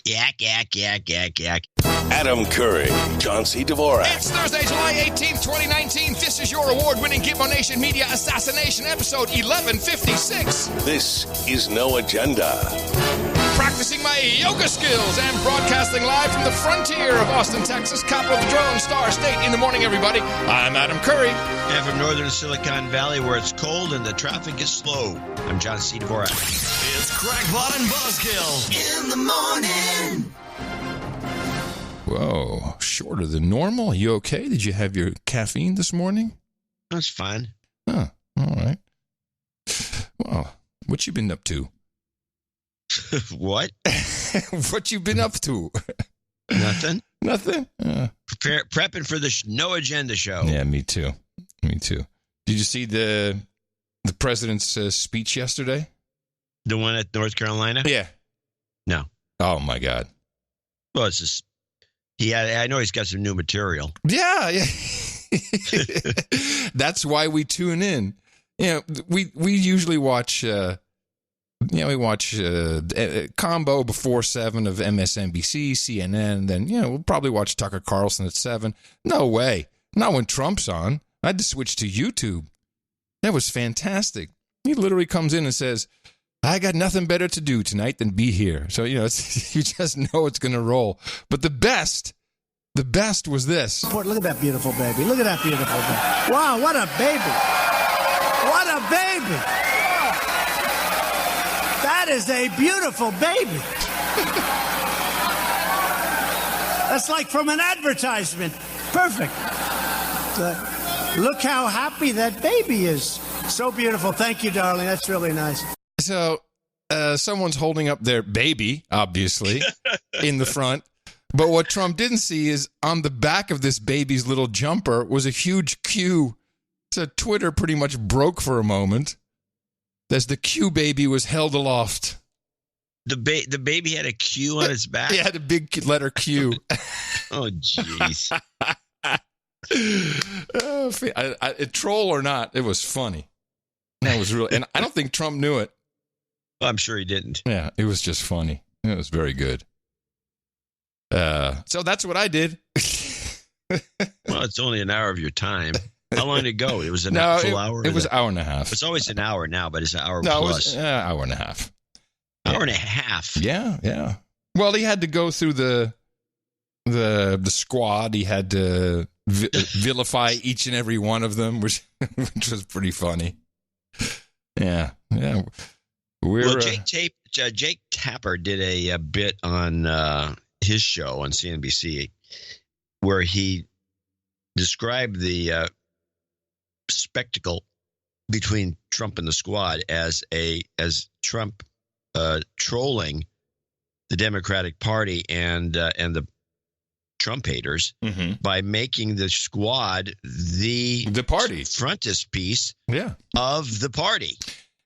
Yak, yak, yak, yak, yak. Adam Curry, John C. Dvorak. It's Thursday, July 18th, 2019. This is your award-winning Gitmo Nation Media Assassination episode 1156. This is No Agenda. Practicing my yoga skills and broadcasting live from the frontier of Austin, Texas, capital of the Drone Star State. In the morning, everybody. I'm Adam Curry. And from northern Silicon Valley, where it's cold and the traffic is slow, I'm John C. Dvorak. It's Crackpot and Buzzkill in the morning. Whoa, shorter than normal. You okay? Did you have your caffeine this morning? That's fine. Huh, all right. Well, what you been up to? What? What you been up to? Nothing. Nothing? Prepping for the No Agenda show. Yeah, me too. Me too. Did you see the president's speech yesterday? The one at North Carolina? Yeah. No. Oh, my God. Well, it's just, I know he's got some new material. Yeah. That's why we tune in. You know, we usually watch, we watch a combo before 7 of MSNBC, CNN, then, we'll probably watch Tucker Carlson at 7. No way. Not when Trump's on. I had to switch to YouTube. That was fantastic. He literally comes in and says, I got nothing better to do tonight than be here. So, you just know it's going to roll. But the best was this. Look at that beautiful baby. Look at that beautiful baby. Wow, what a baby. What a baby. That is a beautiful baby. That's like from an advertisement. Perfect. Look how happy that baby is. So beautiful. Thank you, darling. That's really nice. So, someone's holding up their baby, obviously, in the front. But what Trump didn't see is on the back of this baby's little jumper was a huge Q. So Twitter pretty much broke for a moment as the Q baby was held aloft. The baby had a Q on its back? It had a big letter Q. Oh, jeez. Troll or not, it was funny. That was really, and I don't think Trump knew it. Well, I'm sure he didn't. Yeah, it was just funny. It was very good. So that's what I did. Well, it's only an hour of your time. How long did it go? It was full hour? It was an hour and a half. It's always an hour now, but it's an hour plus. It was hour and a half. Hour and a half? Yeah. Well, he had to go through the squad. He had to vilify each and every one of them, which was pretty funny. Yeah. Well, Jake Tapper did a bit on his show on CNBC where he described the spectacle between Trump and the squad as Trump trolling the Democratic Party and the Trump haters by making the squad the party frontispiece of the party.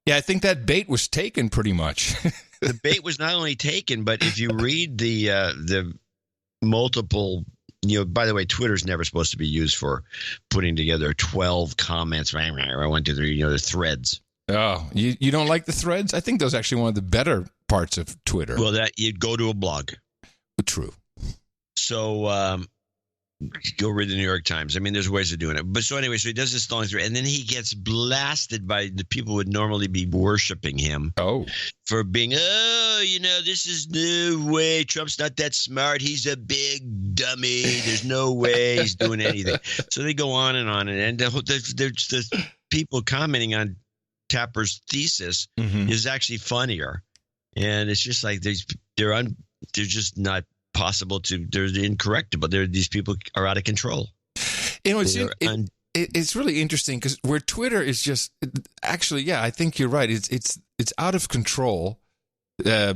Yeah, I think that bait was taken pretty much. The bait was not only taken, but if you read the multiple, by the way, Twitter's never supposed to be used for putting together 12 comments. I went to the threads. Oh, you don't like the threads? I think those are actually one of the better parts of Twitter. Well, that you'd go to a blog. True. So go read the New York Times. I mean, there's ways of doing it. But so he does this long thread, and then he gets blasted by the people who would normally be worshiping him. Oh. For being, this is no way. Trump's not that smart. He's a big dummy. There's no way he's doing anything. So they go on, and the people commenting on Tapper's thesis is actually funnier. And it's just like they're just not possible they're incorrectable. These people are out of control. It's really interesting because where Twitter is just actually, I think you're right. It's out of control. I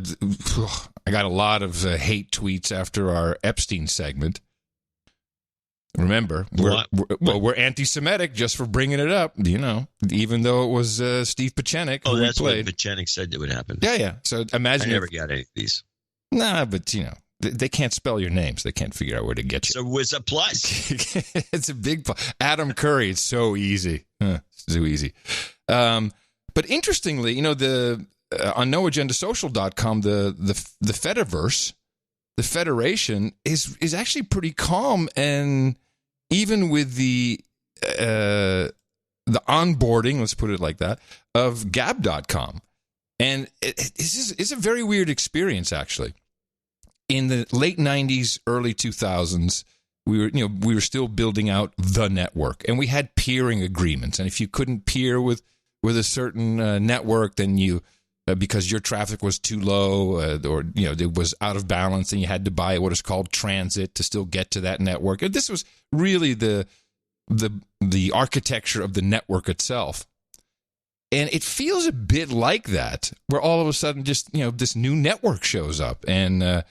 got a lot of hate tweets after our Epstein segment. Remember, we're anti-Semitic just for bringing it up, even though it was Steve Pachenik. Oh, that's what Pachenik said that would happen. Yeah. So imagine I never got any of these. Nah, but they can't spell your names. They can't figure out where to get you. So it's a plus. It's a big plus. Adam Curry. It's so easy. So easy. But interestingly, on noagendasocial.com, the Fediverse the Federation is actually pretty calm, and even with the onboarding, let's put it like that, of Gab.com. And it's a very weird experience, actually. In the late 90s, early 2000s, we were still building out the network, and we had peering agreements. And if you couldn't peer with a certain network, then you because your traffic was too low or it was out of balance, and you had to buy what is called transit to still get to that network. And this was really the architecture of the network itself. And it feels a bit like that, where all of a sudden just this new network shows up, and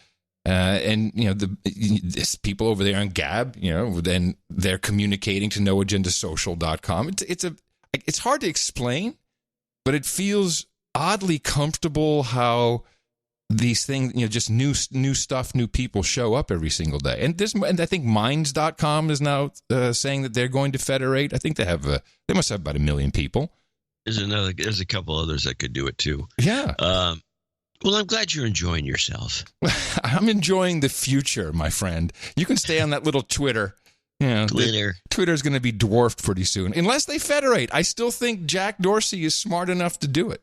this people over there on Gab, then they're communicating to noagendasocial.com. It's hard to explain, but it feels oddly comfortable how these things, just new stuff, new people show up every single day. And I think Minds.com is now saying that they're going to federate. I think they must have about 1 million people. There's a couple others that could do it too. Yeah. Well, I'm glad you're enjoying yourself. I'm enjoying the future, my friend. You can stay on that little Twitter. Twitter's going to be dwarfed pretty soon, unless they federate. I still think Jack Dorsey is smart enough to do it.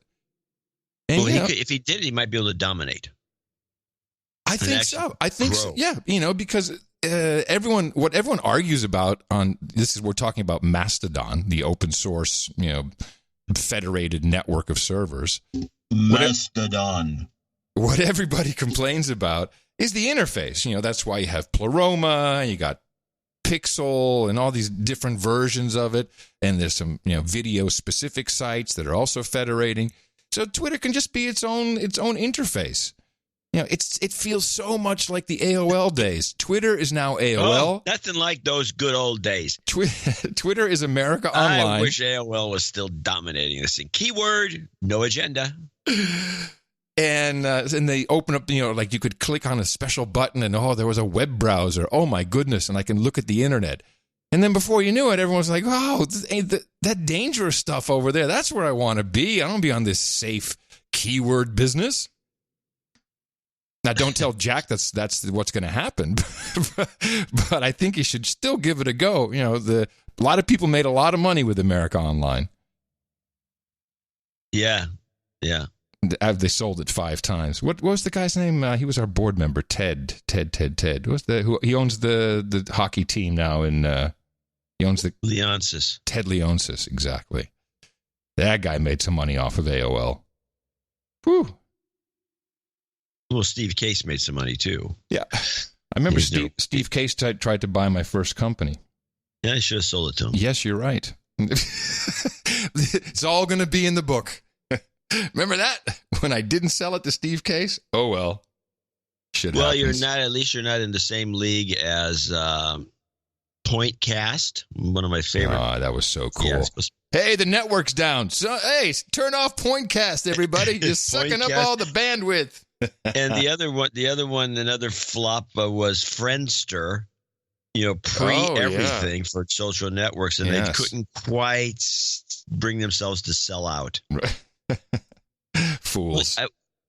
And, if he did, he might be able to dominate. I think so. Yeah, because what everyone argues about we're talking about Mastodon, the open source, federated network of servers. Mastodon. What everybody complains about is the interface. That's why you have Pleroma, you got Pixel, and all these different versions of it. And there's some, video specific sites that are also federating. So Twitter can just be its own interface. It feels so much like the AOL days. Twitter is now AOL. Oh, nothing like those good old days. Twitter is America Online. I wish AOL was still dominating this thing. Keyword, no agenda. And they open up, like you could click on a special button and, there was a web browser. Oh, my goodness. And I can look at the internet. And then before you knew it, everyone was like, that dangerous stuff over there, that's where I want to be. I don't want to be on this safe keyword business. Now, don't tell Jack that's what's going to happen. But I think you should still give it a go. A lot of people made a lot of money with America Online. Yeah. They sold it 5 times. What was the guy's name? He was our board member, Ted. He owns the hockey team now he owns the Leonsis. Ted Leonsis, exactly. That guy made some money off of AOL. Whew. Well, Steve Case made some money too. Yeah, I remember Steve Case tried to buy my first company. Yeah, I should have sold it to him. Yes, you're right. It's all going to be in the book. Remember that? When I didn't sell it to Steve Case? Oh, well. Well, at least you're not in the same league as Pointcast, one of my favorite. Oh, that was so cool. Yeah, hey, the network's down. So, hey, turn off Pointcast, everybody. You're sucking up all the bandwidth. And another flop was Friendster. Everything for social networks, and they couldn't quite bring themselves to sell out. Fools.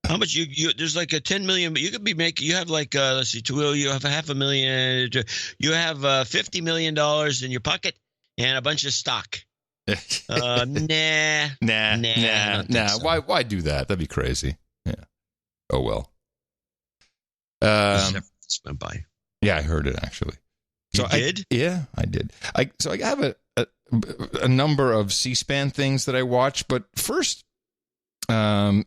How much you there's like a 10 million, but you could be making, you have like, let's see, you have $500,000, you have $50 million in your pocket and a bunch of stock. Nah. So. Why do that? That'd be crazy. Yeah. Oh, well. Went by. Yeah, I heard it actually. So you did? I did. I have a number of C-SPAN things that I watch, but first,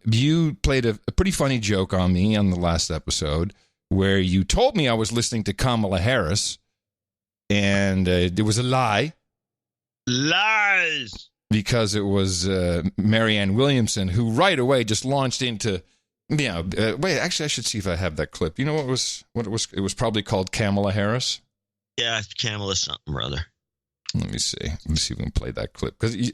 you played a pretty funny joke on me on the last episode where you told me I was listening to Kamala Harris, and it was a lie. Lies! Because it was Marianne Williamson who right away just launched into... wait, actually, I should see if I have that clip. You know what it was? It was probably called Kamala Harris. Yeah, Kamala something or other. Let me see. Let me see if we can play that clip. Because, you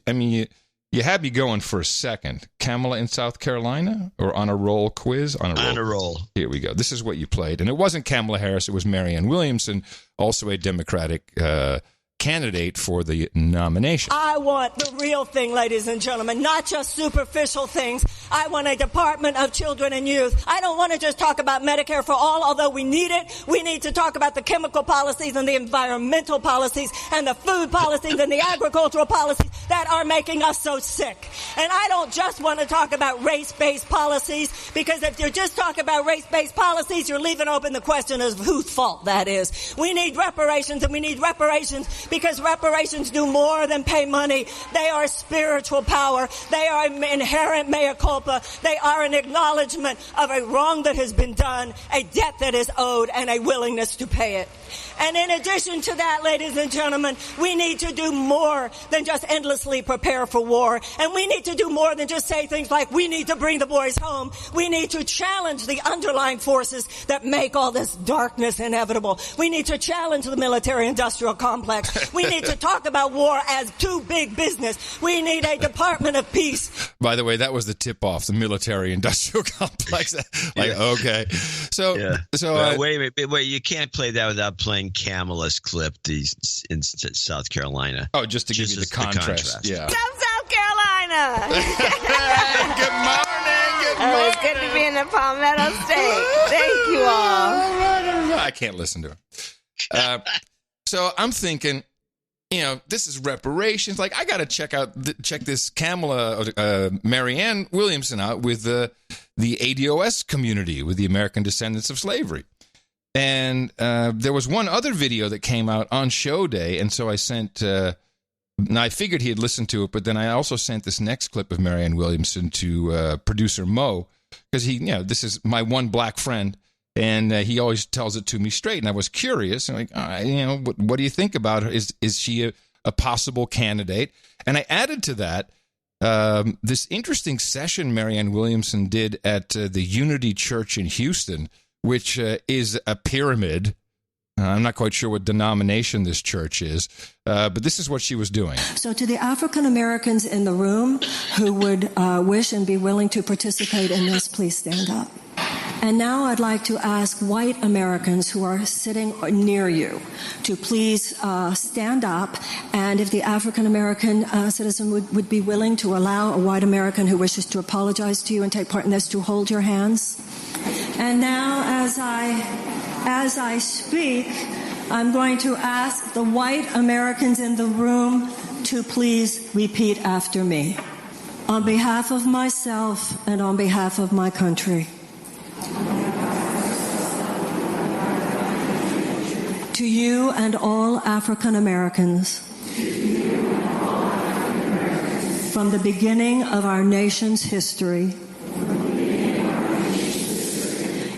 had me going for a second. Kamala in South Carolina? Or on a roll quiz? On a roll. Here we go. This is what you played. And it wasn't Kamala Harris. It was Marianne Williamson, also a Democratic candidate for the nomination. I want the real thing, ladies and gentlemen, not just superficial things. I want a Department of Children and Youth. I don't want to just talk about Medicare for all, although we need it. We need to talk about the chemical policies and the environmental policies and the food policies and the agricultural policies that are making us so sick. And I don't just want to talk about race-based policies, because if you just talk about race-based policies, you're leaving open the question of whose fault that is. We need reparations, and we need reparations because reparations do more than pay money. They are spiritual power. They are inherent mea culpa. They are an acknowledgement of a wrong that has been done, a debt that is owed, and a willingness to pay it. And in addition to that, ladies and gentlemen, we need to do more than just endlessly prepare for war. And we need to do more than just say things like, we need to bring the boys home. We need to challenge the underlying forces that make all this darkness inevitable. We need to challenge the military-industrial complex. We need to talk about war as too big business. We need a Department of Peace. By the way, that was the tip-off, the military-industrial complex. Okay. So wait, you can't play that without playing Kamala's clip in South Carolina. Oh, just to give you the contrast. Yeah. South Carolina. Good morning. It's good to be in the Palmetto State. Thank you all. I can't listen to him. So I'm thinking, this is reparations. Like, I got to check this Kamala, Marianne Williamson out with the ADOS community, with the American Descendants of Slavery. And there was one other video that came out on show day, and so I sent. Now I figured he had listened to it, but then I also sent this next clip of Marianne Williamson to producer Mo, because this is my one black friend, and he always tells it to me straight. And I was curious, and what do you think about her? Is she a possible candidate? And I added to that this interesting session Marianne Williamson did at the Unity Church in Houston, which is a pyramid. I'm not quite sure what denomination this church is, but this is what she was doing. So to the African Americans in the room who would wish and be willing to participate in this, please stand up. And now I'd like to ask white Americans who are sitting near you to please stand up. And if the African American citizen would be willing to allow a white American who wishes to apologize to you and take part in this to hold your hands. And now as I speak, I'm going to ask the white Americans in the room to please repeat after me. On behalf of myself and on behalf of my country. To you and all African Americans, from the beginning of our nation's history,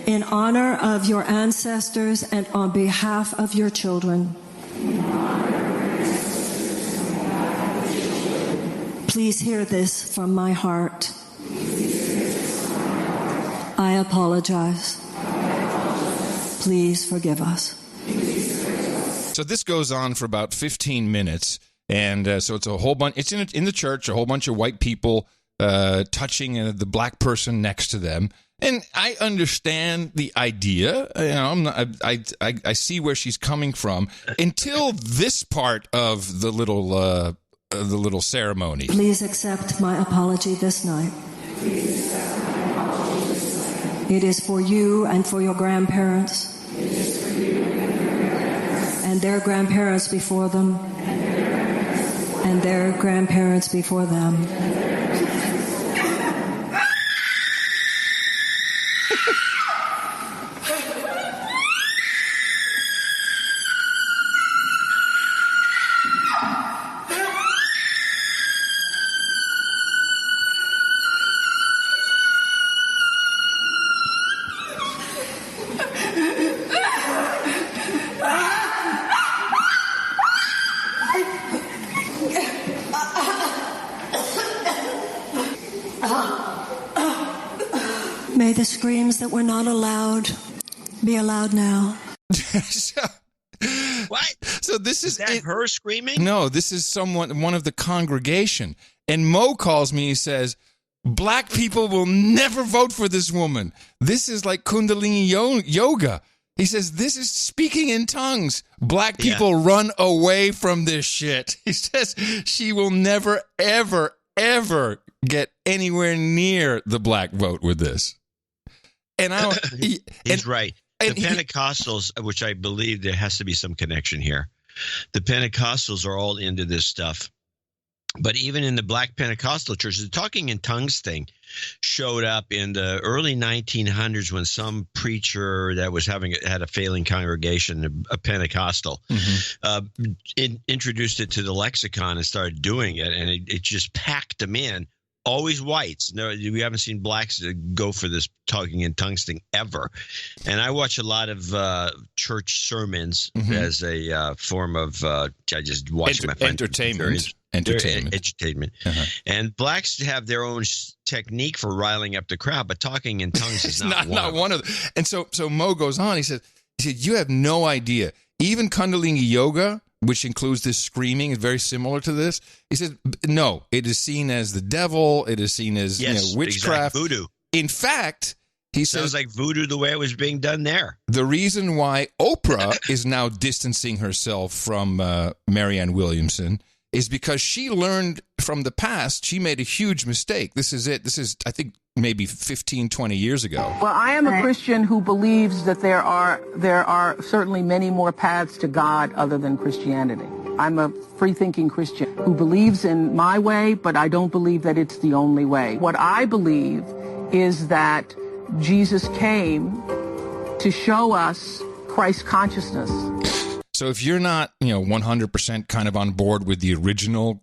in honor of your ancestors and on behalf of your children, please hear this from my heart. I apologize. Please forgive us. So this goes on for about 15 minutes, and so it's a whole bunch. It's in the church, a whole bunch of white people touching the black person next to them. And I understand the idea. I see where she's coming from until this part of the little ceremony. Please accept my apology this night. It is for you and for your grandparents and their grandparents before them and their grandparents before them. May the screams that were not allowed be allowed now. What? So this is that her screaming? No, this is one of the congregation. And Mo calls me, he says, black people will never vote for this woman. This is like Kundalini yoga. He says, this is speaking in tongues. Black people run away from this shit. He says she will never, ever, ever get anywhere near the black vote with this. And I don't. He's right. The Pentecostals, which I believe there has to be some connection here. The Pentecostals are all into this stuff. But even in the black Pentecostal churches, the talking in tongues thing showed up in the early 1900s when some preacher that was had a failing congregation, a Pentecostal, introduced it to the lexicon and started doing it, and it just packed them in. Always whites. No, we haven't seen blacks go for this talking in tongues thing ever. And I watch a lot of church sermons as a form of I just watch my entertainment. And blacks have their own technique for riling up the crowd, but talking in tongues is not one of them. And so Mo goes on. He said, you have no idea. Even Kundalini yoga, which includes this screaming, is very similar to this. He said, no, it is seen as the devil. It is seen as witchcraft. Exactly. Voodoo. In fact, he says, sounds like voodoo the way it was being done there. The reason why Oprah is now distancing herself from Marianne Williamson is because she learned from the past. She made a huge mistake. This is it. This is, I think, maybe 15, 20 years ago. Well, I am a Christian who believes that there are certainly many more paths to God other than Christianity. I'm a free-thinking Christian who believes in my way, but I don't believe that it's the only way. What I believe is that Jesus came to show us Christ consciousness. So if you're not, 100% kind of on board with the original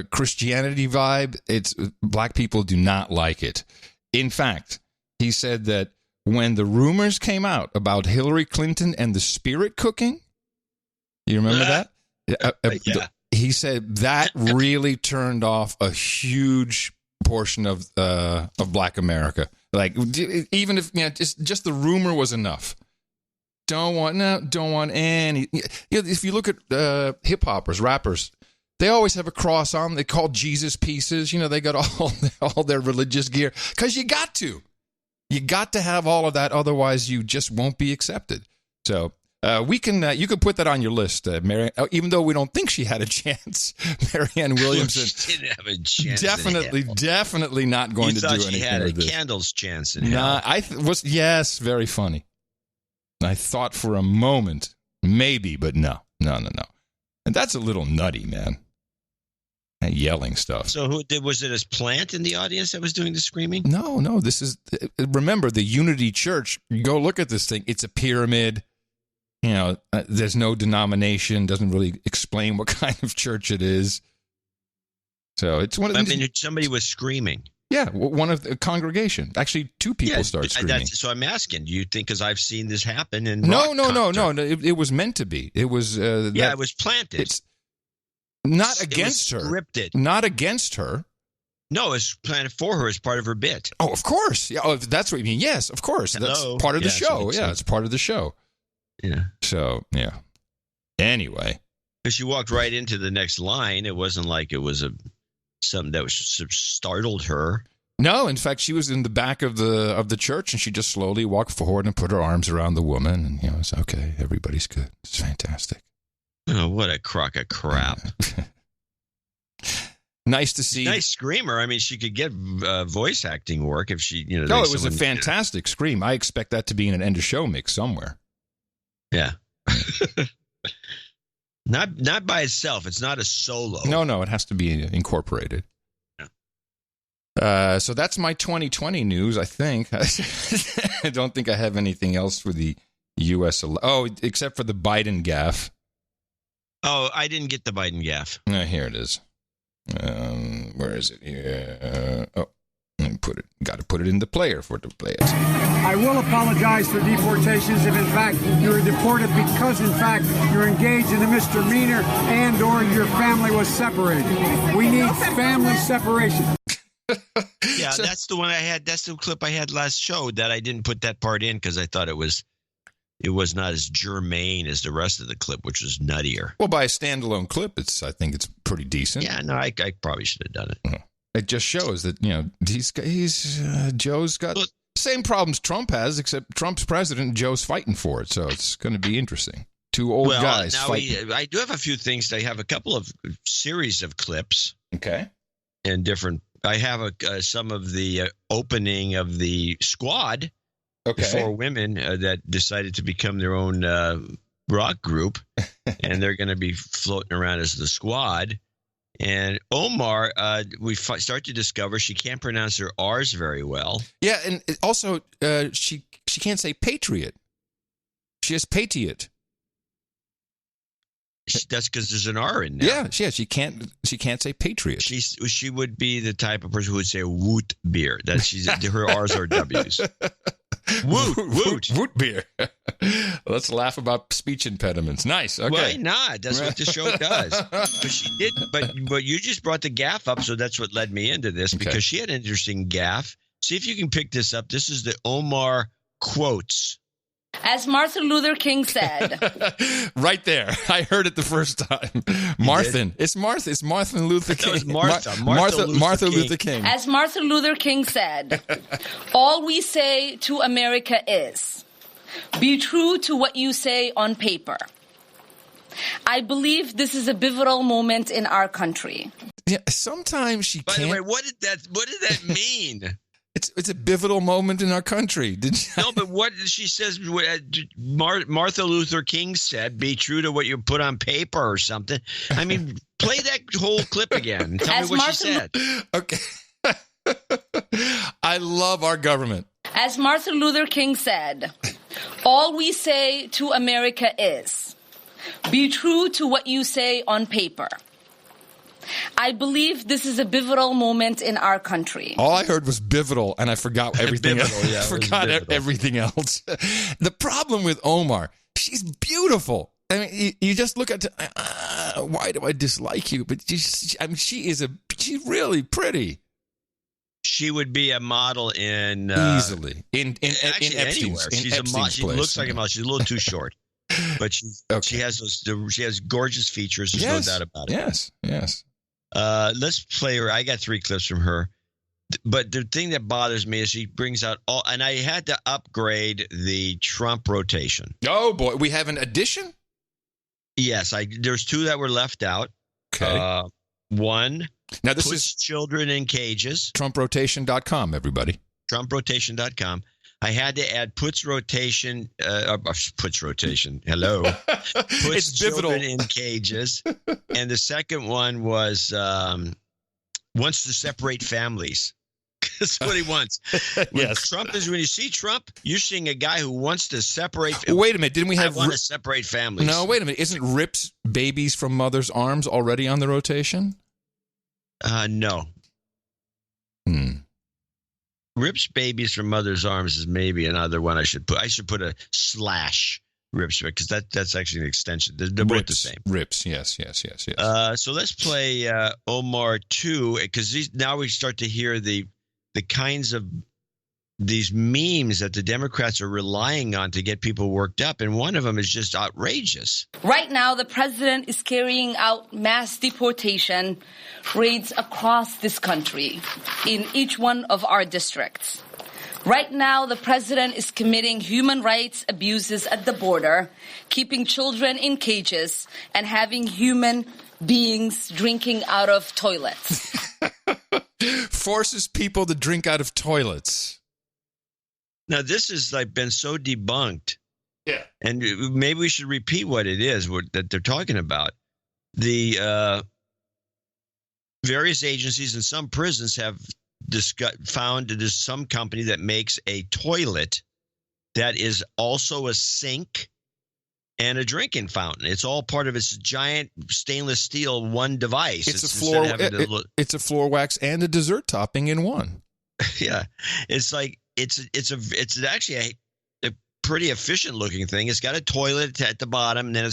Christianity vibe, it's black people do not like it. In fact, he said that when the rumors came out about Hillary Clinton and the spirit cooking, you remember that? He said that really turned off a huge portion of black America. Like, even if just the rumor was enough. Don't want any. If you look at hip hoppers, rappers, they always have a cross on. They call Jesus pieces. They got all their religious gear because you got to have all of that. Otherwise, you just won't be accepted. So you can put that on your list, Mary. Even though we don't think she had a chance, Marianne Williamson she didn't have a chance. Definitely not going to do anything with this. You thought she had a candle's chance in hell. Nah, yes, very funny. I thought for a moment, maybe, but no. And that's a little nutty, man. That yelling stuff. So was it a plant in the audience that was doing the screaming? No. This is, remember, the Unity Church. Go look at this thing. It's a pyramid. There's no denomination. Doesn't really explain what kind of church it is. So it's one of the. Somebody was screaming. Yeah, one of the congregation. Actually, two people started screaming. So I'm asking, do you think, because I've seen this happen in No. It was meant to be. It was. It was planted. It's not against her. Scripted. Not against her. No, it's planted for her as part of her bit. Oh, of course. Yeah, that's what you mean. Yes, of course. That's part of the show. Yeah, it's part of the show. Yeah. So, yeah. Anyway. Because she walked right into the next line. It wasn't like it was something that was startled her. No, in fact, she was in the back of the church, and she just slowly walked forward and put her arms around the woman, and it's okay. Everybody's good. It's fantastic. Oh, what a crock of crap! Nice to see. Nice screamer. I mean, she could get voice acting work if she. No, it was a fantastic scream. I expect that to be in an end of show mix somewhere. Yeah. Not by itself. It's not a solo. No, it has to be incorporated. Yeah. So that's my 2020 news, I think. I don't think I have anything else for the U.S. Except for the Biden gaffe. Oh, I didn't get the Biden gaffe. Here it is. Where is it here? Let me put it. Got to put it in the player for it to play it. I will apologize for deportations if, in fact, you were deported because, in fact, you're engaged in a misdemeanor and/or your family was separated. We need family separation. Yeah, that's the one I had. That's the clip I had last show that I didn't put that part in because I thought it was not as germane as the rest of the clip, which was nuttier. Well, by a standalone clip, I think it's pretty decent. Yeah, no, I probably should have done it. It just shows that Joe's got Same problems Trump has, except Trump's president, Joe's fighting for it. So it's going to be interesting. Two old guys fighting. I do have a few things. I have a couple of series of clips. Okay. And different. I have some of the opening of the squad. Okay. The 4 women that decided to become their own rock group, and they're going to be floating around as the squad. And Omar, we start to discover she can't pronounce her R's very well. Yeah, and also she can't say patriot. She has patriot. That's because there's an R in there. Yeah, she can't say patriot. She would be the type of person who would say woot beer. That her R's are W's. Woot beer. Let's laugh about speech impediments. Nice. Okay. Why not? That's what the show does. But she did. But you just brought the gaffe up, so that's what led me into this because she had an interesting gaffe. See if you can pick this up. This is the Omar quotes. As Martin Luther King said. Right there. I heard it the first time. Martin. It's Martha. It's Martin Luther King. It was Martha Luther King. As Martin Luther King said, all we say to America is, be true to what you say on paper. I believe this is a pivotal moment in our country. Yeah, sometimes she can't. By the way, what did that mean? It's a pivotal moment in our country. No, but what she says, Martha Luther King said, be true to what you put on paper or something. I mean, play that whole clip again. Tell me what she said. Okay. I love our government. As Martin Luther King said, all we say to America is, be true to what you say on paper. I believe this is a pivotal moment in our country. All I heard was Bivotal, and I forgot everything else. Yeah, I forgot everything else. The problem with Omar, she's beautiful. I mean, you just look at, why do I dislike you? But she's really pretty. She would be a model in easily in Epstein's. Anywhere. She looks like a model. She's a little too short, but she has gorgeous features. There's no doubt about it. Yes. Let's play her. I got 3 clips from her. But the thing that bothers me is she brings out all, and I had to upgrade the Trump rotation. Oh boy, we have an addition? Yes, there's 2 that were left out. Okay. One, now this puts is children in cages. TrumpRotation.com, everybody. TrumpRotation.com. I had to add puts rotation. Hello. Puts children in cages. And the second one was wants to separate families. That's what he wants. Yes. When you see Trump, you're seeing a guy who wants to separate. Wait a minute. Didn't we have? I want to separate families. No, wait a minute. Isn't Rip's babies from mother's arms already on the rotation? No. Rip's babies from mother's arms is maybe another one I should put. I should put a slash Rips because that's actually an extension. They're both the same. Rips. Yes. So let's play Omar 2 because now we start to hear the kinds of these memes that the Democrats are relying on to get people worked up, and one of them is just outrageous. Right now, the president is carrying out mass deportation raids across this country in each one of our districts. Right now, the president is committing human rights abuses at the border, keeping children in cages, and having human beings drinking out of toilets. Forces people to drink out of toilets. Now, this has been so debunked. Yeah. And maybe we should repeat what it is that they're talking about. The various agencies and some prisons have found there's some company that makes a toilet that is also a sink and a drinking fountain. It's all part of its giant stainless steel one device. It's a floor wax and a dessert topping in one. Yeah. It's like it's actually a pretty efficient looking thing. It's got a toilet at the bottom, and then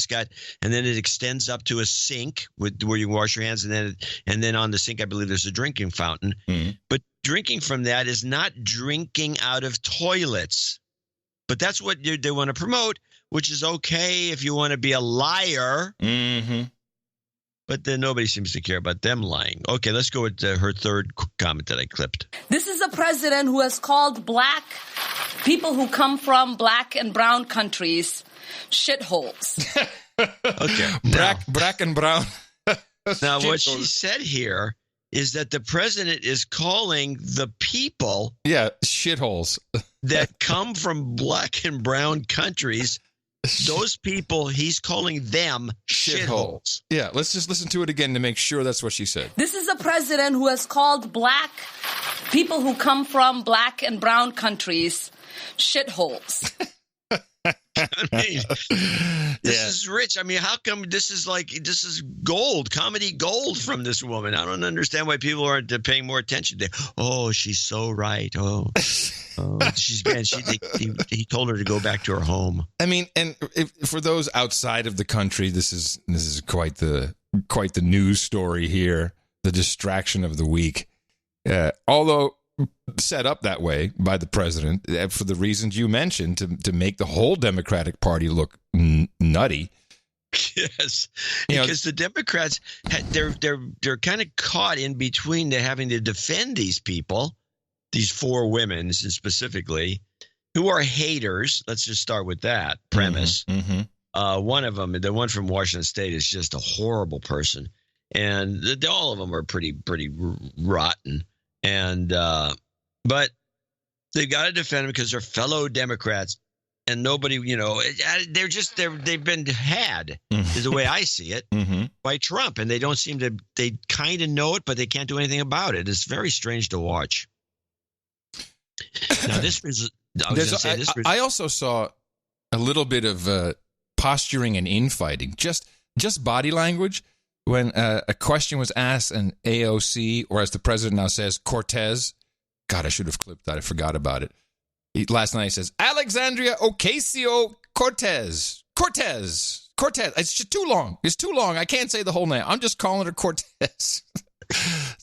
it extends up to a sink where you can wash your hands, and then on the sink I believe there's a drinking fountain. Mm-hmm. But drinking from that is not drinking out of toilets. But that's what they want to promote, which is okay if you want to be a liar. Mm-hmm. but then nobody seems to care about them lying. Okay, let's go with her third comment that I clipped. This is a president who has called black people who come from black and brown countries shitholes. Okay. Black and brown. Now, what she said here is that the president is calling the people shitholes that come from black and brown countries. Those people, he's calling them shitholes. Yeah, let's just listen to it again to make sure that's what she said. This is a president who has called black people who come from black and brown countries shitholes. I mean, this is rich. I mean, how come this is gold, comedy gold from this woman? I don't understand why people aren't paying more attention to. Oh, she's so right. He told her to go back to her home. I mean, and for those outside of the country, this is quite the news story here. The distraction of the week, although set up that way by the president for the reasons you mentioned to make the whole Democratic Party look nutty. Yes, because the Democrats they're kind of caught in between. They're having to defend these people, these four women specifically, who are haters. Let's just start with that premise. Mm-hmm. One of them, the one from Washington State, is just a horrible person, and all of them are pretty rotten. And but they've got to defend them because they're fellow Democrats, and nobody, they've been had, is the way I see it, by Trump, and they don't seem to. They kind of know it, but they can't do anything about it. It's very strange to watch. Now I also saw a little bit of posturing and infighting, just body language. When a question was asked, and AOC, or as the president now says, Cortez. God, I should have clipped that. I forgot about it. Last night he says, Alexandria Ocasio-Cortez. Cortez. It's just too long. It's too long. I can't say the whole name. I'm just calling her Cortez.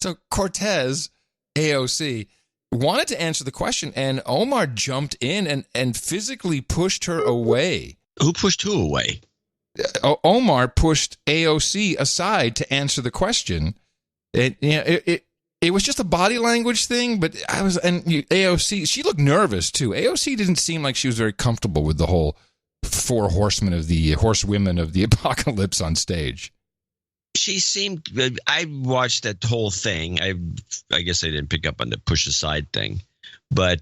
So Cortez, AOC, wanted to answer the question, and Omar jumped in and physically pushed her away. Who pushed who away? Omar pushed AOC aside to answer the question. It was just a body language thing, but AOC, she looked nervous too. AOC didn't seem like she was very comfortable with the whole horsewomen of the apocalypse on stage. She seemed. I watched that whole thing. I guess I didn't pick up on the push aside thing, but.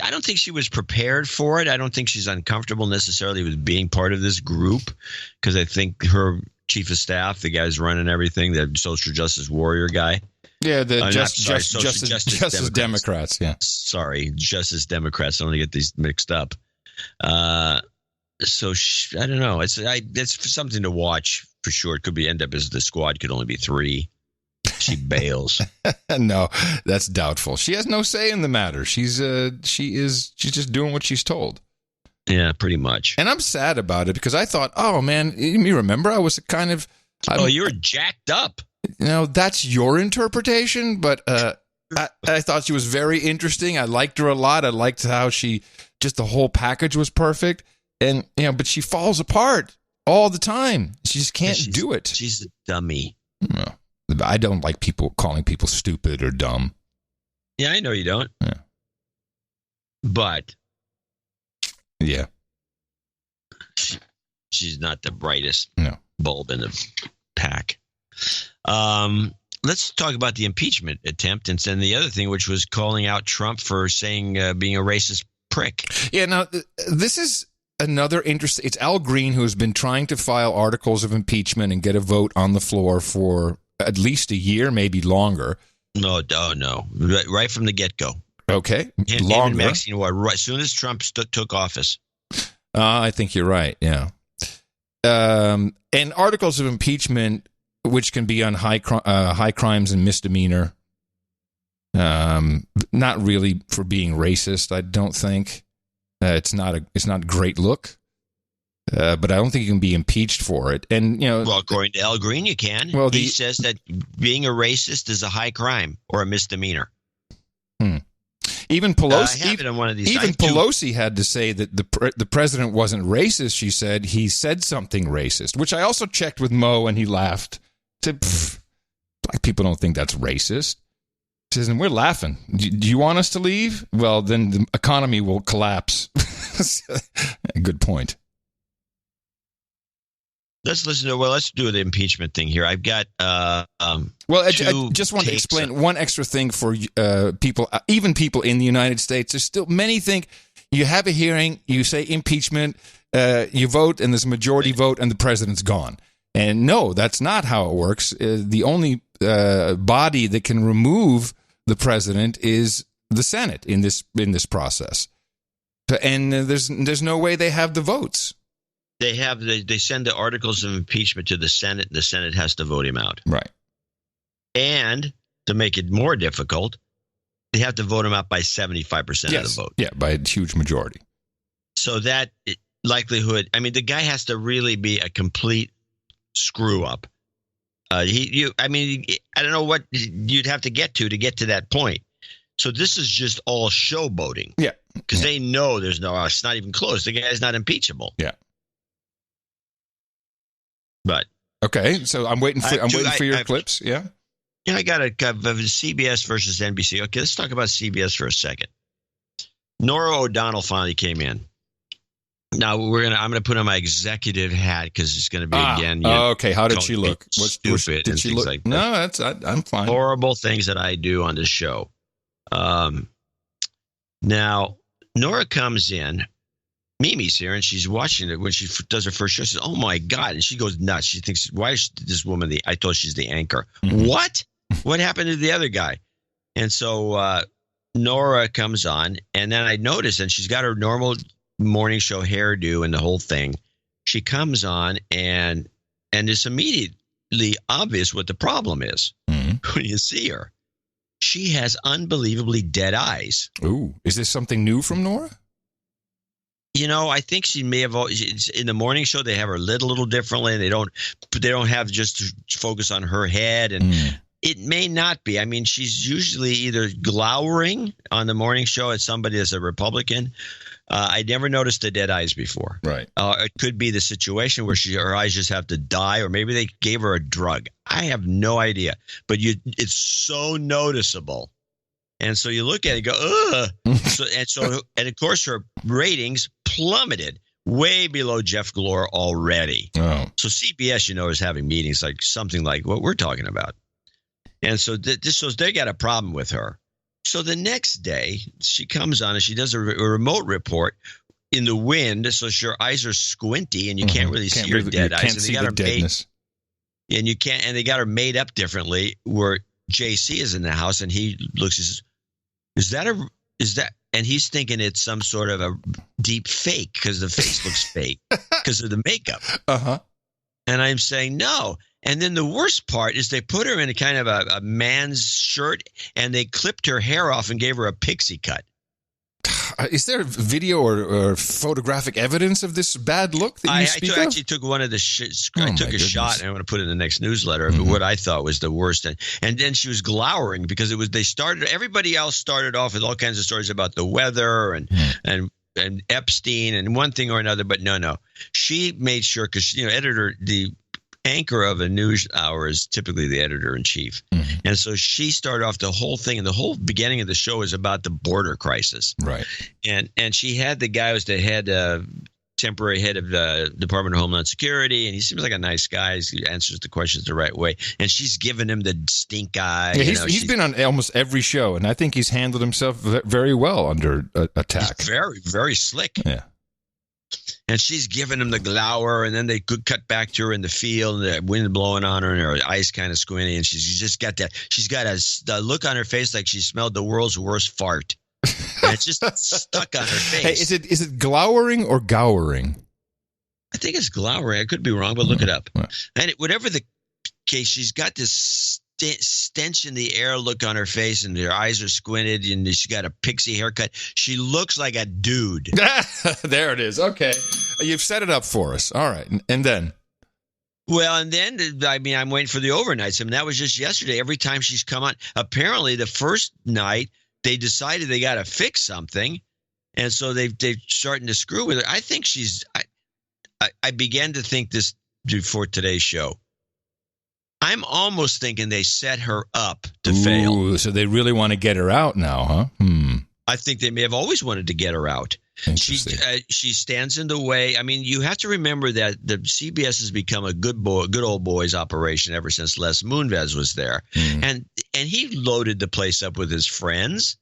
I don't think she was prepared for it. I don't think she's uncomfortable necessarily with being part of this group, because I think her chief of staff, the guy's running everything, the social justice warrior guy. Yeah, the Justice Democrats. Yeah, sorry, Justice Democrats. I don't want to get these mixed up. So I don't know. It's something to watch for sure. It could end up as the squad could only be 3. She bails. No, that's doubtful. She has no say in the matter. She's just doing what she's told. Yeah, pretty much. And I'm sad about it because I thought, oh man, you remember I was kind of. You were jacked up. That's your interpretation, but I thought she was very interesting. I liked her a lot. I liked how the whole package was perfect, and but she falls apart all the time. She just can't do it. She's a dummy. No. I don't like people calling people stupid or dumb. Yeah, I know you don't. Yeah. But. Yeah. She's not the brightest bulb in the pack. Let's talk about the impeachment attempt and then the other thing, which was calling out Trump for saying being a racist prick. Yeah, now, this is another interesting. It's Al Green who has been trying to file articles of impeachment and get a vote on the floor for at least a year, maybe longer. No. Right from the get-go. Okay. Longer. Maxine, right, as soon as Trump took office. I think you're right, yeah. And articles of impeachment, which can be on high crimes and misdemeanor. Not really for being racist, I don't think. It's not a great look. But I don't think you can be impeached for it. And well, according to Al Green, you can. Well, he says that being a racist is a high crime or a misdemeanor. Even Pelosi, I have it on one of these. even Pelosi had to say that the president wasn't racist. She said he said something racist, which I also checked with Mo, and he laughed. Said, black people don't think that's racist. He says, and we're laughing. Do you want us to leave? Well, then the economy will collapse. Good point. Let's do the impeachment thing here. I've got I just want to explain one extra thing for people, even people in the United States. There's still many think you have a hearing, you say impeachment, you vote, and there's a majority vote, and the president's gone. And no, that's not how it works. The only body that can remove the president is the Senate in this process. And there's no way they have the votes. They send the articles of impeachment to the Senate. The Senate has to vote him out. Right. And to make it more difficult, they have to vote him out by 75% of the vote. Yeah, by a huge majority. So that likelihood, I mean, the guy has to really be a complete screw up. I don't know what you'd have to get to that point. So this is just all showboating. Yeah. Because they know it's not even close. The guy's not impeachable. Yeah. But okay, so I'm waiting for your clips. Yeah. Yeah, I got a CBS versus NBC. Okay, let's talk about CBS for a second. Nora O'Donnell finally came in. Now I'm gonna put on my executive hat because it's gonna be again. Okay, how did she look? What's stupid? Did she look? Like no, I'm fine. Horrible things that I do on the show. Now Nora comes in. Mimi's here, and she's watching it when she does her first show. She says, "Oh my God!" And she goes nuts. She thinks, "Why is this woman I told she's the anchor? Mm-hmm. What? What happened to the other guy?" And so Nora comes on, and then I notice, and she's got her normal morning show hairdo and the whole thing. She comes on, and it's immediately obvious what the problem is when you see her. She has unbelievably dead eyes. Ooh, is this something new from Nora? You know, I think she may have in the morning show. They have her lit a little differently. And they don't have just to focus on her head, and it may not be. I mean, she's usually either glowering on the morning show at somebody that's a Republican. I never noticed the dead eyes before. Right. It could be the situation where her eyes just have to die, or maybe they gave her a drug. I have no idea, but it's so noticeable. And so you look at it and go, ugh. And of course, her ratings plummeted way below Jeff Glor already. Oh. So CBS, is having meetings like something like what we're talking about. And so they got a problem with her. So the next day, she comes on and she does a remote report in the wind. So her eyes are squinty and you can't really see her dead eyes. Can't see the deadness. And they got her made up differently where JC is in the house and he looks and says, is that, and he's thinking it's some sort of a deep fake because the face looks fake because of the makeup. Uh-huh. And I'm saying no. And then the worst part is they put her in a kind of a man's shirt and they clipped her hair off and gave her a pixie cut. Is there video or photographic evidence of this bad look that you speak of? I actually took one of the I took a shot, and I'm going to put it in the next newsletter of what I thought was the worst. And then she was glowering because everybody else started off with all kinds of stories about the weather and Epstein and one thing or another, but no. She made sure because the anchor of a news hour is typically the editor-in-chief. Mm-hmm. And so she started off the whole thing, and the whole beginning of the show is about the border crisis. Right. And she had the guy who's the temporary head of the Department of Homeland Security, and he seems like a nice guy. He answers the questions the right way. And she's given him the stink eye. Yeah, he's been on almost every show, and I think he's handled himself very well under attack. He's very, very slick. Yeah. And she's giving him the glower, and then they could cut back to her in the field, and the wind blowing on her, and her eyes kind of squinty, and she's just got that. She's got a look on her face like she smelled the world's worst fart. And it's just stuck on her face. Hey, is it glowering or gowering? I think it's glowering. I could be wrong, but look it up. And whatever the case, she's got this stench in the air look on her face, and her eyes are squinted, and she's got a pixie haircut. She looks like a dude. There it is. Okay. You've set it up for us. All right. And then? Well, and then, I'm waiting for the overnights. That was just yesterday. Every time she's come on, apparently the first night, they decided they got to fix something, and so they're starting to screw with her. I think I began to think this before today's show. I'm almost thinking they set her up to fail. So they really want to get her out now, huh? I think they may have always wanted to get her out. She stands in the way. I mean, you have to remember that the CBS has become a good old boys operation ever since Les Moonves was there, and he loaded the place up with his friends.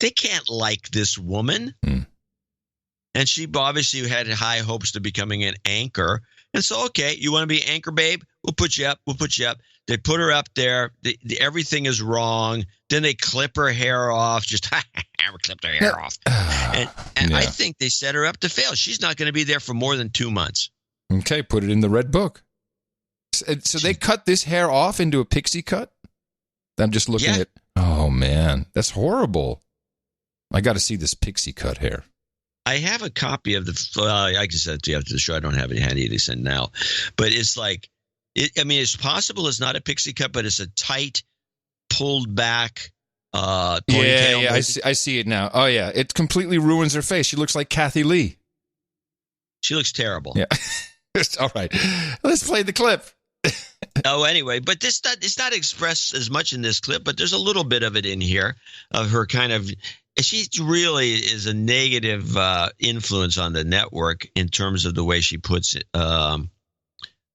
They can't like this woman, and she obviously had high hopes to becoming an anchor. And so, okay, you want to be anchor, babe? We'll put you up. We'll put you up. They put her up there. Everything is wrong. Then they clip her hair off. Just clipped her hair off. And I think they set her up to fail. She's not going to be there for more than 2 months. Okay, put it in the red book. So they cut this hair off into a pixie cut? I'm just looking at... Oh, man. That's horrible. I got to see this pixie cut hair. I have a copy of I can send it to you after the show. I don't have it handy to send now. But it's like... it's possible it's not a pixie cut, but it's a tight, pulled back ponytail. Yeah, I see it now. Oh, yeah. It completely ruins her face. She looks like Kathy Lee. She looks terrible. Yeah. All right. Let's play the clip. Anyway, but it's not expressed as much in this clip, but there's a little bit of it in here of her kind of – she really is a negative influence on the network in terms of the way she puts it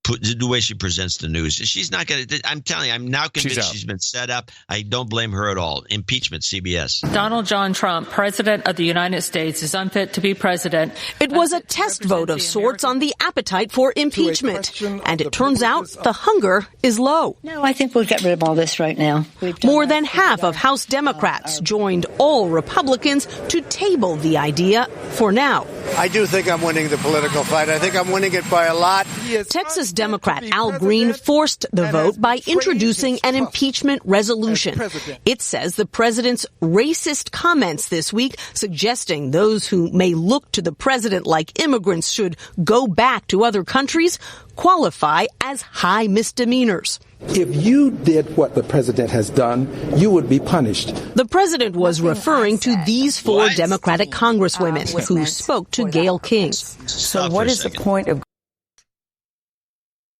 the way she presents the news. She's not going to – I'm telling you, I'm now convinced she's been set up. I don't blame her at all. Impeachment, CBS. Donald John Trump, president of the United States, is unfit to be president. It was a test vote of sorts on the appetite for impeachment. And it turns out the hunger is low. No, I think we'll get rid of all this right now. More than half of House Democrats joined all Republicans to table the idea for now. I do think I'm winning the political fight. I think I'm winning it by a lot. Texas Democrat Al Green forced the vote by introducing an impeachment resolution. It says the president's racist comments this week, suggesting those who may look to the president like immigrants should go back to other countries, qualify as high misdemeanors. If you did what the president has done, you would be punished. The president was referring to these four Democratic congresswomen who spoke to Gayle King. So what is the point of...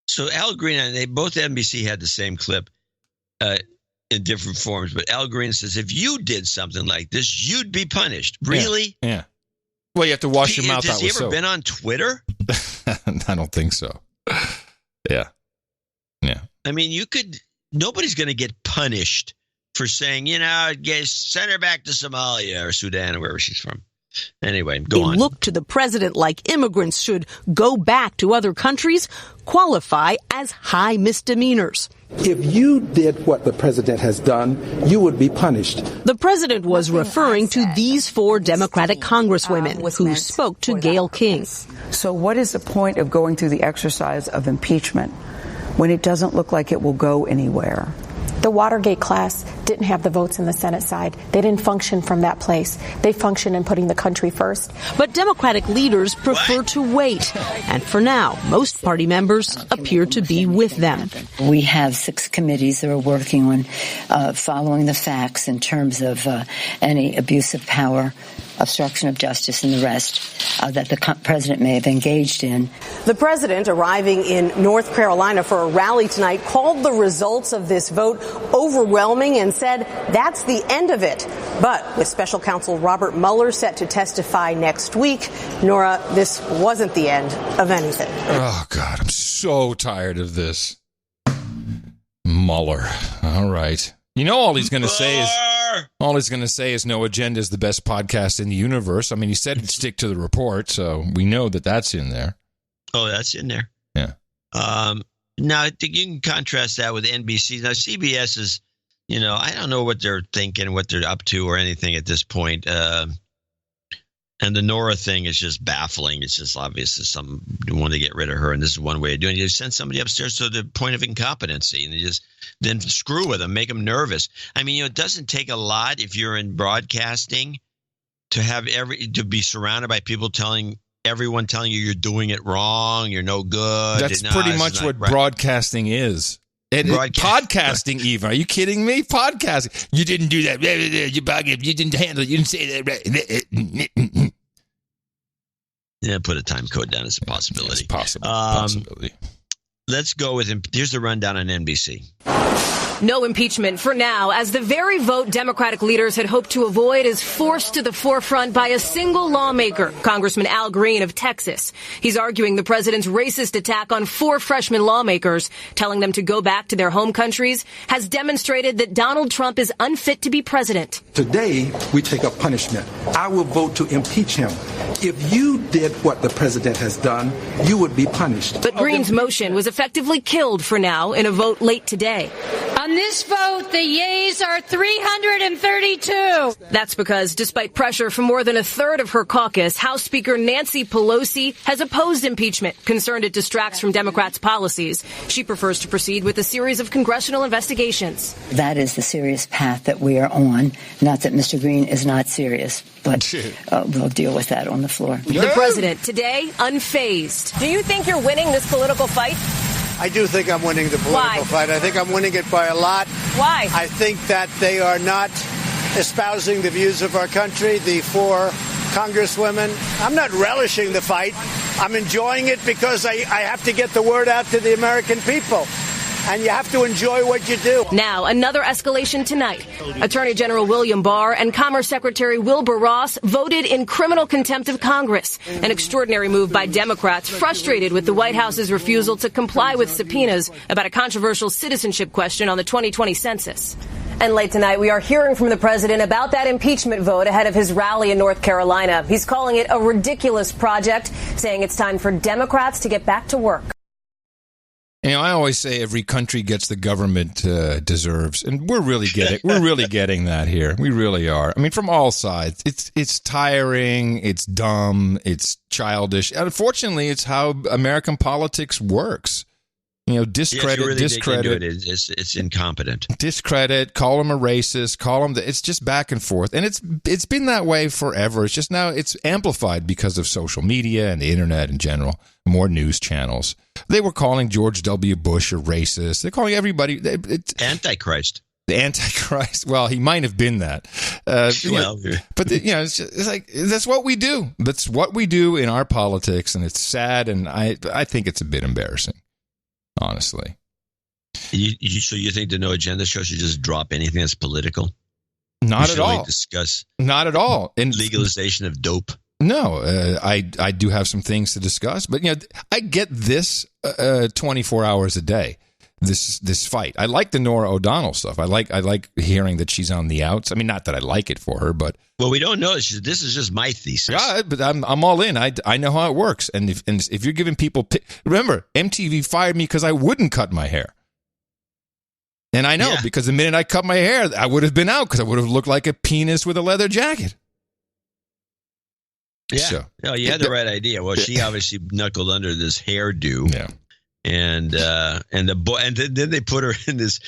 So Al Green, and they both NBC had the same clip in different forms, but Al Green says, if you did something like this, you'd be punished. Really? Yeah. Well, you have to wash your mouth out with soap. Has he ever been on Twitter? I don't think so. Yeah. I mean, nobody's going to get punished for saying, send her back to Somalia or Sudan or wherever she's from. Anyway, go on. Look to the president like immigrants should go back to other countries, qualify as high misdemeanors. If you did what the president has done, you would be punished. The president was referring to these four Democratic congresswomen who spoke to Gayle King. So what is the point of going through the exercise of impeachment when it doesn't look like it will go anywhere? The Watergate class didn't have the votes in the Senate side. They didn't function from that place. They function in putting the country first. But Democratic leaders prefer to wait. And for now, most party members appear to be with them. We have 6 committees that are working on following the facts in terms of any abuse of power, obstruction of justice, and the rest that the president may have engaged in. The president, arriving in North Carolina for a rally tonight, called the results of this vote overwhelming and said that's the end of it. But with special counsel Robert Mueller set to testify next week, Nora, this wasn't the end of anything. Oh, God, I'm so tired of this. Mueller. All right. All he's going to say is No Agenda is the best podcast in the universe. I mean, he said he'd stick to the report, so we know that that's in there. Oh, that's in there. Yeah. Now, you can contrast that with NBC. Now, CBS is, I don't know what they're thinking, what they're up to or anything at this point. And the Nora thing is just baffling. It's just obvious that some want to get rid of her, and this is one way of doing it. You send somebody upstairs to the point of incompetency, and you just then screw with them, make them nervous. I mean, it doesn't take a lot if you're in broadcasting to be surrounded by people everyone telling you you're doing it wrong, you're no good. That's pretty much what broadcasting is. Podcasting even. Are you kidding me? Podcasting. You didn't do that. You didn't handle it. You didn't say that. Yeah, put a time code down as a possibility. It's possibility. Let's go with him. Here's the rundown on NBC. No impeachment for now, as the very vote Democratic leaders had hoped to avoid is forced to the forefront by a single lawmaker, Congressman Al Green of Texas. He's arguing the president's racist attack on 4 freshman lawmakers, telling them to go back to their home countries, has demonstrated that Donald Trump is unfit to be president. Today, we take up punishment. I will vote to impeach him. If you did what the president has done, you would be punished. But Green's motion was effectively killed for now in a vote late today. On this vote, the yeas are 332. That's because, despite pressure from more than a third of her caucus, House Speaker Nancy Pelosi has opposed impeachment, concerned it distracts from Democrats' policies. She prefers to proceed with a series of congressional investigations. That is the serious path that we are on. Not that Mr. Green is not serious, but we'll deal with that on the floor. The president, today, unfazed. Do you think you're winning this political fight? I do think I'm winning the political fight. I think I'm winning it by a lot. Why? I think that they are not espousing the views of our country, the 4 congresswomen. I'm not relishing the fight. I'm enjoying it because I have to get the word out to the American people. And you have to enjoy what you do. Now, another escalation tonight. Attorney General William Barr and Commerce Secretary Wilbur Ross voted in criminal contempt of Congress, an extraordinary move by Democrats frustrated with the White House's refusal to comply with subpoenas about a controversial citizenship question on the 2020 census. And late tonight, we are hearing from the president about that impeachment vote ahead of his rally in North Carolina. He's calling it a ridiculous project, saying it's time for Democrats to get back to work. You know, I always say every country gets the government deserves, and we're really getting that here. We really are. I mean, from all sides. It's tiring, it's dumb, it's childish. Unfortunately, it's how American politics works. You know, discredit. It's incompetent. Discredit. Call him a racist. Call him. It's just back and forth, and it's been that way forever. It's just now it's amplified because of social media and the internet in general. More news channels. They were calling George W. Bush a racist. They're calling everybody Antichrist. The Antichrist. Well, he might have been that. But it's like that's what we do. That's what we do in our politics, and it's sad. And I think it's a bit embarrassing. Honestly. So you think the No Agenda show should just drop anything that's political? Not at all. Discuss. Not at all. And legalization of dope. No, I do have some things to discuss, but I get this 24 hours a day. This fight. I like the Norah O'Donnell stuff. I like hearing that she's on the outs. I mean, not that I like it for her, but we don't know. This is just my thesis. Yeah, but I'm all in. I know how it works. And if you're giving people, remember, MTV fired me because I wouldn't cut my hair. And I know because the minute I cut my hair, I would have been out because I would have looked like a penis with a leather jacket. Yeah. So, no, you had the right idea. Well, she obviously knuckled under this hairdo. Yeah. And the boy, and then they put her in this.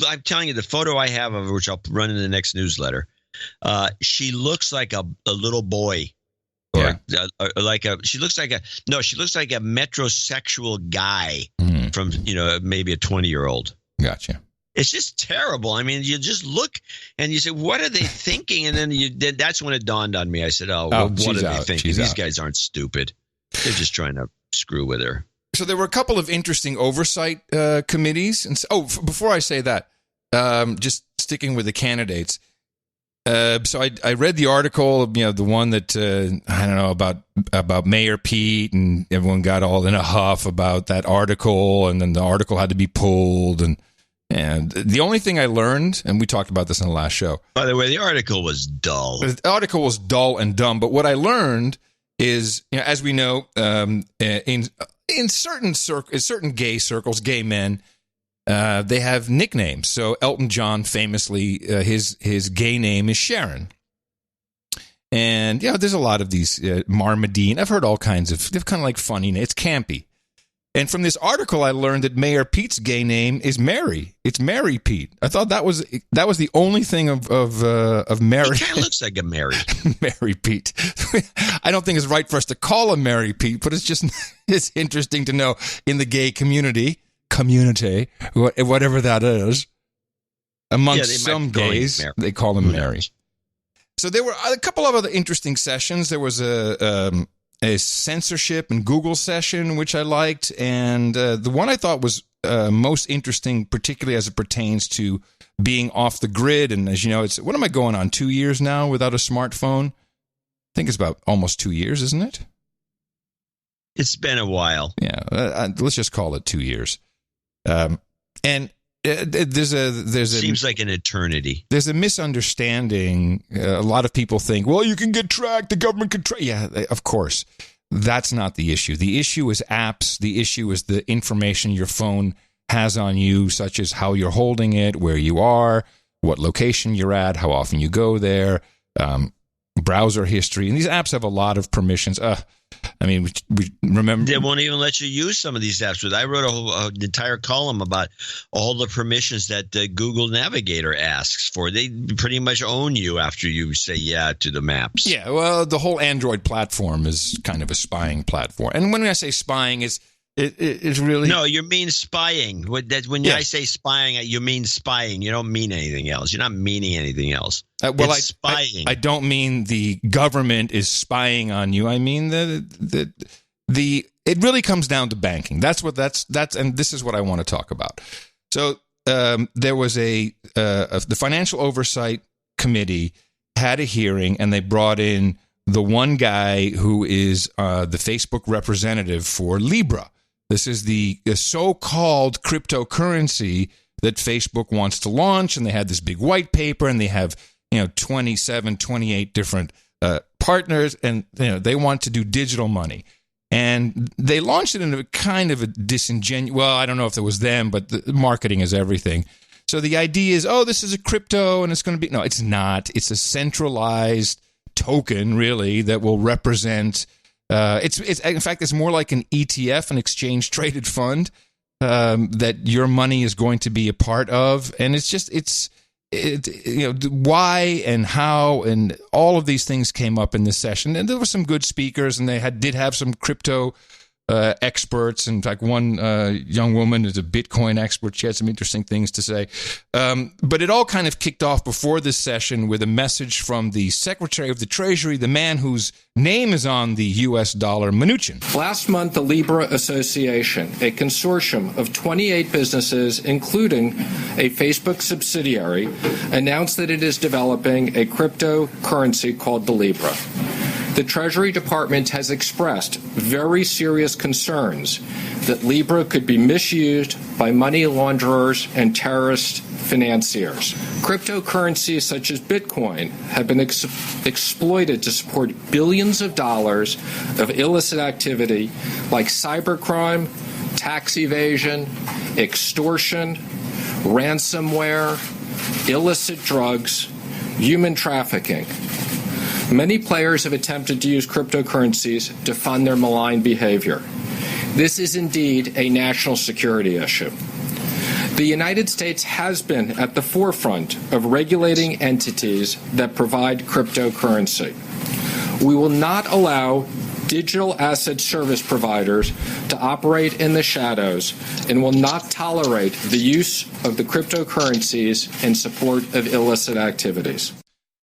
I'm telling you, the photo I have of her, which I'll run in the next newsletter. She looks like a little boy, or she looks like a metrosexual guy from maybe a 20-year-old. Gotcha. It's just terrible. I mean, you just look and you say, "What are they thinking?" And then that's when it dawned on me. I said, "Oh, what are they thinking? These guys aren't stupid. They're just trying to screw with her." So there were a couple of interesting oversight committees. And before I say that, just sticking with the candidates. So I read the article, the one that I don't know about Mayor Pete, and everyone got all in a huff about that article, and then the article had to be pulled, and the only thing I learned, and we talked about this in the last show. By the way, the article was dull. The article was dull and dumb, but what I learned is, as we know, in certain gay circles, gay men, they have nicknames. So Elton John famously, his gay name is Sharon. And there's a lot of these Marmadine. I've heard all kinds of. They're kind of like funny. It's campy. And from this article, I learned that Mayor Pete's gay name is Mary. It's Mary Pete. I thought that was the only thing of Mary. He kind of looks like a Mary. Mary Pete. I don't think it's right for us to call him Mary Pete, but it's interesting to know in the gay community, community, whatever that is. Amongst some gays, they call them Mary. So there were a couple of other interesting sessions. There was a censorship and Google session, which I liked. And the one I thought was most interesting, particularly as it pertains to being off the grid. And as you know, what am I going on, 2 years now without a smartphone? I think it's about almost 2 years, isn't it? It's been a while. Yeah, let's just call it 2 years. And there's seems like an eternity. There's a misunderstanding. A lot of people think, well, you can get tracked. The government can track. Yeah, of course. That's not the issue. The issue is apps. The issue is the information your phone has on you, such as how you're holding it, where you are, what location you're at, how often you go there, browser history. And these apps have a lot of permissions. I mean, we remember... They won't even let you use some of these apps. I wrote an entire column about all the permissions that the Google Navigator asks for. They pretty much own you after you say yeah to the maps. Yeah, well, the whole Android platform is kind of a spying platform. And when I say spying, it's really... No, you mean spying. When I say spying, you mean spying. You don't mean anything else. You're not meaning anything else. It's spying. I don't mean the government is spying on you. I mean the it really comes down to banking. That's and this is what I want to talk about. So there was the Financial Oversight Committee had a hearing, and they brought in the one guy who is the Facebook representative for Libra. This is the so-called cryptocurrency that Facebook wants to launch, and they had this big white paper, and they have 27, 28 different partners, and they want to do digital money. And they launched it in a kind of a disingenuous, well, I don't know if it was them, but the marketing is everything. So the idea is, this is a crypto, and it's going to be, no, it's not. It's a centralized token, really, that will represent, it's in fact, it's more like an ETF, an exchange-traded fund, that your money is going to be a part of. And why and how and all of these things came up in this session. And there were some good speakers, and they did have some crypto experts. In fact, one young woman is a Bitcoin expert. She had some interesting things to say. But it all kind of kicked off before this session with a message from the Secretary of the Treasury, the man whose name is on the U.S. dollar, Mnuchin. Last month, the Libra Association, a consortium of 28 businesses, including a Facebook subsidiary, announced that it is developing a cryptocurrency called the Libra. The Treasury Department has expressed very serious concerns that Libra could be misused by money launderers and terrorist financiers. Cryptocurrencies such as Bitcoin have been exploited to support billions of dollars of illicit activity like cybercrime, tax evasion, extortion, ransomware, illicit drugs, human trafficking. Many players have attempted to use cryptocurrencies to fund their malign behavior. This is indeed a national security issue. The United States has been at the forefront of regulating entities that provide cryptocurrency. We will not allow digital asset service providers to operate in the shadows and will not tolerate the use of the cryptocurrencies in support of illicit activities.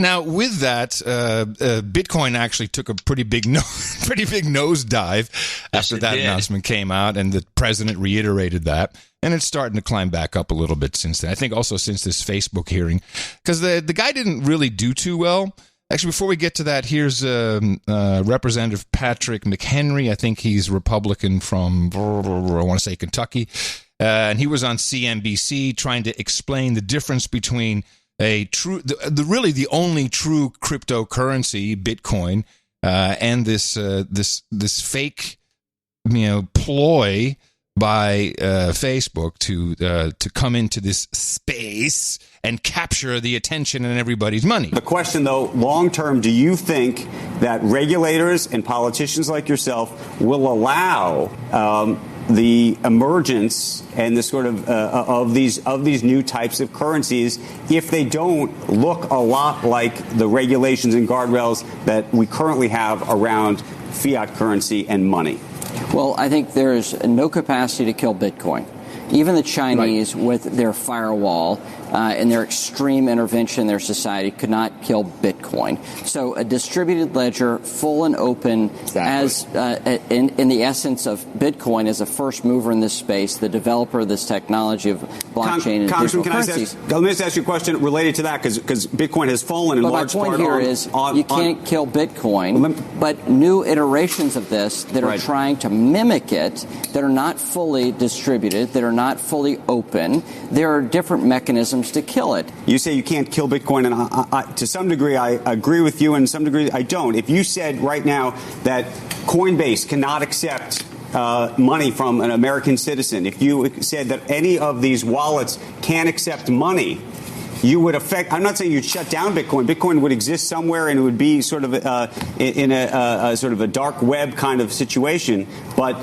Now, with that, Bitcoin actually took a pretty big nosedive after that announcement came out, and the president reiterated that, and it's starting to climb back up a little bit since then. I think also since this Facebook hearing, because the guy didn't really do too well. Actually, before we get to that, here's Representative Patrick McHenry. I think he's Republican from, I want to say, Kentucky, and he was on CNBC trying to explain the difference between really the only true cryptocurrency, Bitcoin, and this fake, ploy by Facebook to come into this space and capture the attention and everybody's money. The question, though, long term, do you think that regulators and politicians like yourself will allow the emergence and the sort of these new types of currencies if they don't look a lot like the regulations and guardrails that we currently have around fiat currency and money? Well, I think there is no capacity to kill Bitcoin. Even the Chinese, with their firewall and their extreme intervention in their society, could not kill Bitcoin. So a distributed ledger, full and open, as in the essence of Bitcoin as a first mover in this space, the developer of this technology of blockchain and digital currencies. Let me just ask you a question related to that, because Bitcoin has fallen in large part. My point here is you can't kill Bitcoin, but new iterations of this that are trying to mimic it, that are not fully distributed, that are not fully open, there are different mechanisms to kill it. You say you can't kill Bitcoin, and to some degree I agree with you, and to some degree I don't. If you said right now that Coinbase cannot accept money from an American citizen, if you said that any of these wallets can't accept money, you would affect. I'm not saying you'd shut down Bitcoin. Bitcoin would exist somewhere, and it would be sort of in a sort of a dark web kind of situation. But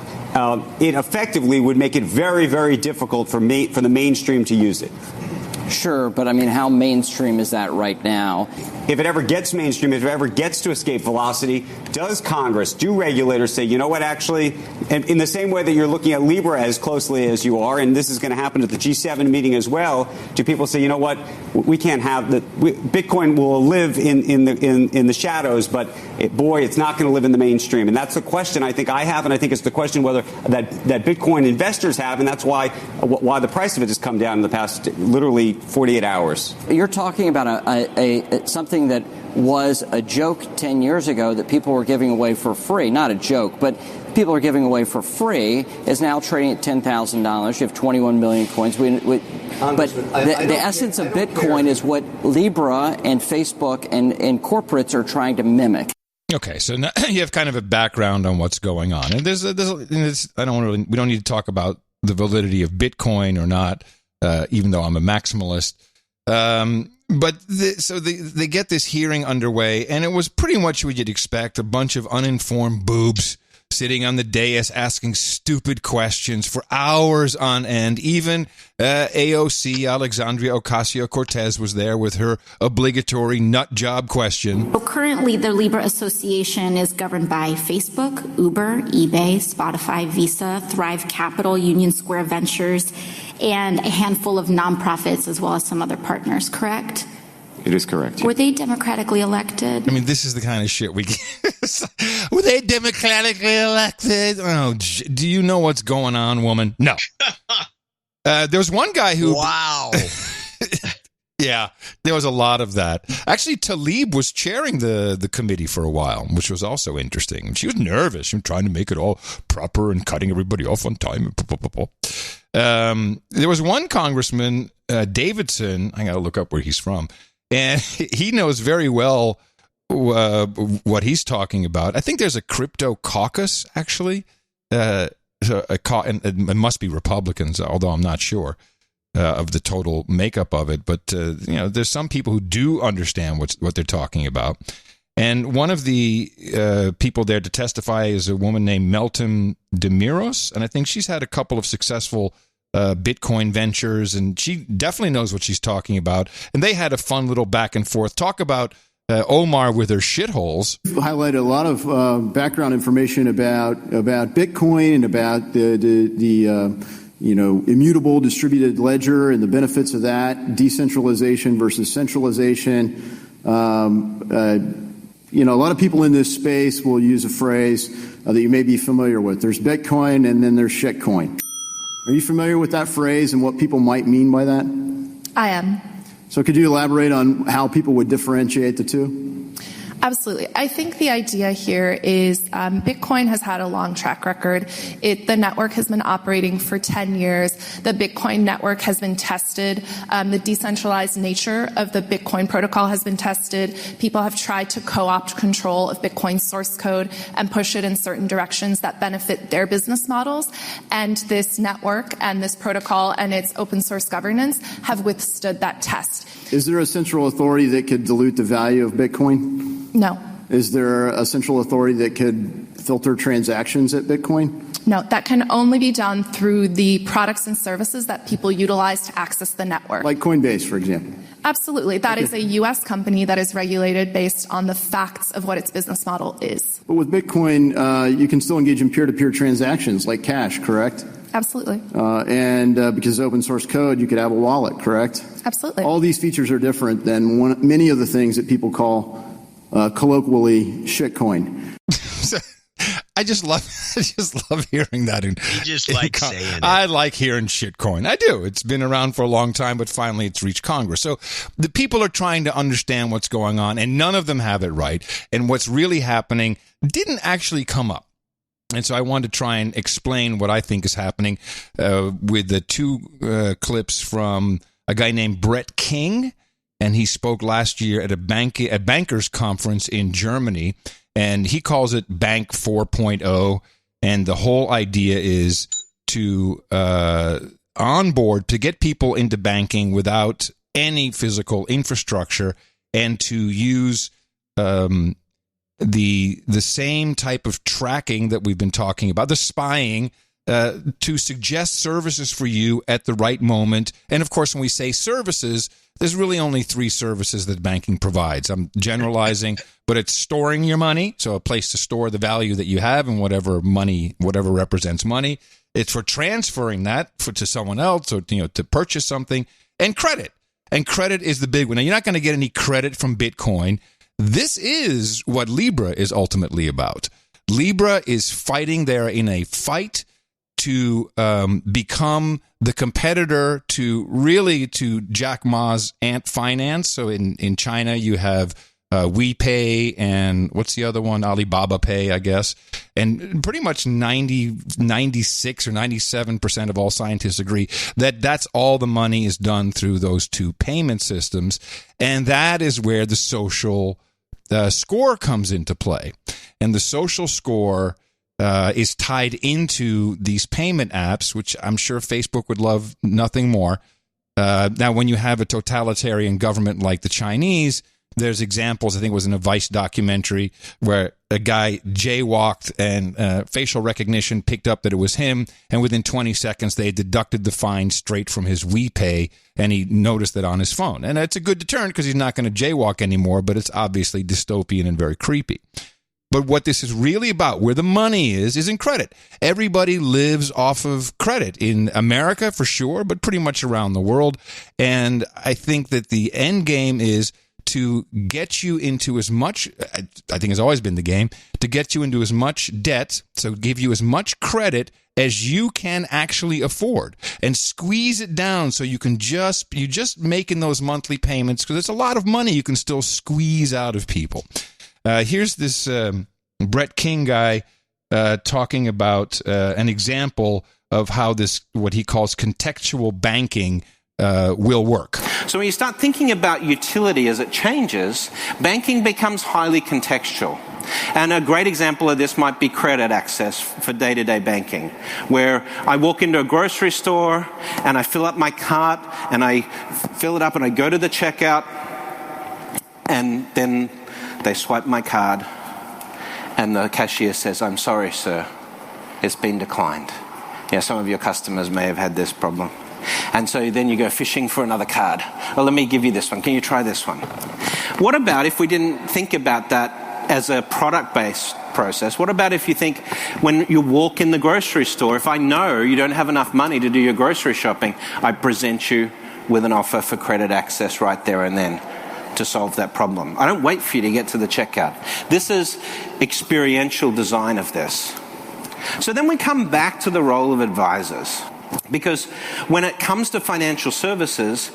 it effectively would make it very, very difficult for the mainstream to use it. Sure, but I mean, how mainstream is that right now? If it ever gets mainstream, if it ever gets to escape velocity, does Congress, do regulators say, you know what, actually, in the same way that you're looking at Libra as closely as you are, and this is going to happen at the G7 meeting as well, do people say, you know what, we can't have that? Bitcoin will live in the shadows, but it's not going to live in the mainstream. And that's the question I think I have, and I think it's the question whether that Bitcoin investors have, and that's why the price of it has come down in the past literally 48 hours. You're talking about something that was a joke 10 years ago that people were giving away for free. Not a joke, but people are giving away for free, is now trading at $10,000. You have 21 million coins. But the essence of Bitcoin is what Libra and Facebook and corporates are trying to mimic. Okay, so now you have kind of a background on what's going on, and we don't need to talk about the validity of Bitcoin or not, even though I'm a maximalist. So they get this hearing underway, and it was pretty much what you'd expect: a bunch of uninformed boobs sitting on the dais asking stupid questions for hours on end. Even AOC, Alexandria Ocasio-Cortez, was there with her obligatory nut job question. Well, currently, the Libra Association is governed by Facebook, Uber, eBay, Spotify, Visa, Thrive Capital, Union Square Ventures, and a handful of nonprofits, as well as some other partners, correct? It is correct. Were they democratically elected? I mean, this is the kind of shit we get. Were they democratically elected? Oh, do you know what's going on, woman? No. There was one guy who... Wow. Yeah, there was a lot of that. Actually, Tlaib was chairing the committee for a while, which was also interesting. She was nervous. She was trying to make it all proper and cutting everybody off on time. There was one congressman, Davidson. I got to look up where he's from. And he knows very well what he's talking about. I think there's a crypto caucus, actually. And it must be Republicans, although I'm not sure of the total makeup of it. But, there's some people who do understand what they're talking about. And one of the people there to testify is a woman named Meltem Demirors. And I think she's had a couple of successful Bitcoin ventures, and she definitely knows what she's talking about. And they had a fun little back and forth. Talk about Omar with her shitholes. Highlighted a lot of background information about Bitcoin and about the immutable distributed ledger and the benefits of that, decentralization versus centralization. A lot of people in this space will use a phrase that you may be familiar with. There's Bitcoin and then there's shitcoin. Are you familiar with that phrase and what people might mean by that? I am. So could you elaborate on how people would differentiate the two? Absolutely. I think the idea here is Bitcoin has had a long track record. The network has been operating for 10 years. The Bitcoin network has been tested. The decentralized nature of the Bitcoin protocol has been tested. People have tried to co-opt control of Bitcoin source code and push it in certain directions that benefit their business models. And this network and this protocol and its open source governance have withstood that test. Is there a central authority that could dilute the value of Bitcoin? No. Is there a central authority that could filter transactions at Bitcoin? No, that can only be done through the products and services that people utilize to access the network. Like Coinbase, for example? Absolutely. That is a U.S. company that is regulated based on the facts of what its business model is. But with Bitcoin, you can still engage in peer-to-peer transactions like cash, correct? Absolutely. And because open source code, you could have a wallet, correct? Absolutely. All these features are different than many of the things that people call colloquially shitcoin. I just love hearing that. He just likes saying it. I like hearing shitcoin. I do. It's been around for a long time, but finally it's reached Congress. So the people are trying to understand what's going on, and none of them have it right. And what's really happening didn't actually come up. And so I wanted to try and explain what I think is happening with the two clips from a guy named Brett King, and he spoke last year at a bankers conference in Germany. And he calls it Bank 4.0, and the whole idea is to onboard, to get people into banking without any physical infrastructure, and to use the same type of tracking that we've been talking about, the spying, to suggest services for you at the right moment. And of course, when we say services, there's really only three services that banking provides. I'm generalizing, but it's storing your money, so a place to store the value that you have and whatever represents money. It's for transferring that to someone else, or to purchase something, and credit. And credit is the big one. Now, you're not going to get any credit from Bitcoin. This is what Libra is ultimately about. Libra is fighting there in a fight to become the competitor to Jack Ma's Ant Finance. So in China, you have WePay and what's the other one? Alibaba Pay, I guess. And pretty much 96 or 97% of all scientists agree that that's all the money is done through those two payment systems. And that is where the social score comes into play. And the social score is tied into these payment apps, which I'm sure Facebook would love nothing more. Now, when you have a totalitarian government like the Chinese, there's examples. I think it was in a Vice documentary where a guy jaywalked and facial recognition picked up that it was him, and within 20 seconds they deducted the fine straight from his WePay, and he noticed it on his phone. And it's a good deterrent because he's not going to jaywalk anymore, but it's obviously dystopian and very creepy. But what this is really about, where the money is in credit. Everybody lives off of credit in America for sure, but pretty much around the world. And I think that the end game is to get you into as much, I think has always been the game, to get you into as much debt, so give you as much credit as you can actually afford, and squeeze it down so you just making those monthly payments, because it's a lot of money you can still squeeze out of people. Here's this Brett King guy talking about an example of how this, what he calls contextual banking, will work. So when you start thinking about utility as it changes, banking becomes highly contextual. And a great example of this might be credit access for day-to-day banking, where I walk into a grocery store and I fill up my cart and I fill it up and I go to the checkout, and then they swipe my card and the cashier says, "I'm sorry, sir, it's been declined." Yeah, some of your customers may have had this problem. And so then you go fishing for another card. Well, let me give you this one. Can you try this one? What about if we didn't think about that as a product-based process? What about if you think when you walk in the grocery store, if I know you don't have enough money to do your grocery shopping, I present you with an offer for credit access right there and then to solve that problem. I don't wait for you to get to the checkout. This is experiential design of this. So then we come back to the role of advisors. Because when it comes to financial services,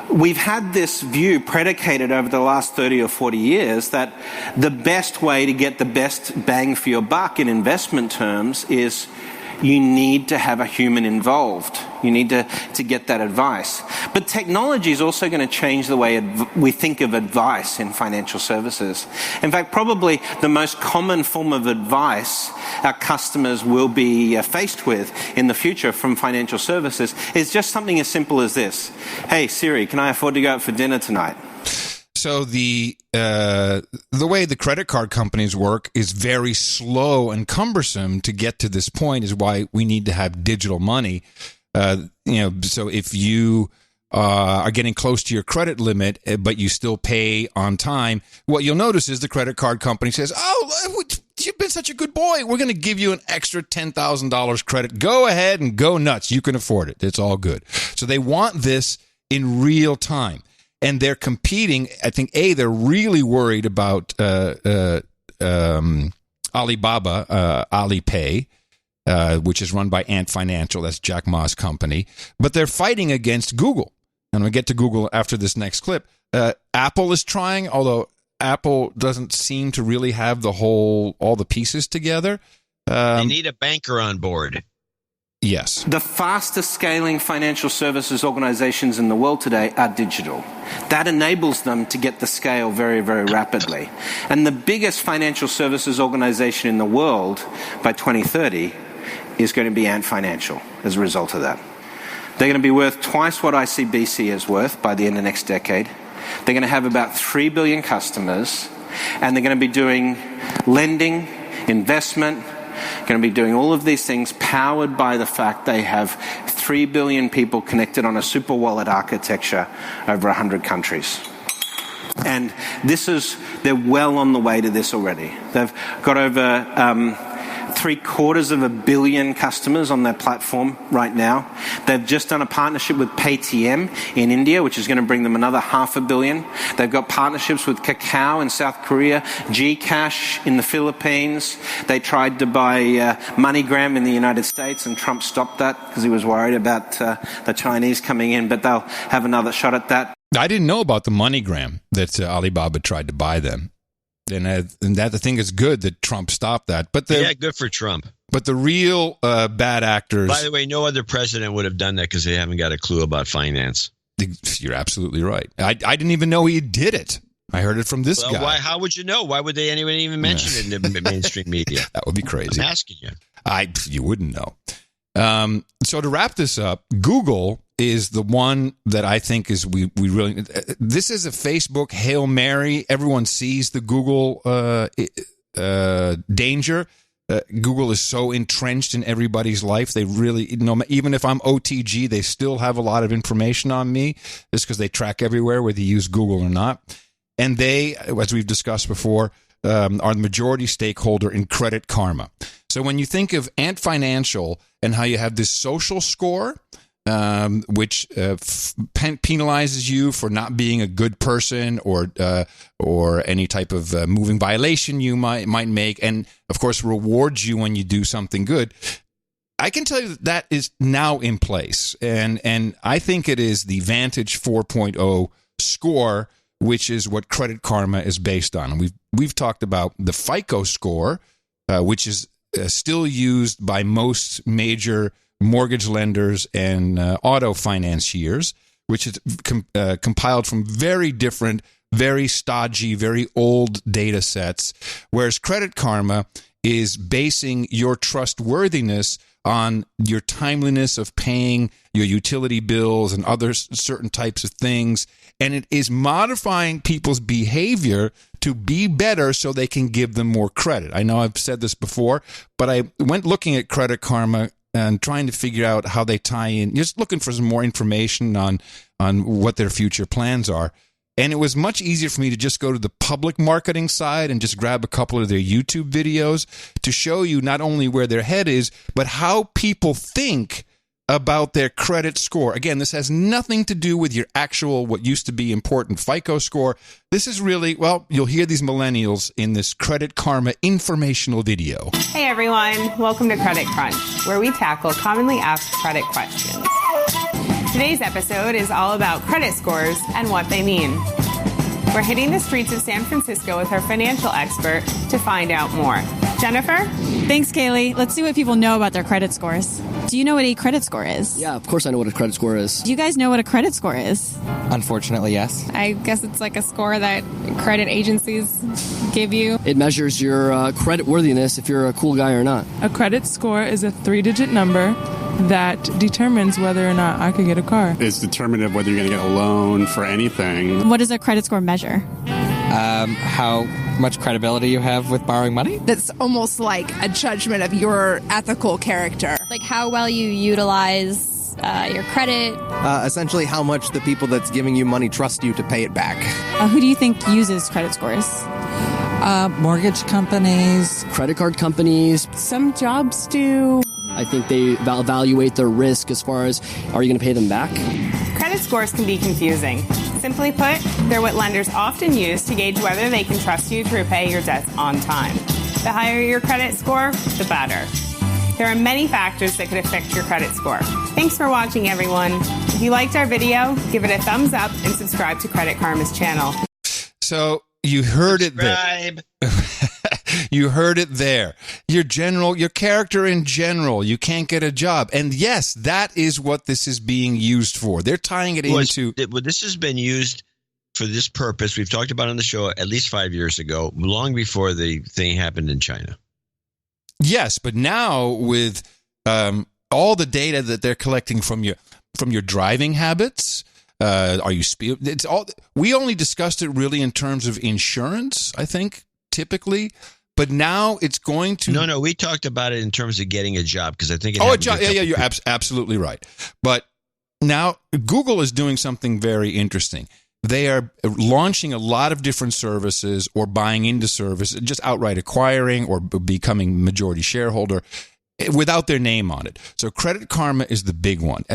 we've had this view predicated over the last 30 or 40 years that the best way to get the best bang for your buck in investment terms is you need to have a human involved. You need to get that advice. But technology is also going to change the way we think of advice in financial services. In fact, probably the most common form of advice our customers will be faced with in the future from financial services is just something as simple as this. "Hey, Siri, can I afford to go out for dinner tonight?" So the way the credit card companies work is very slow and cumbersome to get to this point, is why we need to have digital money. So if you are getting close to your credit limit, but you still pay on time, what you'll notice is the credit card company says, "Oh, you've been such a good boy, we're going to give you an extra $10,000 credit. Go ahead and go nuts. You can afford it. It's all good. So they want this in real time. And they're competing. I think, they're really worried about Alibaba, Alipay, which is run by Ant Financial. That's Jack Ma's company. But they're fighting against Google. And we'll get to Google after this next clip. Apple is trying, although Apple doesn't seem to really have all the pieces together. They need a banker on board. Yes. The fastest scaling financial services organizations in the world today are digital. That enables them to get the scale very, very rapidly. And the biggest financial services organization in the world by 2030 is going to be Ant Financial as a result of that. They're going to be worth twice what ICBC is worth by the end of next decade. They're going to have about 3 billion customers, and they're going to be doing lending, investment, going to be doing all of these things powered by the fact they have 3 billion people connected on a super wallet architecture over 100 countries. And they're well on the way to this already. They've got over 750 million customers on their platform right now. They've just done a partnership with Paytm in India, which is going to bring them another 500 million. They've got partnerships with Kakao in South Korea, Gcash in the Philippines. They tried to buy MoneyGram in the United States, and Trump stopped that because he was worried about the Chinese coming in, but they'll have another shot at that. I didn't know about the MoneyGram that Alibaba tried to buy them. And that the thing is good that Trump stopped that. But good for Trump. But the real bad actors. By the way, no other president would have done that because they haven't got a clue about finance. You're absolutely right. I didn't even know he did it. I heard it from this guy. How would you know? Why would they anyone even mention it in the mainstream media? That would be crazy. I'm asking you. You wouldn't know. So to wrap this up, Google is the one that I think is we really. This is a Facebook Hail Mary. Everyone sees the Google danger. Google is so entrenched in everybody's life. They really, even if I'm OTG, they still have a lot of information on me just because they track everywhere, whether you use Google or not. And they, as we've discussed before, are the majority stakeholder in Credit Karma. So when you think of Ant Financial and how you have this social score, which penalizes you for not being a good person or any type of moving violation you might make, and of course rewards you when you do something good. I can tell you that is now in place, and I think it is the Vantage 4.0 score, which is what Credit Karma is based on. And we've talked about the FICO score, which is still used by most major mortgage lenders and auto financiers, which is compiled from very different, very stodgy, very old data sets, whereas Credit Karma is basing your trustworthiness on your timeliness of paying your utility bills and other certain types of things, and it is modifying people's behavior to be better so they can give them more credit. I know I've said this before, but I went looking at Credit Karma and trying to figure out how they tie in, just looking for some more information on what their future plans are. And it was much easier for me to just go to the public marketing side and just grab a couple of their YouTube videos to show you not only where their head is, but how people think about their credit score. Again, this has nothing to do with your actual, what used to be important FICO score. This is really, well, you'll hear these millennials in this Credit Karma informational video. Hey everyone, welcome to Credit Crunch, where we tackle commonly asked credit questions. Today's episode is all about credit scores and what they mean. We're hitting the streets of San Francisco with our financial expert to find out more. Jennifer? Thanks, Kaylee. Let's see what people know about their credit scores. Do you know what a credit score is? Yeah, of course I know what a credit score is. Do you guys know what a credit score is? Unfortunately, yes. I guess it's like a score that credit agencies give you. It measures your credit worthiness if you're a cool guy or not. A credit score is a 3-digit number that determines whether or not I could get a car. It's determinative whether you're going to get a loan for anything. What does a credit score measure? How much credibility you have with borrowing money? That's almost like a judgment of your ethical character. Like how well you utilize your credit. Essentially how much the people that's giving you money trust you to pay it back. Who do you think uses credit scores? Mortgage companies. Credit card companies. Some jobs do. I think they evaluate their risk as far as, are you going to pay them back? Credit scores can be confusing. Simply put, they're what lenders often use to gauge whether they can trust you to repay your debts on time. The higher your credit score, the better. There are many factors that could affect your credit score. Thanks for watching, everyone. If you liked our video, give it a thumbs up and subscribe to Credit Karma's channel. So you heard it there. You heard it there. Your character in general, you can't get a job. And yes, that is what this is being used for. They're tying it into... This has been used for this purpose. We've talked about it on the show at least 5 years ago, long before the thing happened in China. Yes, but now with all the data that they're collecting from your driving habits... It's all. We only discussed it really in terms of insurance, I think, typically. But now it's going to. No, we talked about it in terms of getting a job because I think. A job. Yeah, you're absolutely right. But now Google is doing something very interesting. They are launching a lot of different services or buying into services, just outright acquiring or becoming majority shareholder, without their name on it. So Credit Karma is the big one.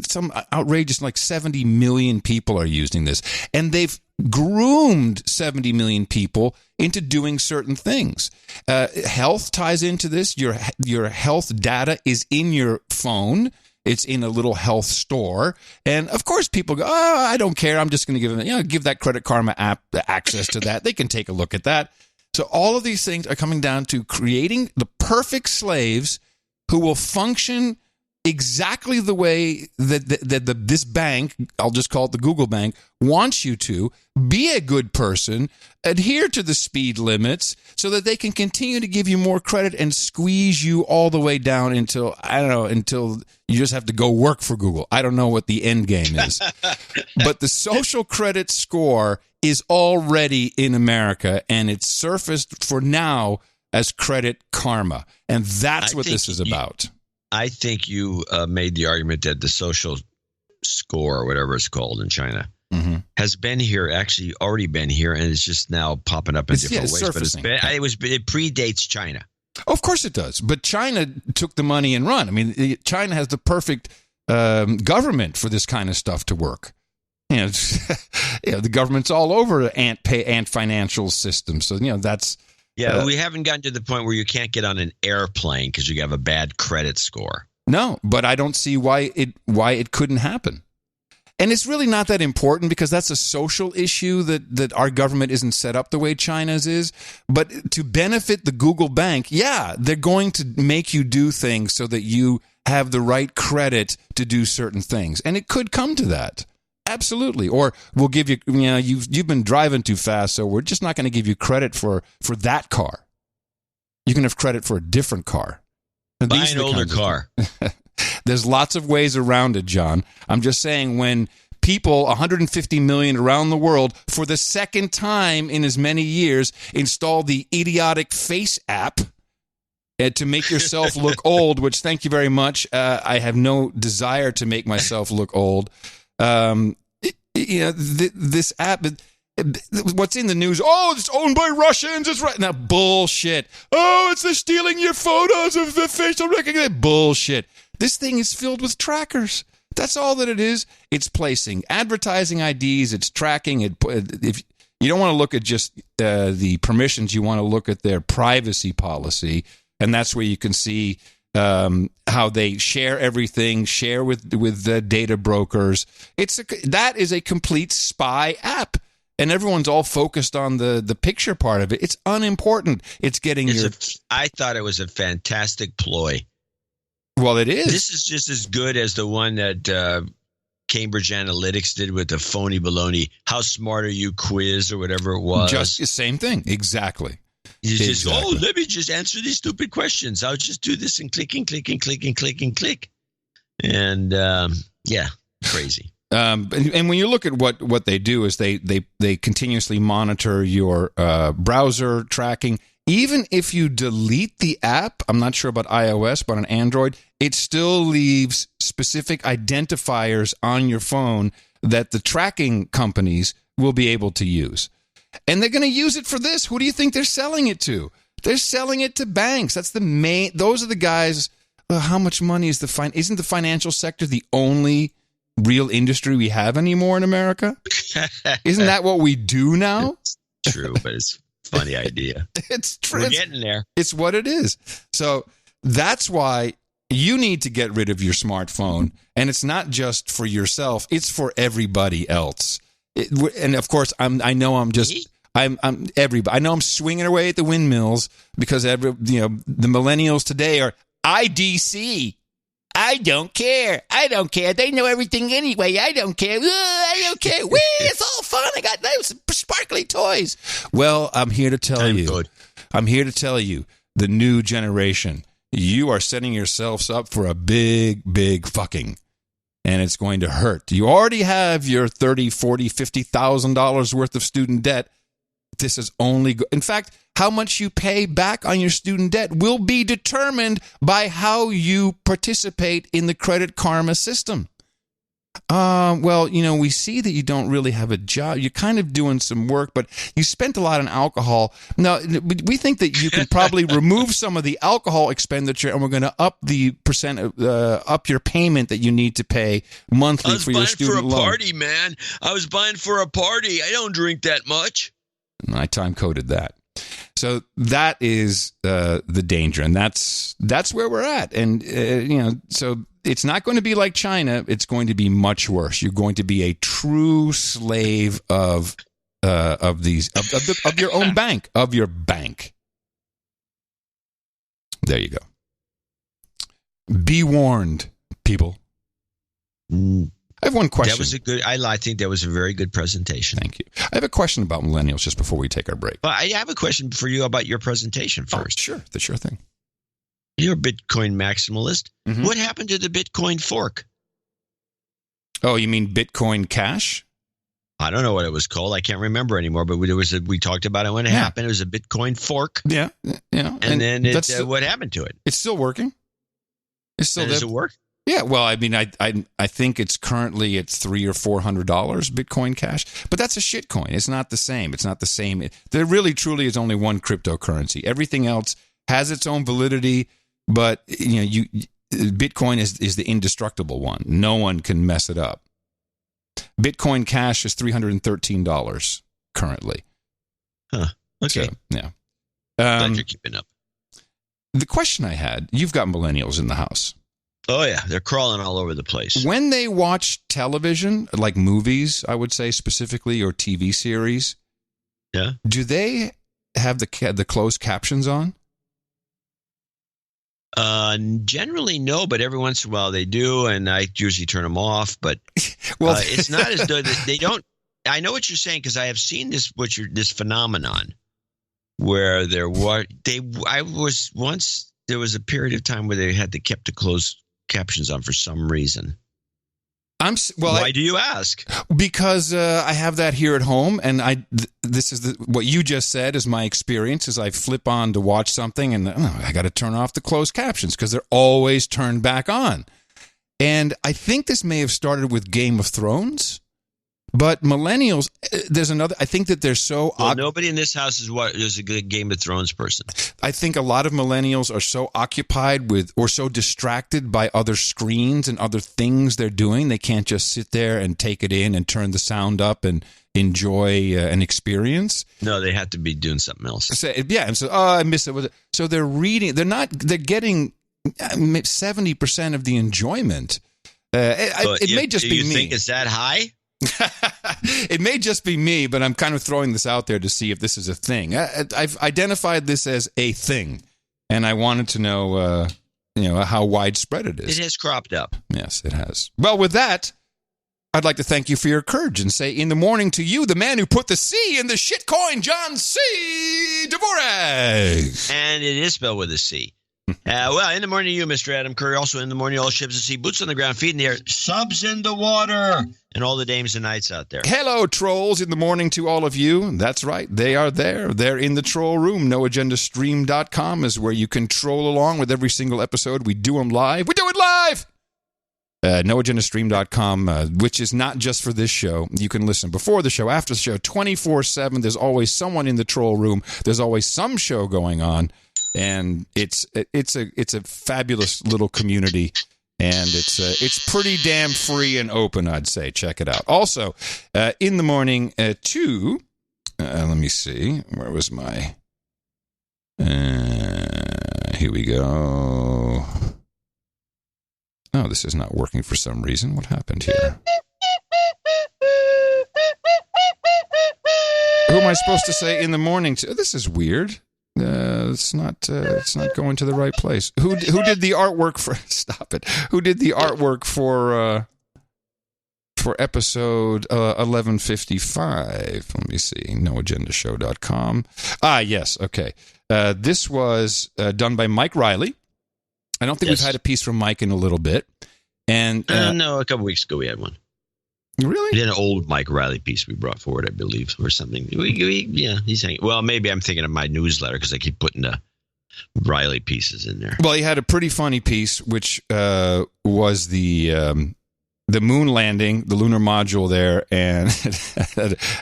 Some outrageous, like 70 million people are using this. And they've groomed 70 million people into doing certain things. Health ties into this. Your health data is in your phone. It's in a little health store. And of course people go, oh, I don't care. I'm just going to give that Credit Karma app access to that. They can take a look at that. So all of these things are coming down to creating the perfect slaves who will function exactly the way that this bank, I'll just call it the Google bank, wants you to. Be a good person, adhere to the speed limits so that they can continue to give you more credit and squeeze you all the way down until you just have to go work for Google. I don't know what the end game is. But the social credit score is already in America, and it's surfaced for now as Credit Karma. And that's what this is about. I think you made the argument that the social score, or whatever it's called in China, has been here, actually already been here, and it's just now popping up in different ways. Surfacing. But it predates China. Of course it does. But China took the money and run. I mean, China has the perfect government for this kind of stuff to work. The government's all over Ant financial system. So, that's... Yeah, we haven't gotten to the point where you can't get on an airplane because you have a bad credit score. No, but I don't see why it couldn't happen. And it's really not that important because that's a social issue that our government isn't set up the way China's is. But to benefit the Google bank, yeah, they're going to make you do things so that you have the right credit to do certain things. And it could come to that. Absolutely. Or we'll give you, you've been driving too fast, so we're just not going to give you credit for that car. You can have credit for a different car. Buy an older car. There's lots of ways around it, John. I'm just saying when people, 150 million around the world, for the second time in as many years, install the idiotic Face app to make yourself look old, which, thank you very much. I have no desire to make myself look old. This app, what's in the news? Oh, it's owned by Russians. It's right now. Bullshit. Oh, it's stealing your photos of the facial recognition. Bullshit. This thing is filled with trackers. That's all that it is. It's placing advertising IDs. It's tracking it. If you don't want to look at just the permissions, you want to look at their privacy policy, and that's where you can see how they share everything, share with the data brokers. That is a complete spy app, and everyone's all focused on the picture part of it. It's unimportant. It's getting I thought it was a fantastic ploy. Well, it is. This is just as good as the one that Cambridge Analytics did with the phony baloney "How smart are you?" quiz or whatever it was. Just the same thing, exactly. You just let me just answer these stupid questions. I'll just do this and click and click and click and click and click. And crazy. And when you look at what they do is they continuously monitor your browser tracking. Even if you delete the app, I'm not sure about iOS, but on Android, it still leaves specific identifiers on your phone that the tracking companies will be able to use. And they're going to use it for this. Who do you think they're selling it to? They're selling it to banks. That's the main. Those are the guys. How much money is isn't the financial sector the only real industry we have anymore in America? Isn't that what we do now? It's true, but it's a funny idea. It's true. We're getting there. It's what it is. So that's why you need to get rid of your smartphone. And it's not just for yourself. It's for everybody else. And of course, I know I'm everybody. I know I'm swinging away at the windmills because the millennials today are IDC. I don't care. They know everything anyway. I don't care. I don't care. Whee, it's all fun. I got those sparkly toys. Well, I'm here to tell you, the new generation, you are setting yourselves up for a big, big fucking. And it's going to hurt. You already have your $30,000, $40,000, $50,000 worth of student debt. This is only in fact, how much you pay back on your student debt will be determined by how you participate in the Credit Karma system. We see that you don't really have a job. You're kind of doing some work, but you spent a lot on alcohol. Now, we think that you can probably remove some of the alcohol expenditure, and we're going to up the up your payment that you need to pay monthly for your student loan. I was buying for a party, man. I was buying for a party. I don't drink that much. I time coded that. So that is the danger, and that's where we're at. And so it's not going to be like China. It's going to be much worse. You're going to be a true slave of your own bank, of your bank. There you go. Be warned, people. I have one question. I think that was a very good presentation. Thank you. I have a question about millennials just before we take our break. Well, I have a question for you about your presentation first. Sure. The sure thing. You're a Bitcoin maximalist. Mm-hmm. What happened to the Bitcoin fork? Oh, you mean Bitcoin Cash? I don't know what it was called. I can't remember anymore, but we talked about it when it happened. It was a Bitcoin fork. Yeah. And then what happened to it? It's still working. It's still Does it work? Yeah, well, I mean, I think it's currently at $300 or $400 Bitcoin Cash, but that's a shit coin. It's not the same. There really, truly is only one cryptocurrency. Everything else has its own validity, but Bitcoin is the indestructible one. No one can mess it up. Bitcoin Cash is $313 currently. Huh. Okay. So, yeah. Glad you're keeping up. The question I had: you've got millennials in the house. Oh, yeah. They're crawling all over the place. When they watch television, like movies, I would say specifically, or TV series, do they have the closed captions on? Generally, no, but every once in a while they do, and I usually turn them off. But it's not as though they don't. I know what you're saying because I have seen this phenomenon where there was a period of time where they had to keep the closed captions on for some reason. Why do you ask? Because I have that here at home, and this is what you just said is my experience. Is I flip on to watch something, and I got to turn off the closed captions because they're always turned back on. And I think this may have started with Game of Thrones, but millennials, there's another. I think that they're so. Nobody in this house is a good Game of Thrones person. I think a lot of millennials are so occupied with or so distracted by other screens and other things they're doing, they can't just sit there and take it in and turn the sound up and enjoy an experience. No, they have to be doing something else. And so I miss it. So they're reading. They're getting 70% of the enjoyment. It may just be me. You think it's that high? It may just be me, but I'm kind of throwing this out there to see if this is a thing. I've identified this as a thing, and I wanted to know, how widespread it is. It has cropped up. Yes, it has. Well, with that, I'd like to thank you for your courage and say in the morning to you, the man who put the C in the shitcoin, John C. Dvorak. And it is spelled with a C. In the morning to you, Mr. Adam Curry. Also in the morning, all ships at sea, boots on the ground, feet in the air, subs in the water, and all the dames and knights out there. Hello, trolls, in the morning to all of you. That's right. They are there. They're in the troll room. NoAgendaStream.com is where you can troll along with every single episode. We do them live. We do it live! NoAgendaStream.com, which is not just for this show. You can listen before the show, after the show, 24/7. There's always someone in the troll room. There's always some show going on, and it's a fabulous little community, and it's pretty damn free and open, I'd say. Check it out. Also, in the morning too. Let me see. Where was my? Here we go. Oh, this is not working for some reason. What happened here? Who am I supposed to say in the morning to? This is weird. It's not going to the right place. Who did the artwork for? Stop it. Who did the artwork for episode 1155? Let me see. NoAgendaShow.com. Yes. Okay. This was done by Mike Riley. I don't think we've had a piece from Mike in a little bit. And no, a couple weeks ago we had one. Really? We had an old Mike Riley piece we brought forward, I believe, or something. He's hanging. Well, maybe I'm thinking of my newsletter because I keep putting the Riley pieces in there. Well, he had a pretty funny piece, which was the moon landing, the lunar module there, and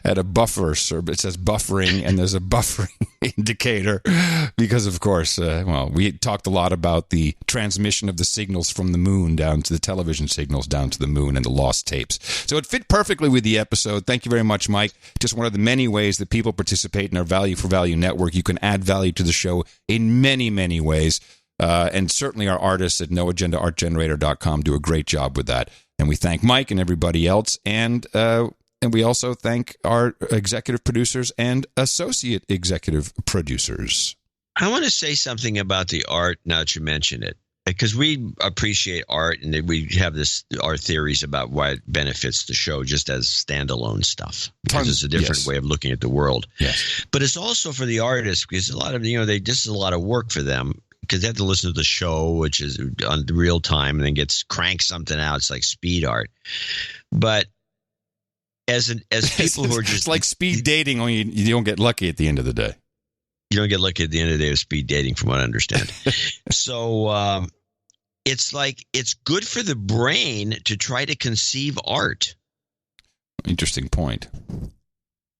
at a buffer, sir. It says buffering, and there's a buffering indicator because, of course, we talked a lot about the transmission of the signals from the moon down to the television signals down to the moon and the lost tapes. So it fit perfectly with the episode. Thank you very much, Mike. Just one of the many ways that people participate in our Value for Value network. You can add value to the show in many, many ways. And certainly our artists at NoAgendaArtGenerator.com do a great job with that. And we thank Mike and everybody else. And we also thank our executive producers and associate executive producers. I want to say something about the art now that you mention it, because we appreciate art and we have our theories about why it benefits the show just as standalone stuff, because it's a different way of looking at the world. Yes. But it's also for the artists, because a lot of, this is a lot of work for them. Because they have to listen to the show, which is on real time, and then crank something out. It's like speed art. But as people who are just it's like speed dating, only you don't get lucky at the end of the day. You don't get lucky at the end of the day with speed dating, from what I understand. So it's like it's good for the brain to try to conceive art. Interesting point.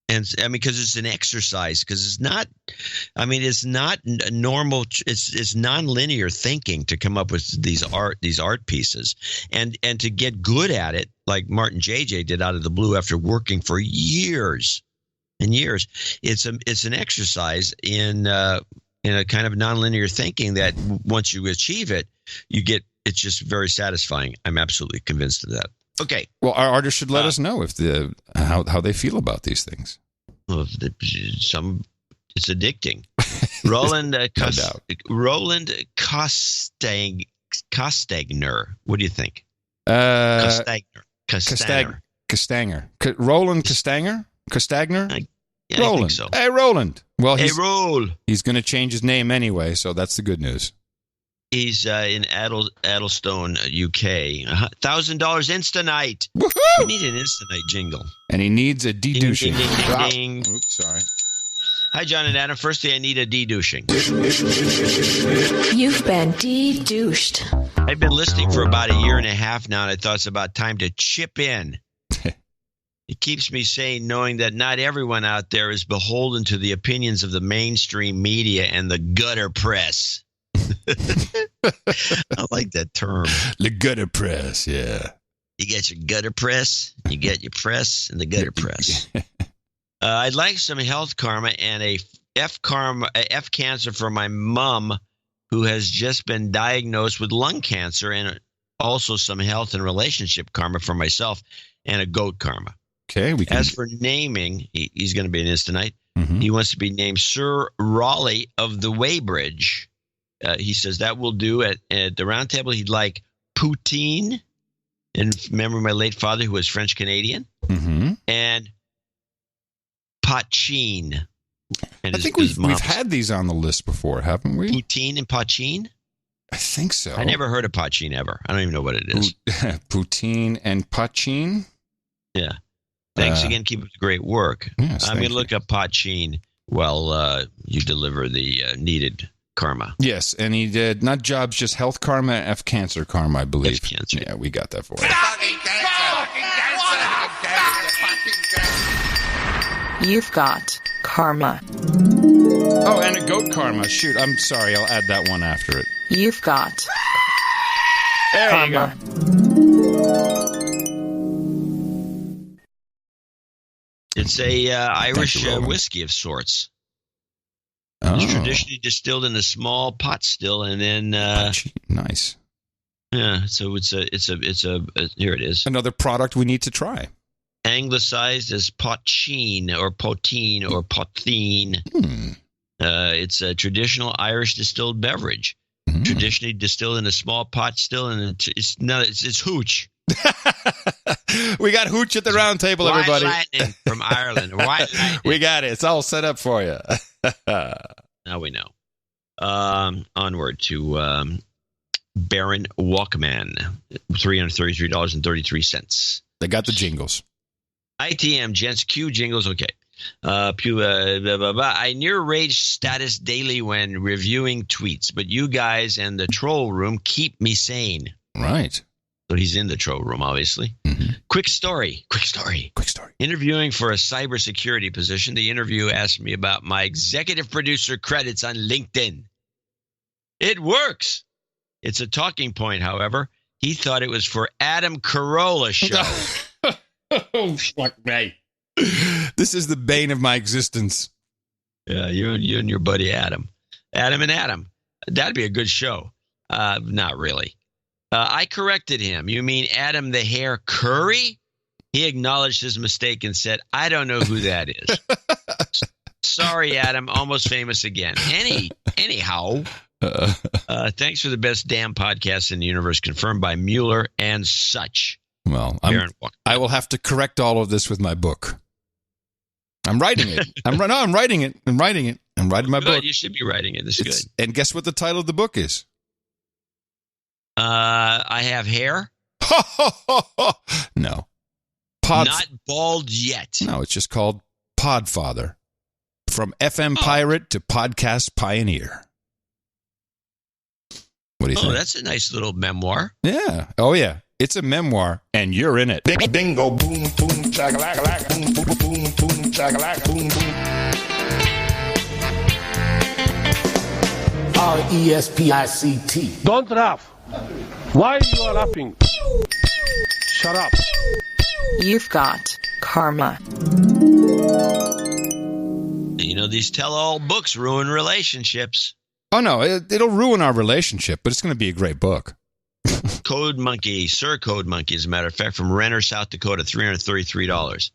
And because it's an exercise, because it's not normal. It's nonlinear thinking to come up with these art pieces, and to get good at it, like Martin JJ did out of the blue after working for years and years. It's an exercise in a kind of nonlinear thinking that once you achieve it, it's just very satisfying. I'm absolutely convinced of that. Okay. Well, our artists should let us know if how they feel about these things. Well, it's addicting. Roland Costagner. What do you think? Costagner. Roland Costagner? Yeah, Roland. I think so. Hey, Roland. Well, he's going to change his name anyway, so that's the good news. He's in Addlestone, UK. $1,000 Insta-Night. Woohoo! We need an Insta-Night jingle. And he needs a de-douching. Ding, ding, ding, ding, ding. Oops, sorry. Hi, John and Adam. Firstly, I need a de-douching. You've been de-douched. I've been listening for about a year and a half now, and I thought it's about time to chip in. It keeps me sane knowing that not everyone out there is beholden to the opinions of the mainstream media and the gutter press. I like that term. The gutter press, yeah. You get your gutter press, you get your press, and the gutter press. I'd like some health karma and a F cancer for my mom, who has just been diagnosed with lung cancer, and also some health and relationship karma for myself, and a goat karma. Okay. As for naming, he's going to be an Insta-Night. Mm-hmm. He wants to be named Sir Raleigh of the Weybridge. He says that will do. At the round table, he'd like poutine, in memory of my late father, who was French-Canadian, mm-hmm. and poutine. I think we've had these on the list before, haven't we? Poutine and poutine? I think so. I never heard of poutine ever. I don't even know what it is. Poutine and poutine? Yeah. Thanks again. Keep up the great work. Yes, I'm going to look up poutine while you deliver the needed karma. Yes, and he did not jobs, just health karma, F cancer karma, I believe. F cancer. Yeah, we got that for you. You've got karma. Oh, and a goat karma. Shoot, I'm sorry. I'll add that one after it. You've got there karma. You go. It's a Irish whiskey of sorts. Oh. It's traditionally distilled in a small pot still, and then nice. Yeah, so it's a here it is. Another product we need to try. Anglicized as poteen or poteen or potheen. It's a traditional Irish distilled beverage. Traditionally distilled in a small pot still, and it's hooch. We got hooch at the round table, everybody. White lightning from Ireland. White lightning. We got it. It's all set up for you. Now we know. Onward to Baron Walkman, $333.33. They got the jingles. ITM, gents, cue jingles. Okay. I near rage status daily when reviewing tweets, but you guys and the troll room keep me sane. Right. So he's in the troll room, obviously. Quick story. Interviewing for a cybersecurity position, the interview asked me about my executive producer credits on LinkedIn. It works. It's a talking point, however. He thought it was for Adam Carolla's show. Oh, fuck me. This is the bane of my existence. Yeah, you and your buddy Adam. Adam and Adam. That'd be a good show. Not really. I corrected him. You mean Adam the Hair Curry? He acknowledged his mistake and said, I don't know who that is. Sorry, Adam. Almost famous again. Anyhow, thanks for the best damn podcast in the universe, confirmed by Mueller and such. Well, I will have to correct all of this with my book. I'm writing it. I'm writing it. I'm writing my book. You should be writing it. This is good. And guess what the title of the book is? I have hair. No. Not bald yet. No, it's just called Podfather. From FM pirate to podcast pioneer. What do you think? That's a nice little memoir. Yeah. Oh, yeah. It's a memoir, and you're in it. Bingo, boom, boom, chakalaka, boom, boom, boom, boom, chakalaka, boom, boom. RESPICT. Don't laugh. Why you are laughing? Shut up. You've got karma. You know, these tell-all books ruin relationships. Oh, no, it'll ruin our relationship, but it's going to be a great book. Code Monkey, Sir Code Monkey, as a matter of fact, from Renner, South Dakota, $333.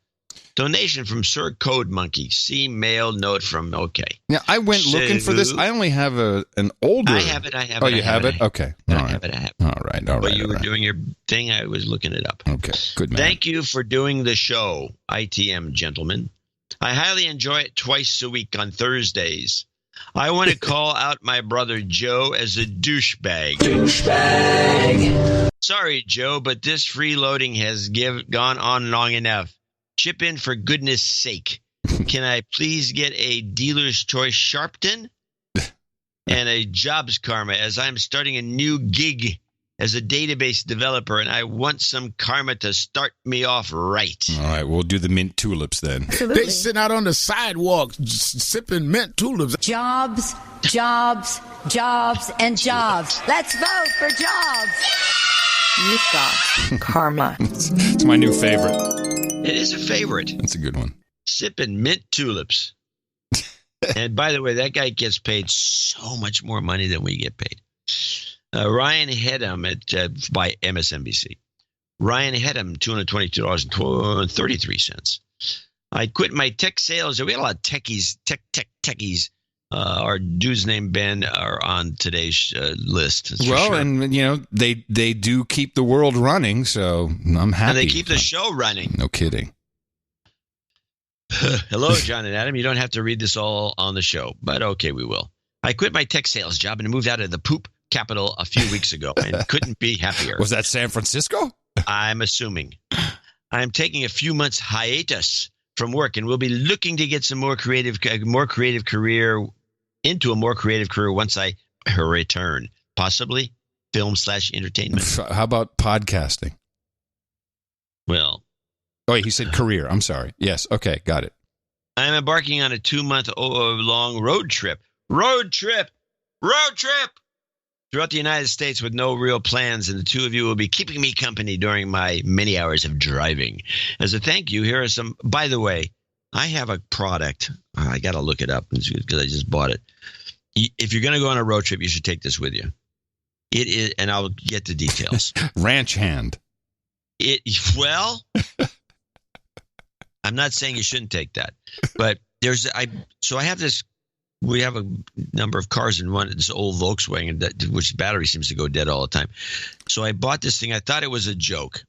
Donation from Sir Code Monkey. See mail note from, okay. Now, I went looking for this. I only have an older. I have it. Oh, you have it? Okay. I have it. All right. While you were doing your thing, I was looking it up. Okay, good man. Thank you for doing the show, ITM gentlemen. I highly enjoy it twice a week on Thursdays. I want to call out my brother Joe as a douchebag. Sorry, Joe, but this freeloading has gone on long enough. Chip in for goodness sake. Can I please get a dealer's choice Sharpton and a jobs karma, as I'm starting a new gig as a database developer, and I want some karma to start me off right. All right, we'll do the mint tulips then. They sitting out on the sidewalk sipping mint tulips. Jobs, jobs, jobs, and jobs. Let's vote for jobs. You've got karma. It's my new favorite. It is a favorite. That's a good one. Sipping mint tulips. And by the way, that guy gets paid so much more money than we get paid. Ryan Hedham by MSNBC. Ryan Hedham, $222.33. I quit my tech sales. We had a lot of techies. Our dude's name Ben are on today's list. Well, sure. And you know they do keep the world running, so I'm happy. And they keep the show running. No kidding. Hello, John and Adam. You don't have to read this all on the show, but okay, we will. I quit my tech sales job and moved out of the poop capital a few weeks ago and couldn't be happier. Was that San Francisco? I'm assuming. I'm taking a few months hiatus from work and will be looking to get some more creative career into a more creative career once I return, possibly film/entertainment. How about podcasting? Well, oh, he said career. I'm sorry. Yes. Okay. Got it. I'm embarking on a 2-month-long road trip. Road trip throughout the United States with no real plans, and the two of you will be keeping me company during my many hours of driving. As a thank you, here are some. By the way, I have a product. I got to look it up because I just bought it. If you're going to go on a road trip, you should take this with you. It is, and I'll get the details. Ranch hand. Well, I'm not saying you shouldn't take that, but I have this. We have a number of cars in this old Volkswagen, which battery seems to go dead all the time. So I bought this thing. I thought it was a joke.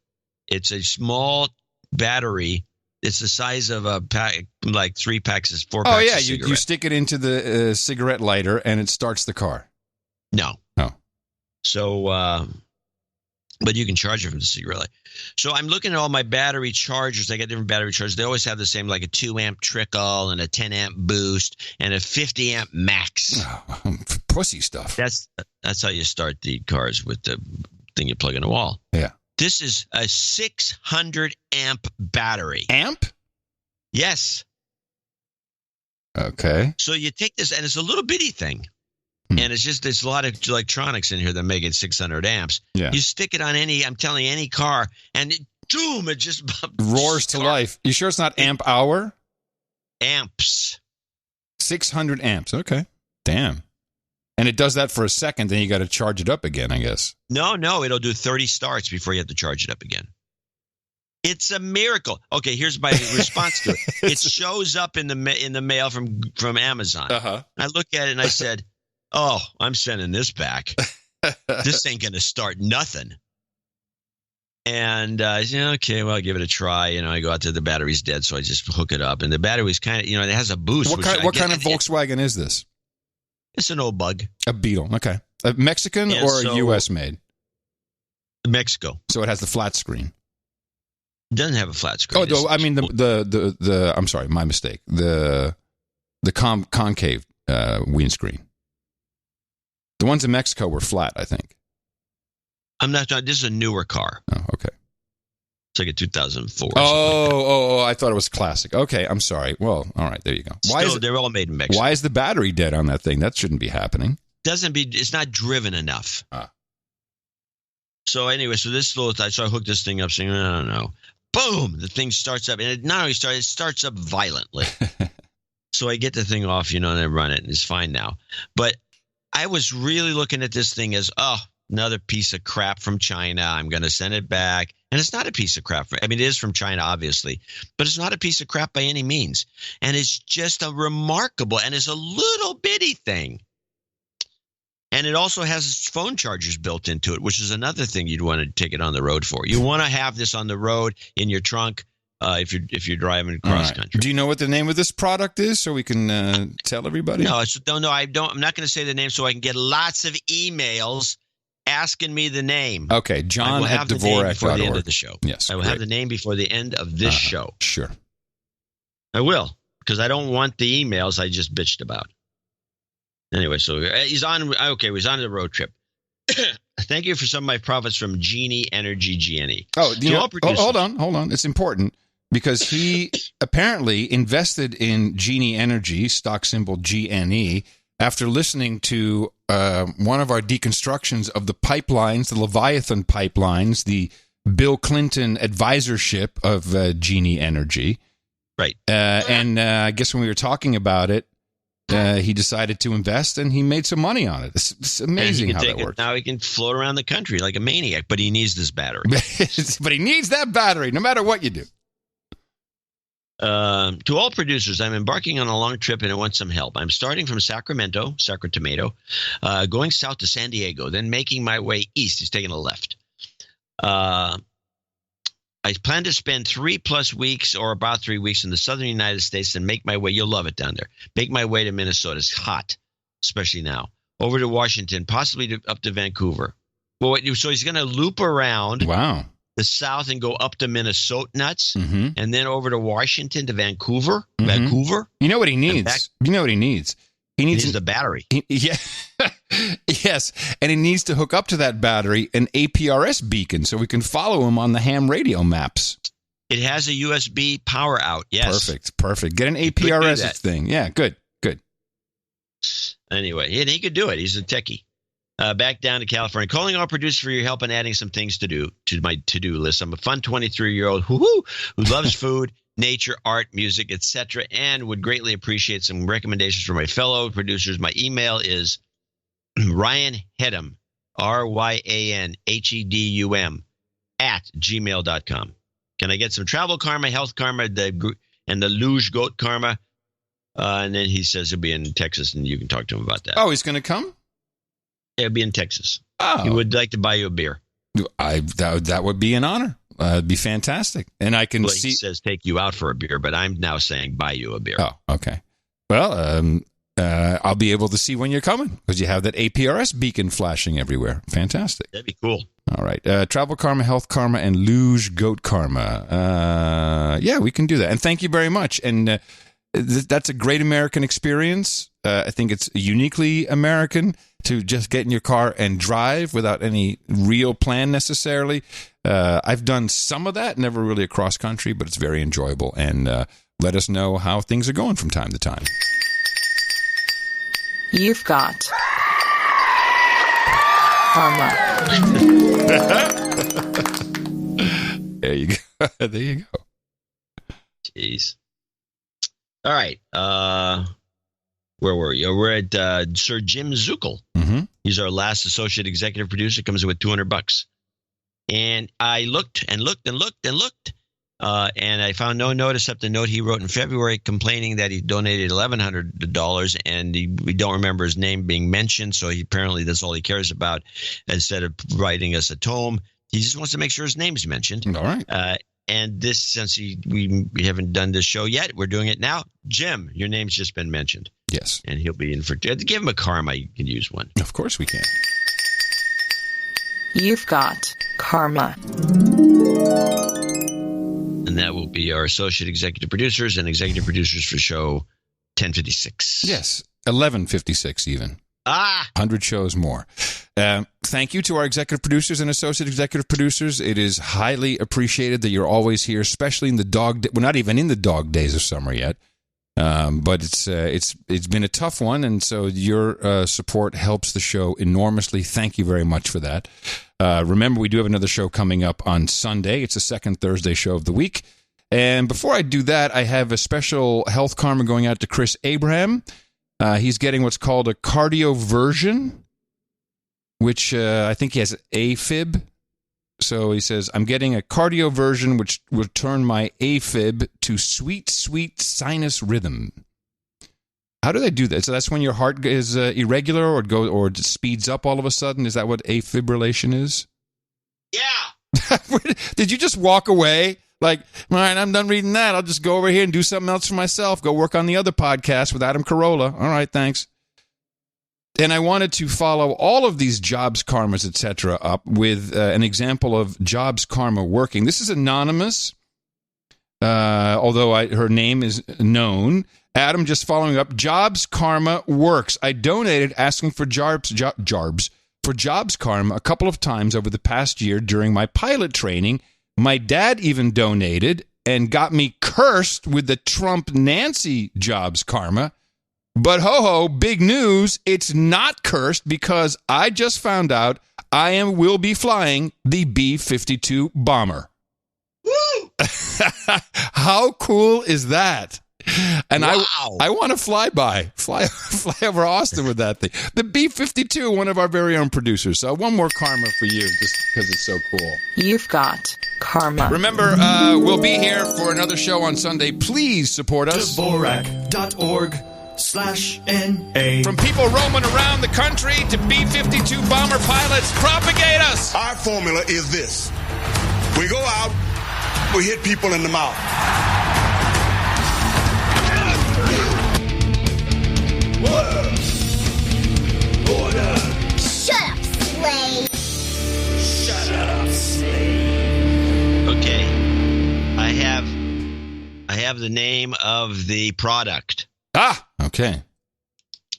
It's a small battery. It's the size of a pack, like 3 packs, 4 packs. Oh yeah, of you stick it into the cigarette lighter and it starts the car. No. Oh. So, but you can charge it from the cigarette light. So I'm looking at all my battery chargers. I got different battery chargers. They always have the same, like a 2-amp trickle and a 10-amp boost and a 50-amp max. Oh, pussy stuff. That's how you start the cars, with the thing you plug in the wall. Yeah. This is a 600-amp battery. Amp? Yes. Okay. So you take this, and it's a little bitty thing. And there's a lot of electronics in here that make it 600 amps. Yeah. You stick it on I'm telling you, any car, and it just roars to life. You sure it's not amp hour? Amps. 600 amps. Okay. Damn. And it does that for a second, then you got to charge it up again, I guess. No, it'll do 30 starts before you have to charge it up again. It's a miracle. Okay, here's my response to it. It shows up in the mail from Amazon. Uh-huh. I look at it and I said, "Oh, I'm sending this back. This ain't going to start nothing." And I said, "Okay, well, I'll give it a try." I go out to the battery's dead, so I just hook it up. And the battery's kind of, it has a boost. What kind of Volkswagen is this? It's an old Bug. A Beetle. Okay. A Mexican or a U.S. made? Mexico. So it has the flat screen. It doesn't have a flat screen. Oh, I mean the I'm sorry, my mistake. The concave windscreen. The ones in Mexico were flat, I think. I'm not talking. This is a newer car. Oh, okay. It's like a 2004. Oh, I thought it was classic. Okay, I'm sorry. Well, all right, there you go. They're all made in Mexico. Why is the battery dead on that thing? That shouldn't be happening. It's not driven enough. So anyway, so I hooked this thing up, saying, I don't know. Boom! The thing starts up, and it not only starts, it starts up violently. So I get the thing off, and I run it, and it's fine now. But I was really looking at this thing as, another piece of crap from China. I'm going to send it back. And it's not a piece of crap. I mean, it is from China, obviously, but it's not a piece of crap by any means. And it's just a remarkable, and it's a little bitty thing. And it also has phone chargers built into it, which is another thing you'd want to take it on the road for. You want to have this on the road in your trunk if you're driving cross country. Do you know what the name of this product is, so we can tell everybody? No, I don't. I'm not going to say the name, so I can get lots of emails asking me the name. Okay, John at Dvorak.org. Before the end of the show. Yes, I will have the name before the end of this show. Sure. I will, because I don't want the emails I just bitched about. Anyway, so he's on. Okay, he's on the road trip. Thank you for some of my profits from Genie Energy, GNE. Oh, hold on. It's important because he apparently invested in Genie Energy, stock symbol GNE, after listening to one of our deconstructions of the pipelines, the Leviathan pipelines, the Bill Clinton advisorship of Genie Energy. Right. And I guess when we were talking about it, he decided to invest, and he made some money on it. It's amazing how that works. Now he can float around the country like a maniac, but he needs this battery. But he needs that battery, no matter what you do. To all producers, I'm embarking on a long trip and I want some help. I'm starting from Sacramento, going south to San Diego, then making my way east. He's taking a left. I plan to spend 3+ weeks or about 3 weeks in the southern United States and make my way. You'll love it down there. Make my way to Minnesota. It's hot, especially now. Over to Washington, possibly up to Vancouver. Well, so he's going to loop around the south and go up to Minnesota nuts, and then over to Washington to Vancouver. You know what he needs? He needs the battery. Yes, and he needs to hook up to that battery an APRS beacon so we can follow him on the ham radio maps. It has a USB power out. Yes. Perfect. Get an APRS thing. Yeah, good. Anyway, and he could do it. He's a techie. Back down to California. Calling all producers for your help in adding some things to do to my to-do list. I'm a fun 23-year-old who loves food, nature, art, music, etc., and would greatly appreciate some recommendations from my fellow producers. My email is Ryan Hedum, RyanHedum @gmail.com. Can I get some travel karma, health karma, and the luge goat karma? And then he says he'll be in Texas, and you can talk to him about that. Oh, he's going to come? Yeah, he'll be in Texas. Oh. He would like to buy you a beer. That would be an honor. It'd be fantastic. And I can see... He says take you out for a beer, but I'm now saying buy you a beer. Oh, okay. Well, I'll be able to see when you're coming because you have that APRS beacon flashing everywhere. Fantastic. That'd be cool. All right. Travel karma, health karma, and luge goat karma. Yeah, we can do that. And thank you very much. And that's a great American experience. I think it's uniquely American to just get in your car and drive without any real plan necessarily. I've done some of that, never really across country, but it's very enjoyable. And let us know how things are going from time to time. You've got karma. There you go. There you go. Jeez. All right. Where were you? We're at Sir Jim Zuckel. Mm-hmm. He's our last associate executive producer. Comes in with $200. And I looked and looked and looked and looked. And I found no note except the note he wrote in February complaining that he donated $1,100 and we don't remember his name being mentioned. So apparently that's all he cares about. Instead of writing us a tome, he just wants to make sure his name's mentioned. All right. And this, since we haven't done this show yet, we're doing it now. Jim, your name's just been mentioned. Yes. And he'll be in for, give him a karma. You can use one. Of course we can. You've got karma. And that will be our associate executive producers and executive producers for show 1056. Yes, 1156 even. 100 shows more. Thank you to our executive producers and associate executive producers. It is highly appreciated that you're always here, especially in the we're not even in the dog days of summer yet. But it's been a tough one, and so your support helps the show enormously. Thank you very much for that. Remember, we do have another show coming up on Sunday. It's the second Thursday show of the week. And before I do that, I have a special health karma going out to Chris Abraham. He's getting what's called a cardioversion, which I think he has AFib. So he says, I'm getting a cardioversion which will turn my AFib to sweet, sweet sinus rhythm. How do they do that? So that's when your heart is irregular or it speeds up all of a sudden? Is that what afibrillation is? Yeah. Did you just walk away? Like, all right, I'm done reading that. I'll just go over here and do something else for myself. Go work on the other podcast with Adam Carolla. All right, thanks. And I wanted to follow all of these jobs karmas, etc., up with an example of jobs karma working. This is anonymous, although her name is known. Adam just following up. Jobs karma works. I donated asking for jobs karma a couple of times over the past year during my pilot training. My dad even donated and got me cursed with the Trump-Nancy jobs karma. But ho-ho, big news, it's not cursed because I just found out will be flying the B-52 bomber. Woo! How cool is that? And wow. I want to fly over Austin with that thing. The B-52, one of our very own producers. So one more karma for you, just because it's so cool. You've got karma. Remember, we'll be here for another show on Sunday. Please support us. Dvorak.org/NA. From people roaming around the country to B-52 bomber pilots, propagate us. Our formula is this. We go out, we hit people in the mouth. Order. Shut up, slave. Shut up, slave. Okay. I have the name of the product. Okay.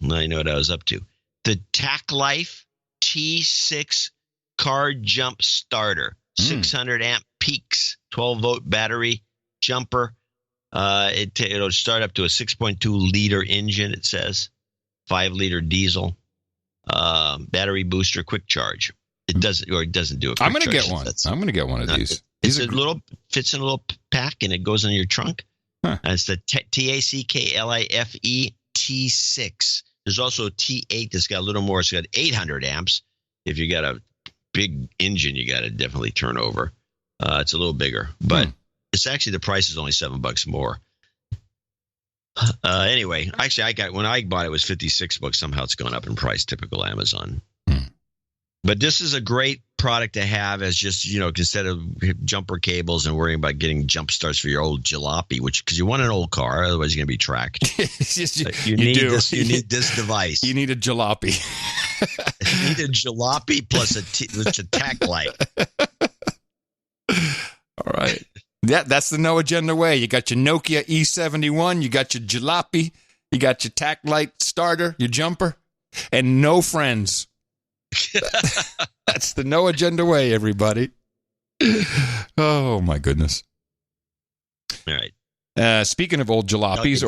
Now you know what I was up to. The Tac Life T6 car jump starter, 600 amp peaks, 12-volt battery jumper. It'll start up to a 6.2 liter engine. It says 5-liter diesel, battery booster, quick charge. It doesn't do a quick I'm going to charge. get one. I'm going to get one of these. It's fits in a little pack and it goes in your trunk. Huh. And it's the TACKLIFE T6. There's also a T8 that's got a little more. It's got 800 amps. If you got a big engine, you got to definitely turn over. It's a little bigger, but it's actually the price is only $7 more. Anyway, actually, when I bought it was $56. Somehow it's gone up in price. Typical Amazon. But this is a great product to have as just, instead of jumper cables and worrying about getting jump starts for your old jalopy, because you want an old car, otherwise you're going to be tracked. You need this device. You need a jalopy. You need a jalopy plus a tack light. All right. Yeah, that's the no agenda way. You got your Nokia E71, you got your jalopy, you got your tack light starter, your jumper, and no friends. That's the no agenda way, everybody. Oh, my goodness. All right. Speaking of old jalopies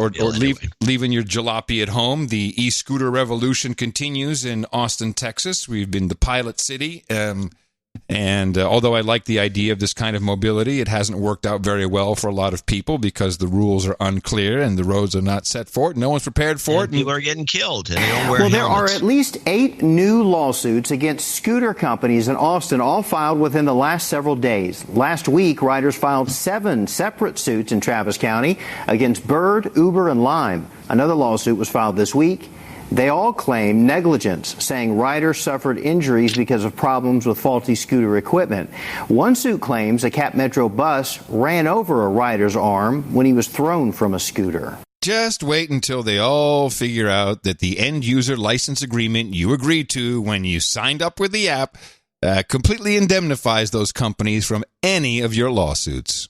leaving your jalopy at home, the e-scooter revolution continues in Austin, Texas. We've been the pilot city. And although I like the idea of this kind of mobility, it hasn't worked out very well for a lot of people because the rules are unclear and the roads are not set for it. No one's prepared for it. People are getting killed and they don't wear helmets. There are at least 8 new lawsuits against scooter companies in Austin, all filed within the last several days. Last week, riders filed 7 separate suits in Travis County against Bird, Uber, and Lime. Another lawsuit was filed this week. They all claim negligence, saying riders suffered injuries because of problems with faulty scooter equipment. One suit claims a Cap Metro bus ran over a rider's arm when he was thrown from a scooter. Just wait until they all figure out that the end-user license agreement you agreed to when you signed up with the app completely indemnifies those companies from any of your lawsuits.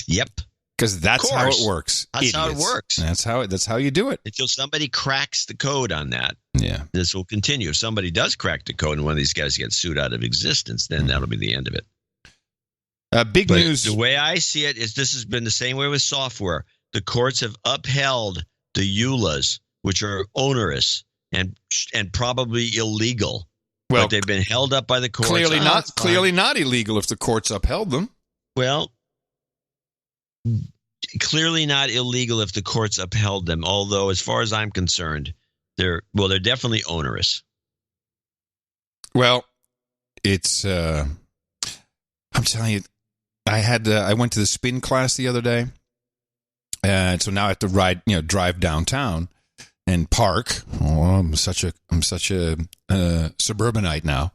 Yep. Because that's how it works. That's how it works. That's how you do it. Until somebody cracks the code on that. Yeah. This will continue. If somebody does crack the code and one of these guys gets sued out of existence, then that'll be the end of it. Big news. The way I see it is this has been the same way with software. The courts have upheld the EULAs, which are onerous and probably illegal. Well, but they've been held up by the courts. Clearly not illegal if the courts upheld them. Well, clearly not illegal if the courts upheld them, although as far as I'm concerned, they're definitely onerous. Well, it's I'm telling you, I went to the spin class the other day, and so now I have to drive downtown and park. Oh, I'm such a suburbanite now,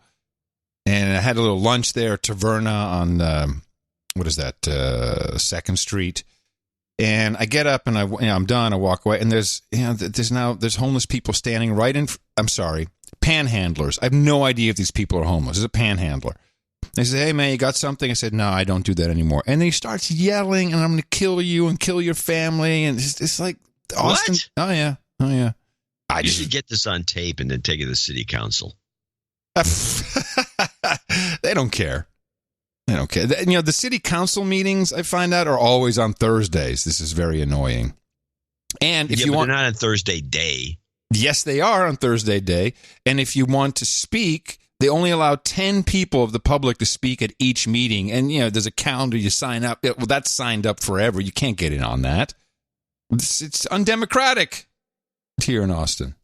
and I had a little lunch there at Taverna on what is that, 2nd Street. And I get up and I'm done. I walk away and there's homeless people standing right in. I'm sorry, panhandlers. I have no idea if these people are homeless. There's a panhandler. They say, "Hey man, you got something?" I said, "No, I don't do that anymore." And then he starts yelling, "And I'm going to kill you and kill your family." And it's like Austin. What? Oh yeah. You should get this on tape and then take it to the city council. They don't care. I don't care. The city council meetings, I find out, are always on Thursdays. This is very annoying. And if you want, they're not on Thursday day. Yes, they are on Thursday day. And if you want to speak, they only allow 10 people of the public to speak at each meeting. And, there's a calendar you sign up. Well, that's signed up forever. You can't get in on that. It's undemocratic here in Austin.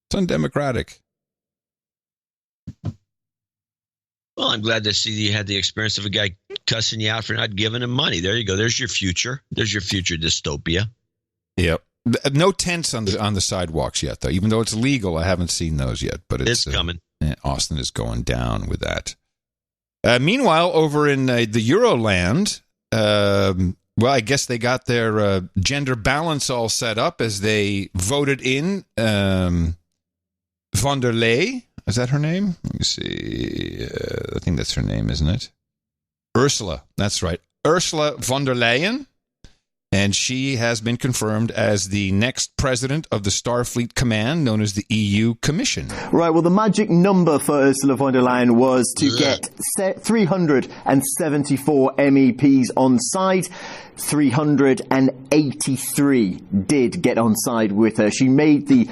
It's undemocratic. Well, I'm glad to see you had the experience of a guy cussing you out for not giving him money. There you go. There's your future. There's your future dystopia. Yep. No tents on the sidewalks yet, though. Even though it's legal, I haven't seen those yet. But it's coming. Austin is going down with that. Meanwhile, over in the Euroland, well, I guess they got their gender balance all set up as they voted in von der Leyen. Is that her name? Let me see. I think that's her name, isn't it? Ursula. That's right. Ursula von der Leyen. And she has been confirmed as the next president of the Starfleet Command, known as the EU Commission. Right, well, the magic number for Ursula von der Leyen was to get 374 MEPs on side. 383 did get on side with her. She made the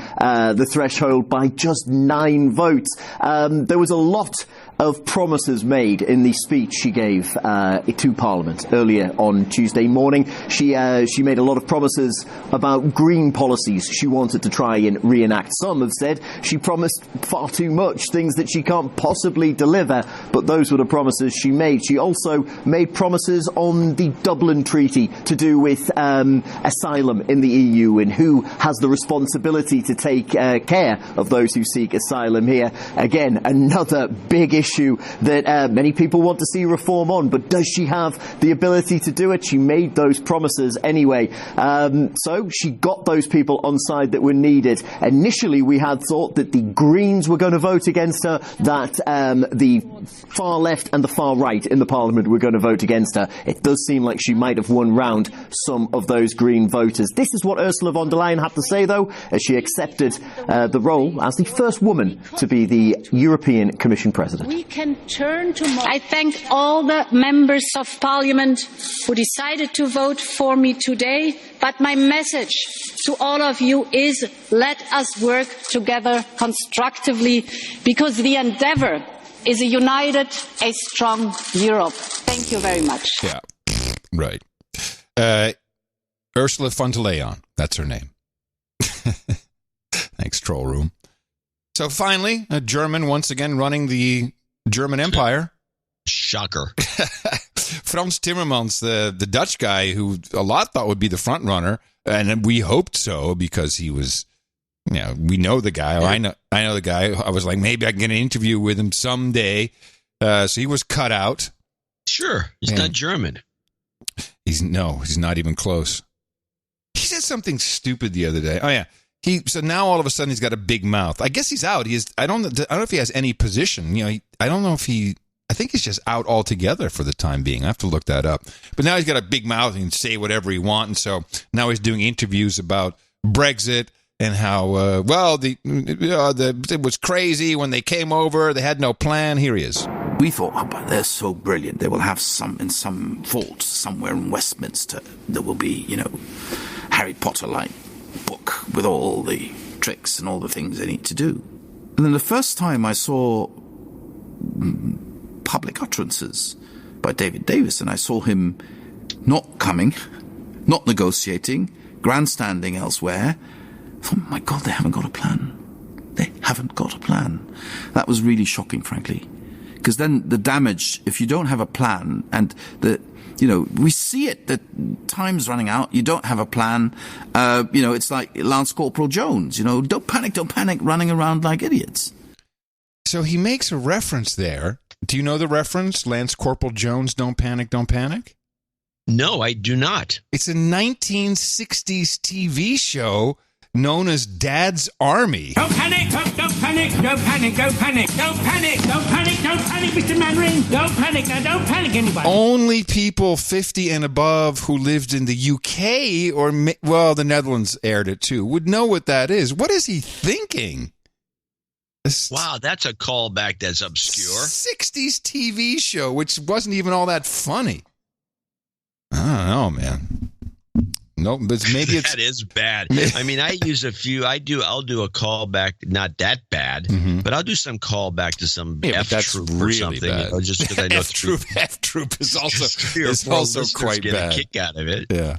threshold by just 9 votes. There was a lot of promises made in the speech she gave to Parliament earlier on Tuesday morning. She made a lot of promises about green policies she wanted to try and reenact. Some have said she promised far too much, things that she can't possibly deliver, but those were the promises she made. She also made promises on the Dublin Treaty to do with asylum in the EU and who has the responsibility to take care of those who seek asylum here. Again, another big issue that many people want to see reform on, but does she have the ability to do it? She made those promises anyway. So she got those people on side that were needed. Initially, we had thought that the Greens were going to vote against her, that the far left and the far right in the Parliament were going to vote against her. It does seem like she might have won round some of those Green voters. This is what Ursula von der Leyen had to say, though, as she accepted the role as the first woman to be the European Commission President. We can turn to I thank all the members of Parliament who decided to vote for me today, but my message to all of you is let us work together constructively, because the endeavour is a united, a strong Europe. Thank you very much. Yeah, right. Ursula von der Leyen, that's her name. Thanks, Troll Room. So finally, a German once again running the German Empire. Shocker. Frans Timmermans, the Dutch guy who a lot thought would be the front runner, and we hoped so because he was, we know the guy. Or I know the guy. I was like, maybe I can get an interview with him someday. So he was cut out. Sure, he's not German. He's not even close. He said something stupid the other day. Oh yeah. So now all of a sudden he's got a big mouth. I guess he's out. I don't know if he has any position. I don't know if I think he's just out altogether for the time being. I have to look that up. But now he's got a big mouth and he can say whatever he wants. And so now he's doing interviews about Brexit and how, it was crazy when they came over. They had no plan. Here he is. We thought, they're so brilliant. They will have in some vault somewhere in Westminster, there will be, Harry Potter-like book with all the tricks and all the things they need to do. And then the first time I saw public utterances by David Davis, and I saw him not coming, not negotiating, grandstanding elsewhere, I thought, my God, they haven't got a plan. They haven't got a plan. That was really shocking, frankly. Because then the damage, if you don't have a plan, and we see it, that time's running out, you don't have a plan, it's like Lance Corporal Jones, don't panic, running around like idiots. So he makes a reference there. Do you know the reference, Lance Corporal Jones, don't panic, don't panic? No, I do not. It's a 1960s TV show known as Dad's Army. Don't panic, don't panic, don't panic, don't panic, don't panic, don't panic, don't panic, Mr. Mannering. Don't panic, now don't panic, anybody. Only people 50 and above who lived in the UK or, the Netherlands aired it too, would know what that is. What is he thinking? Wow, that's a callback that's obscure. 60s TV show, which wasn't even all that funny. I don't know, man. No, but maybe it's that is bad. I mean, I use a few. I'll do a callback, not that bad, but I'll do some callback to some F Troop or really something. Just because I know F Troop is also quite get bad. A kick out of it. Yeah.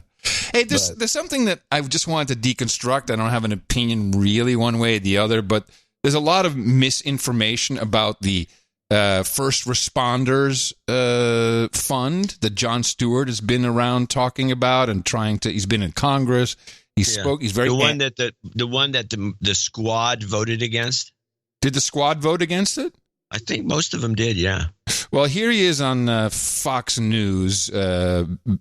Hey, there's something that I just wanted to deconstruct. I don't have an opinion really one way or the other, but there's a lot of misinformation about the First Responders Fund that Jon Stewart has been around talking about and he's been in Congress. He's very the one that the squad voted against. Did the squad vote against it? I think most of them did. Yeah. Well, here he is on Fox News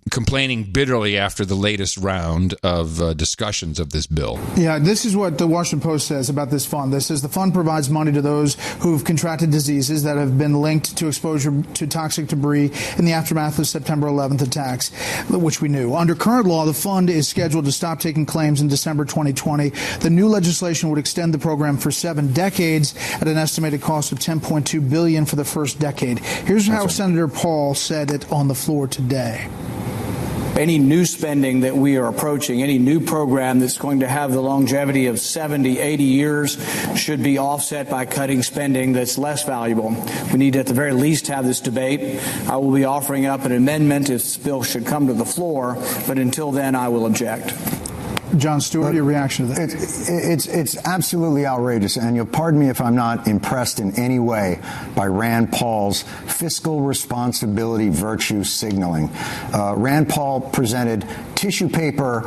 complaining bitterly after the latest round of discussions of this bill. Yeah, this is what the Washington Post says about this fund. This says the fund provides money to those who've contracted diseases that have been linked to exposure to toxic debris in the aftermath of September 11th attacks, which we knew. Under current law, the fund is scheduled to stop taking claims in December 2020. The new legislation would extend the program for 7 decades at an estimated cost of $10.2 billion for the first decade. Here's how Senator Paul said it on the floor today. Any new spending that we are approaching, any new program that's going to have the longevity of 70, 80 years should be offset by cutting spending that's less valuable. We need to at the very least have this debate. I will be offering up an amendment if this bill should come to the floor, but until then I will object. John Stewart, your reaction to that? It's absolutely outrageous, and you'll pardon me if I'm not impressed in any way by Rand Paul's fiscal responsibility virtue signaling. Rand Paul presented tissue paper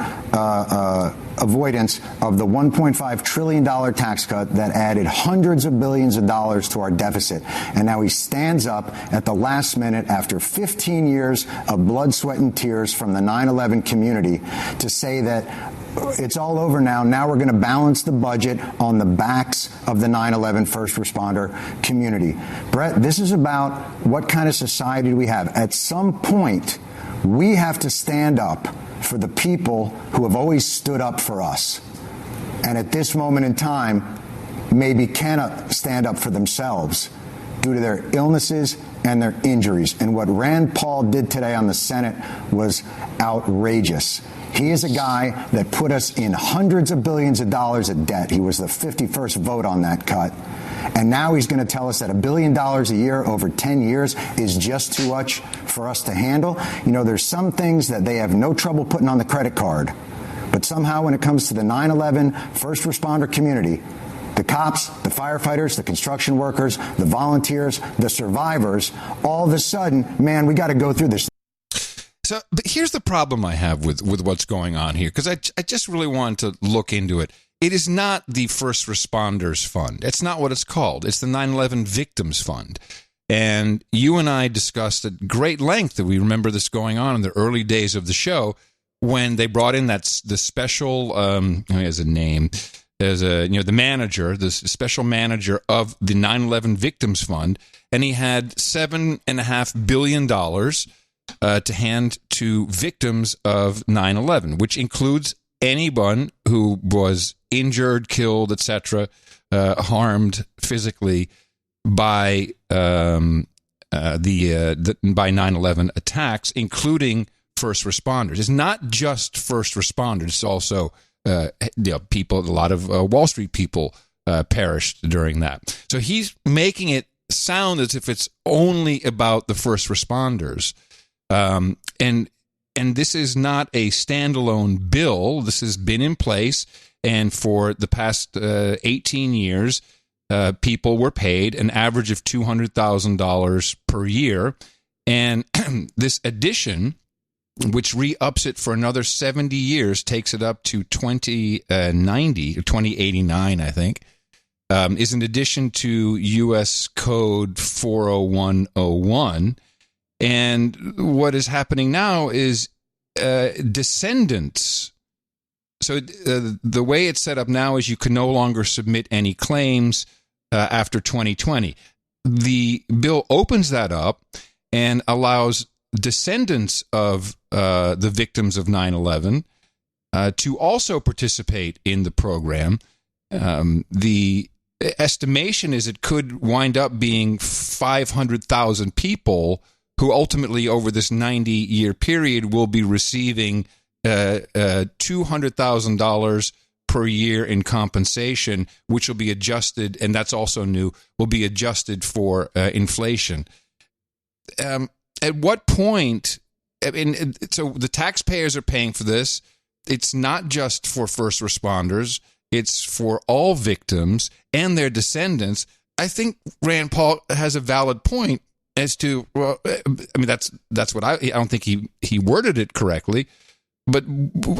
avoidance of the $1.5 trillion tax cut that added hundreds of billions of dollars to our deficit. And now he stands up at the last minute after 15 years of blood, sweat, and tears from the 9/11 community to say that it's all over now. Now we're going to balance the budget on the backs of the 9/11 first responder community. Brett, this is about what kind of society do we have. At some point, we have to stand up for the people who have always stood up for us. And at this moment in time, maybe cannot stand up for themselves due to their illnesses and their injuries. And what Rand Paul did today on the Senate was outrageous. He is a guy that put us in hundreds of billions of dollars of debt. He was the 51st vote on that cut. And now he's going to tell us that $1 billion a year over 10 years is just too much for us to handle. You know, there's some things that they have no trouble putting on the credit card. But somehow when it comes to the 9/11 first responder community, the cops, the firefighters, the construction workers, the volunteers, the survivors, all of a sudden, man, we got to go through this. So, but here's the problem I have with what's going on here, because I just really wanted to look into it. It is not the First Responders Fund. It's not what it's called. It's the 9/11 Victims Fund. And you and I discussed at great length that we remember this going on in the early days of the show when they brought in the special, he has a name, as the manager, the special manager of the 9/11 Victims Fund, and he had $7.5 billion to hand to victims of 9/11, which includes anyone who was injured, killed, etc., harmed physically by by 9/11 attacks, including first responders. It's not just first responders; it's also people. A lot of Wall Street people perished during that. So he's making it sound as if it's only about the first responders. And this is not a standalone bill. This has been in place, and for the past 18 years, people were paid an average of $200,000 per year. And this addition, which re-ups it for another 70 years, takes it up to 2090 or 2089, I think, is an addition to U.S. Code 40101. And what is happening now is descendants. So the way it's set up now is you can no longer submit any claims after 2020. The bill opens that up and allows descendants of the victims of 9/11 to also participate in the program. The estimation is it could wind up being 500,000 people who ultimately over this 90-year period will be receiving $200,000 per year in compensation, which will be adjusted, and that's also new, will be adjusted for inflation. At what point, so the taxpayers are paying for this. It's not just for first responders. It's for all victims and their descendants. I think Rand Paul has a valid point as to, well, I mean, that's what I don't think he worded it correctly, but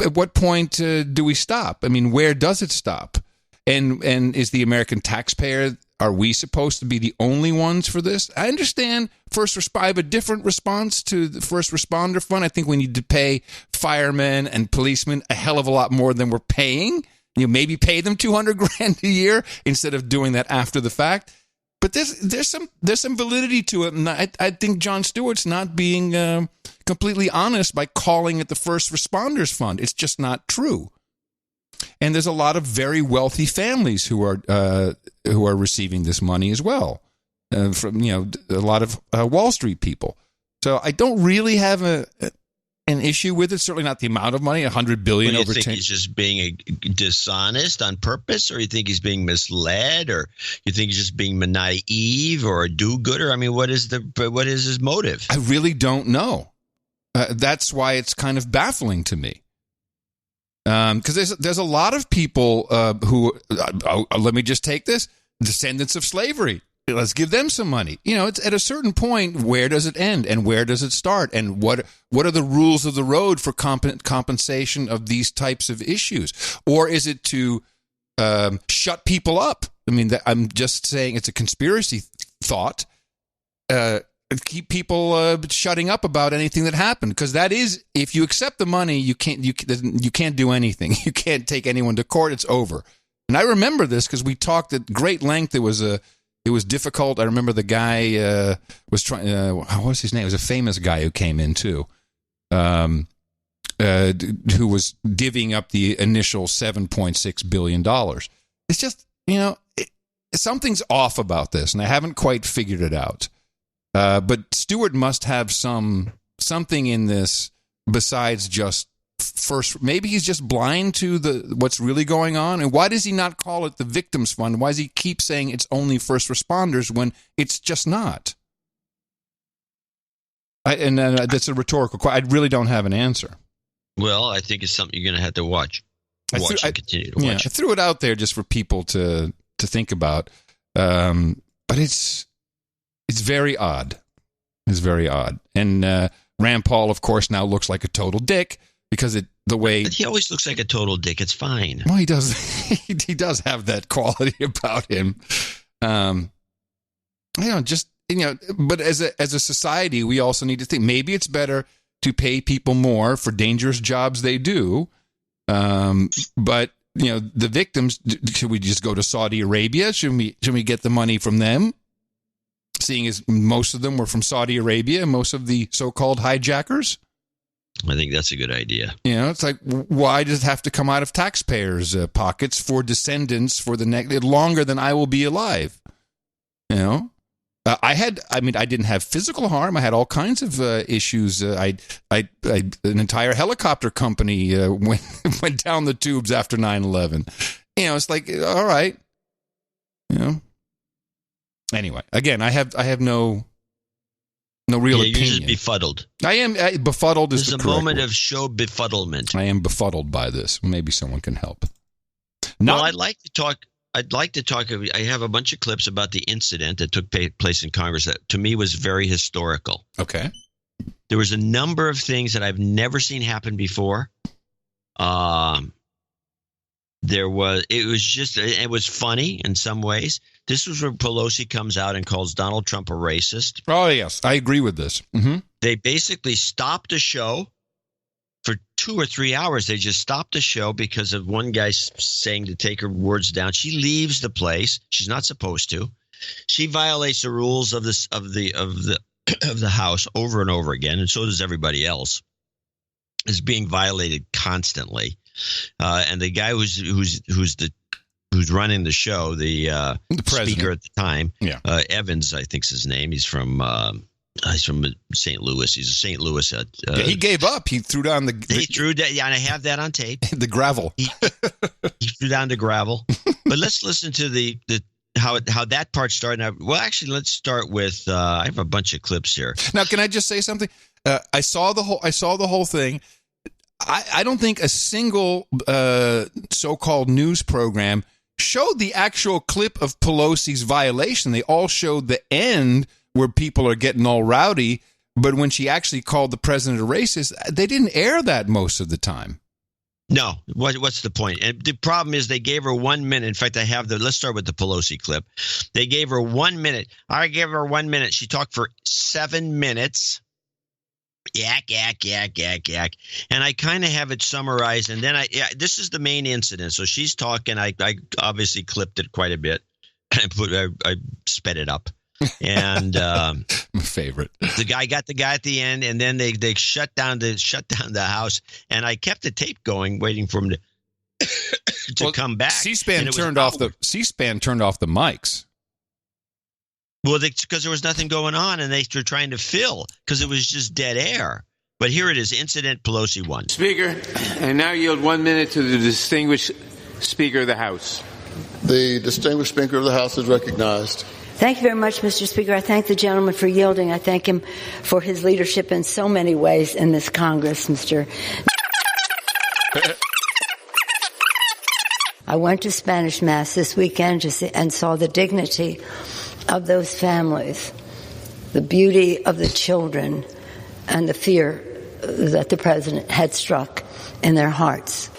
at what point do we stop? I mean, where does it stop? And is the American taxpayer Are we supposed to be the only ones for this? I understand I have a different response to the first responder fund. I think we need to pay firemen and policemen a hell of a lot more than we're paying. Maybe pay them $200,000 a year instead of doing that after the fact. But there's some validity to it, and I think Jon Stewart's not being completely honest by calling it the first responders fund. It's just not true. And there's a lot of very wealthy families who are receiving this money as well, from a lot of Wall Street people. So I don't really have an issue with it. Certainly not the amount of money, $100 billion over 10. You think he's just being dishonest on purpose, or you think he's being misled, or you think he's just being naive or a do-gooder? I mean, what is his motive? I really don't know. That's why it's kind of baffling to me. Because there's a lot of people who let me just take this, descendants of slavery. Let's give them some money. It's at a certain point, where does it end and where does it start? And what are the rules of the road for compensation of these types of issues? Or is it to shut people up? I mean, I'm just saying it's a conspiracy thought. Keep people shutting up about anything that happened, because that is, if you accept the money, you can't do anything. You can't take anyone to court. It's over. And I remember this because we talked at great length. It was difficult. I remember the guy was trying. What was his name? It was a famous guy who came in too, who was divvying up the initial $7.6 billion. It's just something's off about this, and I haven't quite figured it out. But Stewart must have something in this besides just first. Maybe he's just blind to what's really going on. And why does he not call it the Victims Fund? Why does he keep saying it's only first responders when it's just not? That's a rhetorical question. I really don't have an answer. Well, I think it's something you're going to have to watch and continue to watch. Yeah, I threw it out there just for people to think about. But it's very odd. It's very odd. And Rand Paul, of course, now looks like a total dick because But he always looks like a total dick. It's fine. Well, he does. He does have that quality about him. But as a society, we also need to think maybe it's better to pay people more for dangerous jobs they do. But the victims, should we just go to Saudi Arabia? Should we get the money from them? Seeing as most of them were from Saudi Arabia, most of the so-called hijackers. I think that's a good idea. It's like, why does it have to come out of taxpayers' pockets for descendants for the next longer than I will be alive? I didn't have physical harm. I had all kinds of issues. An entire helicopter company went down the tubes after 9/11. It's like, all right. Anyway, again, I have no real opinion. You're just befuddled. I am befuddled. There's a moment of show befuddlement. I am befuddled by this. Maybe someone can help. I'd like to talk. I have a bunch of clips about the incident that took place in Congress that, to me, was very historical. Okay. There was a number of things that I've never seen happen before. It was funny in some ways. This was where Pelosi comes out and calls Donald Trump a racist. Oh, yes. I agree with this. Mm-hmm. They basically stopped the show for 2 or 3 hours. They just stopped the show because of one guy saying to take her words down. She leaves the place. She's not supposed to. She violates the rules of the House over and over again, and so does everybody else. Is being violated constantly. And the guy who's running the show, the speaker at the time, Evans, I think's his name. He's from St. Louis. He's a St. Louis. He gave up. He threw down He threw that. Yeah, and I have that on tape. The gravel. He threw down the gravel. But let's listen to how that part started. Now, well, actually, let's start with. I have a bunch of clips here. Now, can I just say something? I saw the whole thing. I don't think a single so-called news program showed the actual clip of Pelosi's violation. They all showed the end where people are getting all rowdy, but when she actually called the president a racist, they didn't air that most of the time. No. What's the point? And the problem is they gave her 1 minute. In fact, I have let's start with the Pelosi clip. They gave her 1 minute. I gave her 1 minute. She talked for 7 minutes. Yak, yak, yak, yak, yak. And I kind of have it summarized. And then this is the main incident. So she's talking. I obviously clipped it quite a bit. I sped it up. And my favorite. The guy got the guy at the end, and then they shut down the house. And I kept the tape going, waiting for him to come back. C-SPAN turned off the mics. Well, because there was nothing going on, and they were trying to fill because it was just dead air. But here it is, Incident Pelosi 1. Speaker, I now yield 1 minute to the distinguished Speaker of the House. The distinguished Speaker of the House is recognized. Thank you very much, Mr. Speaker. I thank the gentleman for yielding. I thank him for his leadership in so many ways in this Congress, Mr. I went to Spanish Mass this weekend and saw the dignity of those families, the beauty of the children, and the fear that the president had struck in their hearts.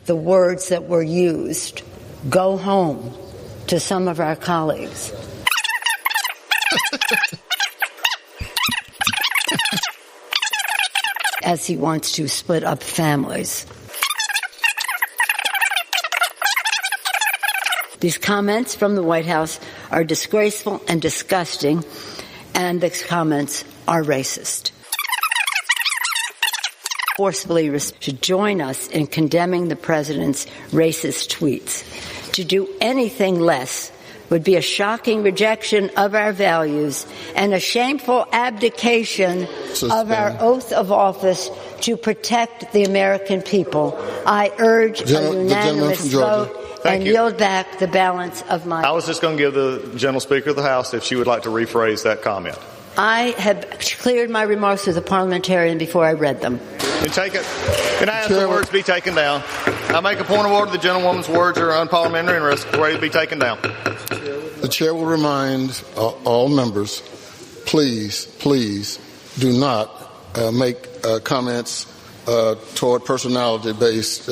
The words that were used, go home, to some of our colleagues. As he wants to split up families. These comments from the White House are disgraceful and disgusting, and the comments are racist. Forcefully should join us in condemning the president's racist tweets. To do anything less would be a shocking rejection of our values and a shameful abdication of our oath of office to protect the American people. I urge a unanimous vote and yield back the balance of my... I was just going to give the General Speaker of the House if she would like to rephrase that comment. I have cleared my remarks with a parliamentarian before I read them. Can I ask the words be taken down? I make a point of order. The gentlewoman's words are unparliamentary and ready to be taken down. The chair will remind all members, please do not make comments toward personality-based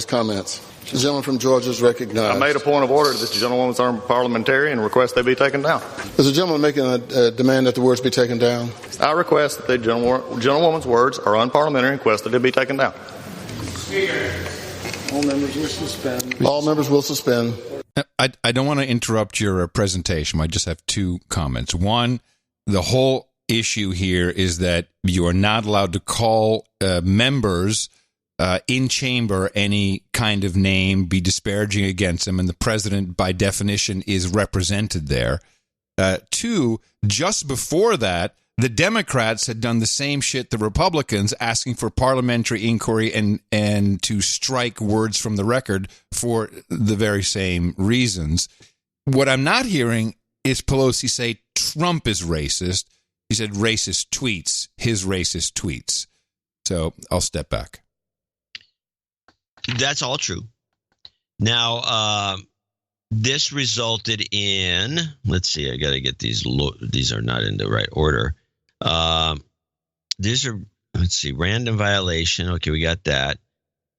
comments. The gentleman from Georgia is recognized. I made a point of order. This gentlewoman's parliamentarian and request they be taken down. Is the gentleman making a demand that the words be taken down? I request that the gentlewoman's words are unparliamentary and request that they be taken down. Speaker. All members will suspend. All members will suspend. I don't want to interrupt your presentation. I just have two comments. One, the whole issue here is that you are not allowed to call members in chamber any kind of name, be disparaging against them, and the president, by definition, is represented there. Two, just before that, the Democrats had done the same shit the Republicans, asking for parliamentary inquiry and to strike words from the record for the very same reasons. What I'm not hearing is Pelosi say Trump is racist. He said racist tweets, his racist tweets. So I'll step back. That's all true. Now, this resulted in, let's see, I got to get these. These are not in the right order. These are, let's see, random violation. Okay, we got that.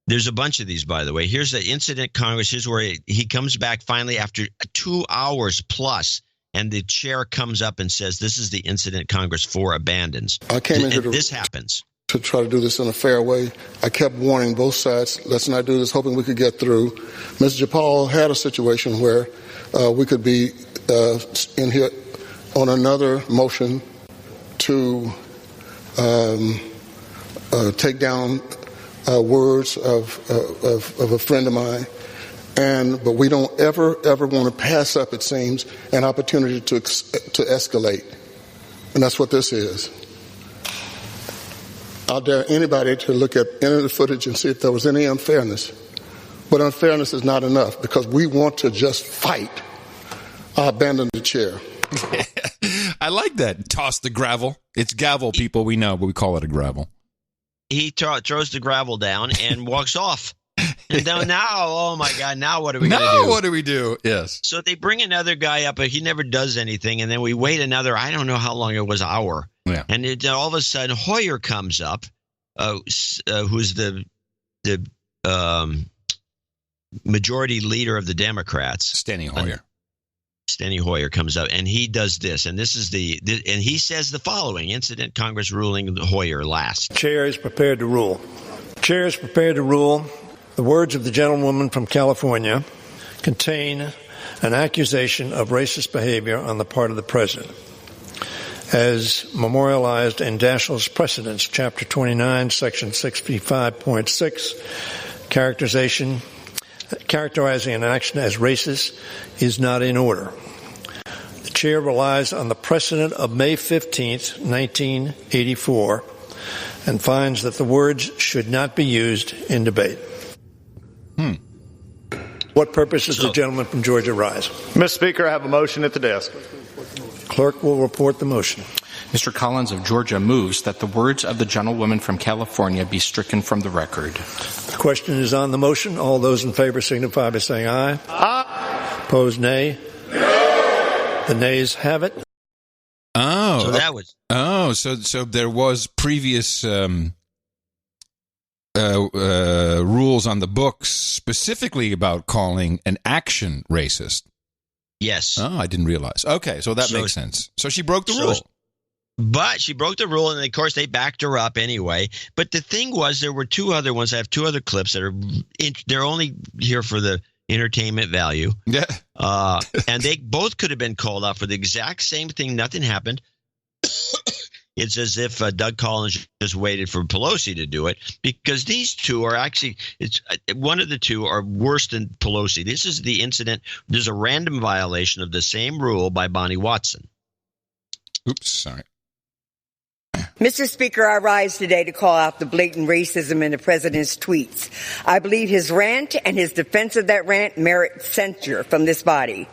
There's a bunch of these, by the way. Here's the incident Congress. Here's where he comes back finally after 2 hours plus, and the chair comes up and says, this is the incident Congress 4 abandons. I came in here this happens. To try to do this in a fair way. I kept warning both sides, let's not do this, hoping we could get through. Mr. Japal had a situation where we could be in here on another motion to take down words of a friend of mine. But we don't ever want to pass up, it seems, an opportunity to escalate. And that's what this is. I'll dare anybody to look at any of the footage and see if there was any unfairness. But unfairness is not enough because we want to just fight. I abandon the chair. I like that. Toss the gravel. It's gavel, people. We know, but we call it a gravel. He throws the gravel down and walks off. And now, oh my God, now what are we going to do? Now what do we do? Yes. So they bring another guy up, but he never does anything. And then we wait another, I don't know how long it was, hour. Yeah. And all of a sudden, Hoyer comes up, who's the majority leader of the Democrats. Steny Hoyer. Steny Hoyer comes up, and he does this. And this is and he says the following: incident, Congress ruling Hoyer last. Chair is prepared to rule. Chair is prepared to rule. The words of the gentlewoman from California contain an accusation of racist behavior on the part of the president, as memorialized in Daschle's Precedents, Chapter 29, Section 65.6, characterizing an action as racist is not in order. The chair relies on the precedent of May 15th, 1984, and finds that the words should not be used in debate. What purpose does the gentleman from Georgia rise? Mr. Speaker, I have a motion at the desk. Clerk will report the motion. Mr. Collins of Georgia moves that the words of the gentlewoman from California be stricken from the record. The question is on the motion. All those in favor signify by saying aye. Aye. Opposed, nay. No. The nays have it. Oh, so that was. Oh, so there was previous rules on the books specifically about calling an action racist. Yes. Oh, I didn't realize. Okay, so that makes sense. So she broke the rule. But she broke the rule, and of course they backed her up anyway. But the thing was, there were two other ones. I have two other clips that they're only here for the entertainment value. Yeah. And they both could have been called out for the exact same thing. Nothing happened. It's as if Doug Collins just waited for Pelosi to do it, because these two are actually one of the two are worse than Pelosi. This is the incident. There's a random violation of the same rule by Bonnie Watson. Oops, sorry. Mr. Speaker, I rise today to call out the blatant racism in the president's tweets. I believe his rant and his defense of that rant merit censure from this body.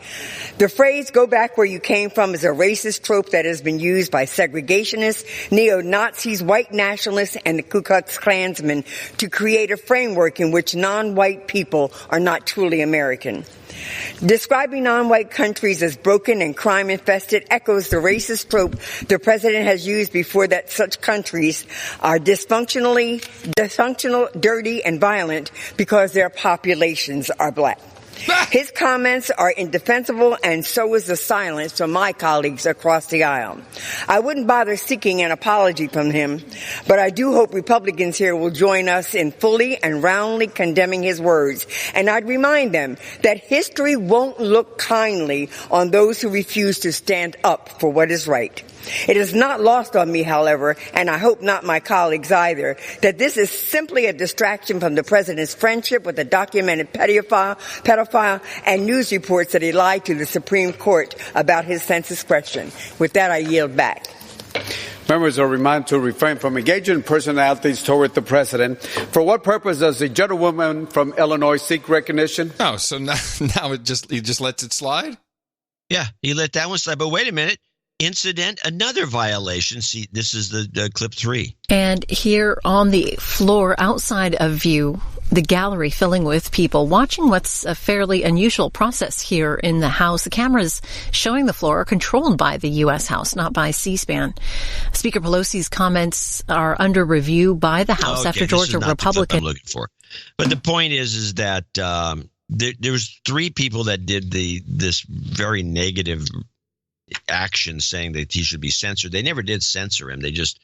The phrase, "go back where you came from," is a racist trope that has been used by segregationists, neo-Nazis, white nationalists, and the Ku Klux Klansmen to create a framework in which non-white people are not truly American. Describing non-white countries as broken and crime-infested echoes the racist trope the president has used before, that such countries are dysfunctional, dirty, and violent because their populations are black. His comments are indefensible, and so is the silence from my colleagues across the aisle. I wouldn't bother seeking an apology from him, but I do hope Republicans here will join us in fully and roundly condemning his words. And I'd remind them that history won't look kindly on those who refuse to stand up for what is right. It is not lost on me, however, and I hope not my colleagues either, that this is simply a distraction from the president's friendship with a documented pedophile and news reports that he lied to the Supreme Court about his census question. With that, I yield back. Members are reminded to refrain from engaging in personalities toward the president. For what purpose does the gentlewoman from Illinois seek recognition? Oh, so now he just lets it slide? Yeah, he let that one slide. But wait a minute. Incident, another violation. See, this is the clip 3. And here on the floor outside of view, the gallery filling with people watching what's a fairly unusual process here in the House. The cameras showing the floor are controlled by the U.S. House, not by C-SPAN. Speaker Pelosi's comments are under review by the House after Georgia Republican. I'm looking for. But the point is that there was 3 people that did this very negative action saying that he should be censored. They never did censor him. They just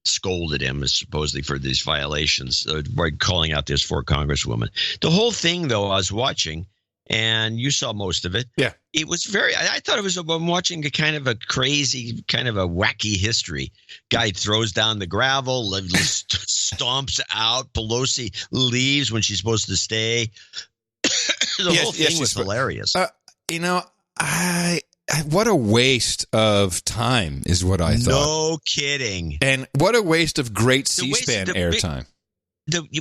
scolded him supposedly for these violations by calling out this 4 congresswoman. The whole thing, though, I was watching, and you saw most of it. Yeah. It was I thought it was I'm watching a kind of a crazy, kind of a wacky history. Guy throws down the gravel, stomps out. Pelosi leaves when she's supposed to stay. The whole thing was hilarious. What a waste of time is what I thought. No kidding. And what a waste of great C-SPAN airtime.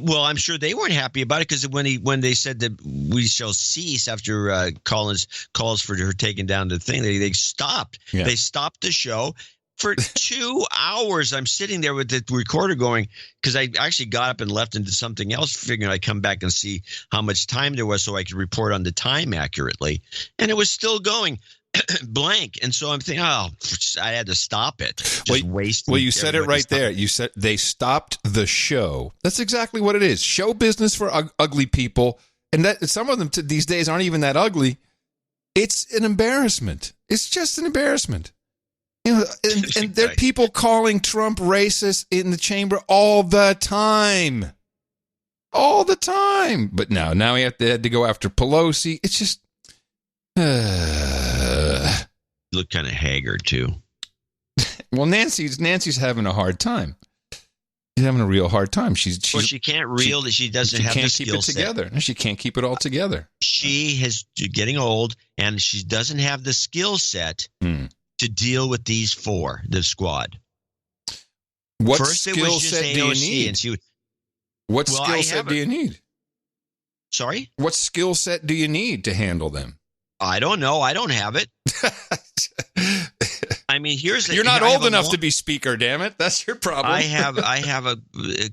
Well, I'm sure they weren't happy about it, because when they said that we shall cease after Collins calls for her taking down the thing, they stopped. Yeah. They stopped the show. For 2 hours, I'm sitting there with the recorder going, because I actually got up and left and did something else, figuring I'd come back and see how much time there was so I could report on the time accurately. And it was still going. blank. And so I'm thinking, I had to stop it. Well, you said it right there. You said they stopped the show. That's exactly what it is. Show business for ugly people. And that some of them these days aren't even that ugly. It's an embarrassment. It's just an embarrassment. And there are people calling Trump racist in the chamber all the time. All the time. But now he had to go after Pelosi. It's just... You look kind of haggard, too. Well, Nancy's having a hard time. She's having a real hard time. She can't reel that she doesn't have the skill set. She can't keep it together. She can't keep it all together. She is getting old, and she doesn't have the skill set to deal with these four, the squad. What First, skill set do you need? What skill set do you need? Sorry? What skill set do you need to handle them? I don't know. I don't have it. I mean, you're not old enough to be speaker, damn it. That's your problem. I have a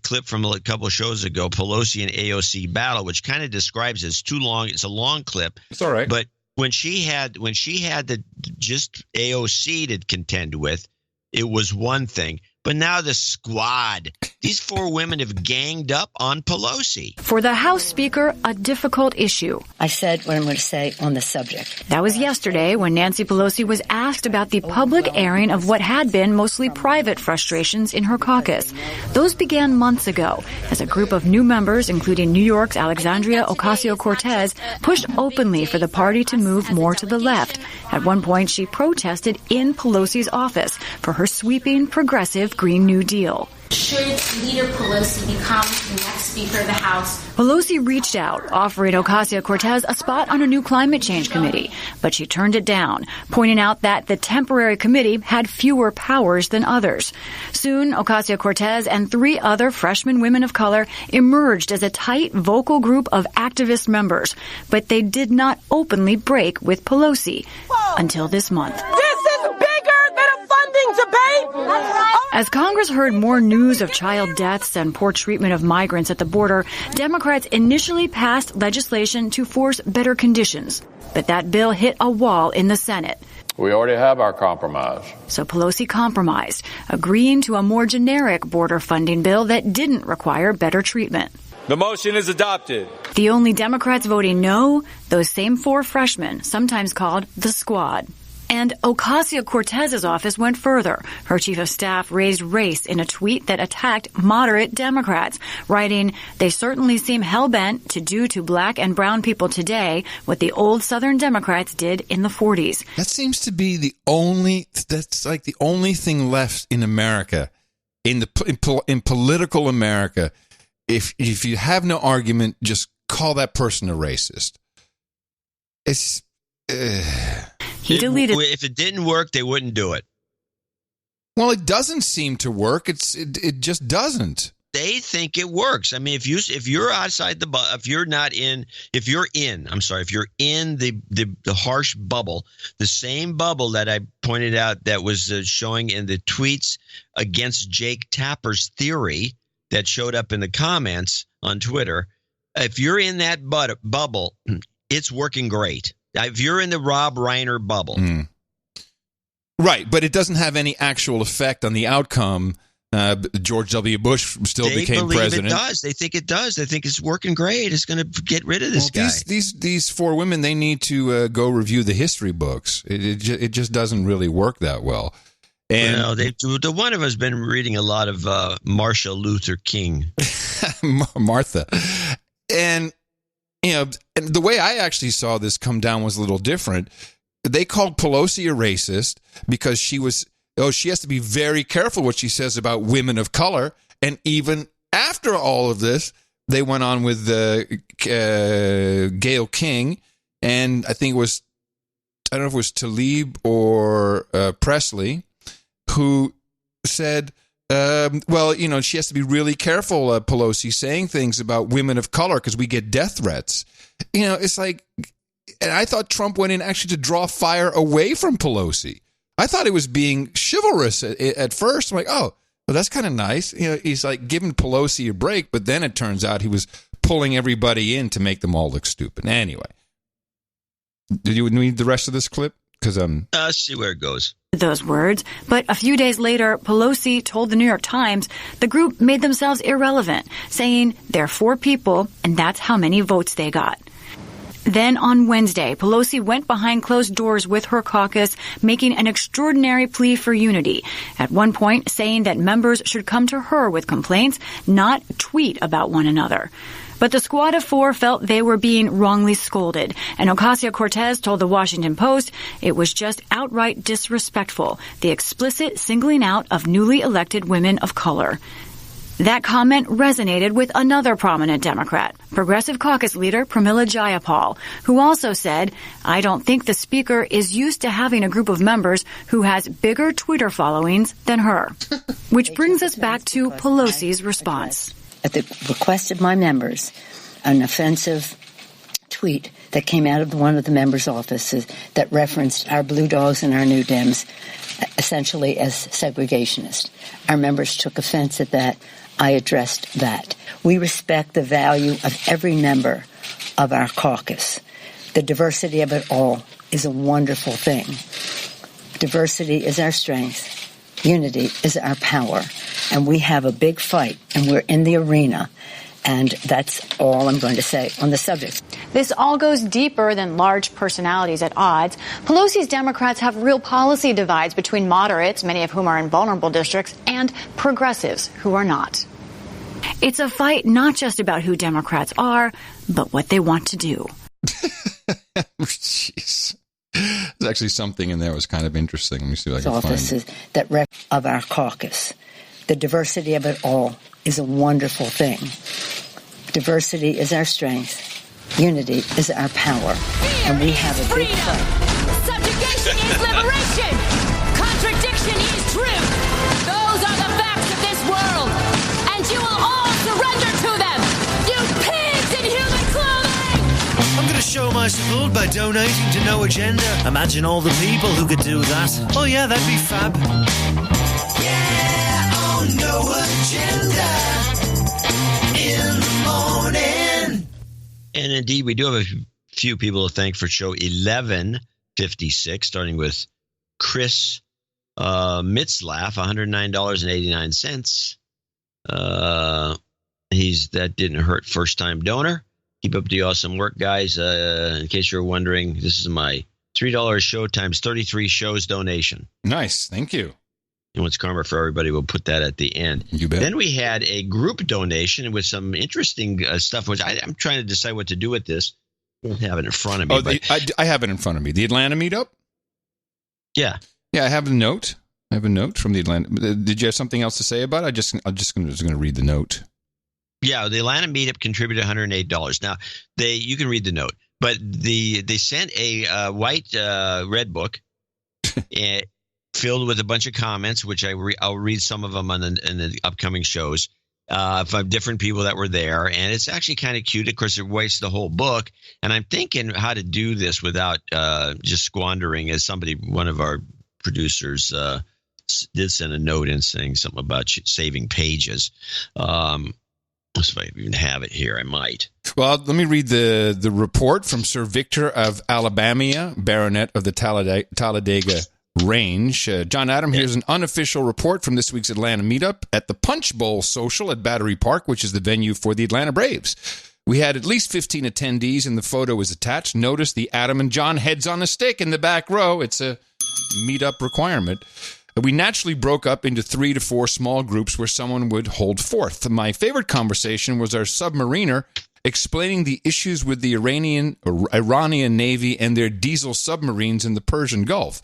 clip from a couple of shows ago, Pelosi and AOC battle, which kind of describes it. It's too long. It's a long clip. It's all right. But when she had the just AOC to contend with, it was one thing. But now the squad, these four women have ganged up on Pelosi. For the House Speaker, a difficult issue. I said what I'm going to say on the subject. That was yesterday when Nancy Pelosi was asked about the public airing of what had been mostly private frustrations in her caucus. Those began months ago as a group of new members, including New York's Alexandria Ocasio-Cortez, pushed openly for the party to move more to the left. At one point, she protested in Pelosi's office for her sweeping, progressive Green New Deal. Should Leader Pelosi become the next Speaker of the House? Pelosi reached out, offering Ocasio-Cortez a spot on a new climate change committee, but she turned it down, pointing out that the temporary committee had fewer powers than others. Soon, Ocasio-Cortez and three other freshman women of color emerged as a tight, vocal group of activist members, but they did not openly break with Pelosi until this month. This is bigger than a funding debate. As Congress heard more news of child deaths and poor treatment of migrants at the border, Democrats initially passed legislation to force better conditions. But that bill hit a wall in the Senate. We already have our compromise. So Pelosi compromised, agreeing to a more generic border funding bill that didn't require better treatment. The motion is adopted. The only Democrats voting no, those same four freshmen, sometimes called the squad. And Ocasio-Cortez's office went further. Her chief of staff raised race in a tweet that attacked moderate Democrats, writing, "They certainly seem hell-bent to do to black and brown people today what the old Southern Democrats did in the 40s. That seems to be that's like the only thing left in America, in political America. If you have no argument, just call that person a racist. It's... He deleted. If it didn't work, they wouldn't do it. Well, it doesn't seem to work. It just doesn't. They think it works. I mean, if you're outside if you're in the harsh bubble, the same bubble that I pointed out that was showing in the tweets against Jake Tapper's theory that showed up in the comments on Twitter, if you're in that bubble, it's working great. If you're in the Rob Reiner bubble. Right, but it doesn't have any actual effect on the outcome. George W. Bush still became president. It does. They think it does. They think it's working great. It's going to get rid of this guy. These four women, they need to go review the history books. It just doesn't really work that well. And the one of us has been reading a lot of Marshall Luther King. Martha. And and the way I actually saw this come down was a little different. They called Pelosi a racist because she has to be very careful what she says about women of color. And even after all of this, they went on with Gayle King, and I don't know if it was Tlaib or Presley, who said, she has to be really careful, Pelosi, saying things about women of color because we get death threats. It's like, and I thought Trump went in actually to draw fire away from Pelosi. I thought he was being chivalrous at first. I'm like, oh, well, that's kind of nice. He's like giving Pelosi a break, but then it turns out he was pulling everybody in to make them all look stupid. Anyway, do you need the rest of this clip? Because see where it goes. Those words, but a few days later, Pelosi told the New York Times the group made themselves irrelevant, saying they're 4 people and that's how many votes they got. Then on Wednesday, Pelosi went behind closed doors with her caucus, making an extraordinary plea for unity, at one point saying that members should come to her with complaints, not tweet about one another. But the squad of 4 felt they were being wrongly scolded, and Ocasio-Cortez told the Washington Post it was just outright disrespectful, the explicit singling out of newly elected women of color. That comment resonated with another prominent Democrat, Progressive Caucus leader Pramila Jayapal, who also said, I don't think the speaker is used to having a group of members who has bigger Twitter followings than her. Which brings us back to Pelosi's response. At the request of my members, an offensive tweet that came out of one of the members' offices that referenced our blue dogs and our new Dems essentially as segregationists. Our members took offense at that. I addressed that. We respect the value of every member of our caucus. The diversity of it all is a wonderful thing. Diversity is our strength. Unity is our power. And we have a big fight, and we're in the arena. And that's all I'm going to say on the subject. This all goes deeper than large personalities at odds. Pelosi's Democrats have real policy divides between moderates, many of whom are in vulnerable districts, and progressives who are not. It's a fight not just about who Democrats are, but what they want to do. Jeez. There's actually something in there that was kind of interesting. Let me see if I can find it. That of our caucus. The diversity of it all is a wonderful thing. Diversity is our strength. Unity is our power. And we have a big fight. Subjugation is liberation. Contradiction is truth. Those are the facts of this world. And you will all surrender to them. You pigs in human clothing. I'm going to show my support by donating to No Agenda. Imagine all the people who could do that. Oh yeah, that'd be fab. Yeah, on No Agenda. In the morning. And indeed, we do have a few people to thank for show 1156, starting with Chris Mitzlaff, $109.89. That didn't hurt, first-time donor. Keep up the awesome work, guys. In case you're wondering, this is my $3 show times 33 shows donation. Nice. Thank you. And what's karma for everybody? We'll put that at the end. You bet. Then we had a group donation with some interesting stuff, which I'm trying to decide what to do with this. I don't have it in front of me. I have it in front of me. The Atlanta meetup? Yeah. Yeah, I have a note. I have a note from the Atlanta. Did you have something else to say about it? I'm just going to read the note. Yeah, the Atlanta meetup contributed $108. Now, you can read the note, but they sent a white red book filled with a bunch of comments, which I'll read some of them in the upcoming shows from different people that were there. And it's actually kind of cute. Of course, it wastes the whole book. And I'm thinking how to do this without just squandering, as one of our producers did send a note in saying something about saving pages. If I even have it here, I might. Well, let me read the report from Sir Victor of Alabama, Baronet of the Talladega Range. John Adam, here's an unofficial report from this week's Atlanta meetup at the Punch Bowl Social at Battery Park, which is the venue for the Atlanta Braves. We had at least 15 attendees, and the photo is attached. Notice the Adam and John heads on a stick in the back row. It's a meetup requirement. We naturally broke up into 3 to 4 small groups where someone would hold forth. My favorite conversation was our submariner explaining the issues with the Iranian Navy and their diesel submarines in the Persian Gulf.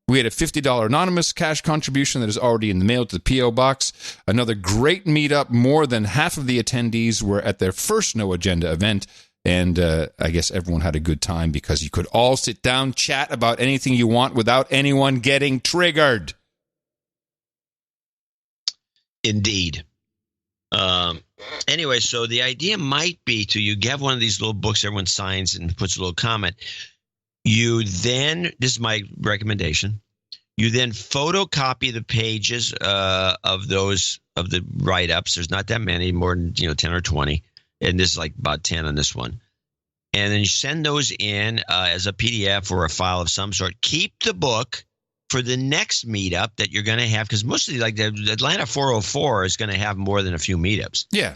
We had a $50 anonymous cash contribution that is already in the mail to the P.O. Box. Another great meetup. More than half of the attendees were at their first No Agenda event. And I guess everyone had a good time because you could all sit down, chat about anything you want without anyone getting triggered. Indeed. Anyway, so the idea might be you have one of these little books everyone signs and puts a little comment. This is my recommendation, you then photocopy the pages of the write-ups. There's not that many, more than 10 or 20. And this is like about 10 on this one. and then you send those in as a PDF or a file of some sort. Keep the book for the next meetup that you're going to have, because mostly like the Atlanta 404 is going to have more than a few meetups. Yeah.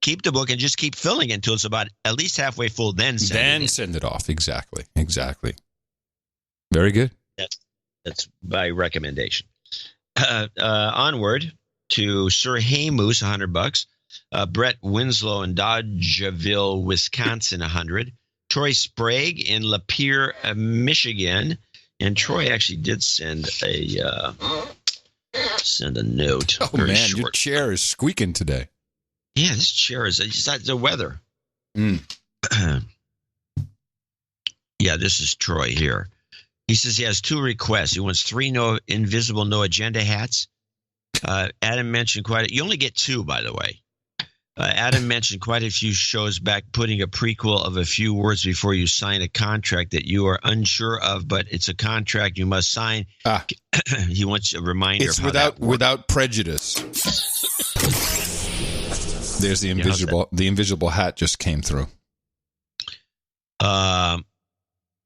Keep the book and just keep filling it until it's about at least halfway full. Then send it off. Exactly. Very good. That's my recommendation. Onward to Sir Haymoose, $100. Brett Winslow in Dodgeville, Wisconsin, 100. Troy Sprague in Lapeer, Michigan, and Troy actually did send a note. Oh Very man, short. your chair is squeaking today. Yeah, this chair is the weather. Yeah, this is Troy here. He says he has 2 requests. He wants 3 invisible no agenda hats. Adam mentioned you only get 2, by the way. Adam mentioned quite a few shows back putting a prequel of a few words before you sign a contract that you are unsure of, but it's a contract you must sign. He wants a reminder It's of how without prejudice. There's the invisible hat just came through.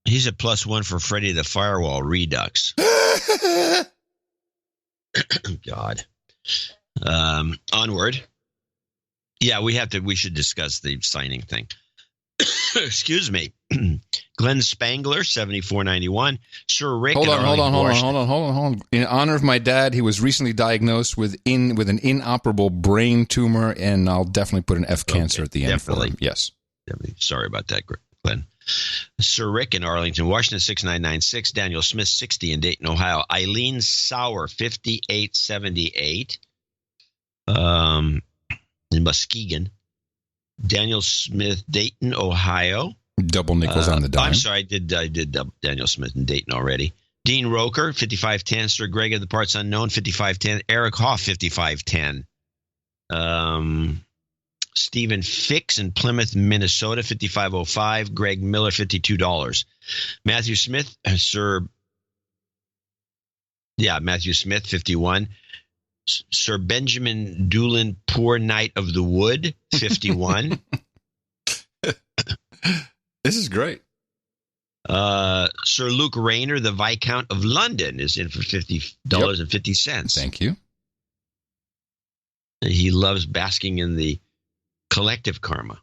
He's a +1 for Freddy the Firewall Redux. God. Onward. Yeah, we should discuss the signing thing. Excuse me. Glenn Spangler, $74.91. Sir Rick. Hold on. In honor of my dad, he was recently diagnosed with an inoperable brain tumor, and I'll definitely put an F cancer at the end for him. Yes. Definitely. Sorry about that, Glenn. Sir Rick in Arlington, Washington, 6996. Daniel Smith, 60 in Dayton, Ohio. Eileen Sauer, 5878. In Muskegon. Daniel Smith, Dayton, Ohio. Double nickels on the dime. I'm sorry, I did Daniel Smith in Dayton already. Dean Roker, 5510. Sir Greg of the Parts Unknown, 5510. Eric Hoff, 5510. Stephen Fix in Plymouth, Minnesota, 5505. Greg Miller, $52. Matthew Smith, Matthew Smith, 51. Sir Benjamin Doolin, Poor Knight of the Wood, 51. This is great. Sir Luke Rayner, the Viscount of London, is in for $50.50. Thank you. He loves basking in the collective karma.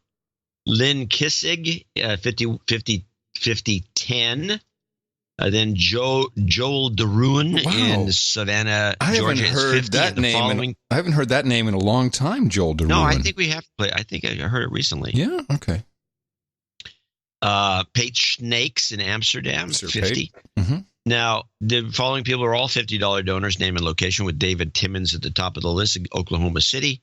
Lynn Kissig, 50-10. Then Joel DeRuin in Savannah, Georgia. I haven't heard that name in a long time, Joel DeRuin. No, I think we have to play. I think I heard it recently. Yeah, okay. Page Snakes in Amsterdam, Sir 50. Mm-hmm. Now, the following people are all $50 donors, name and location, with David Timmons at the top of the list in Oklahoma City.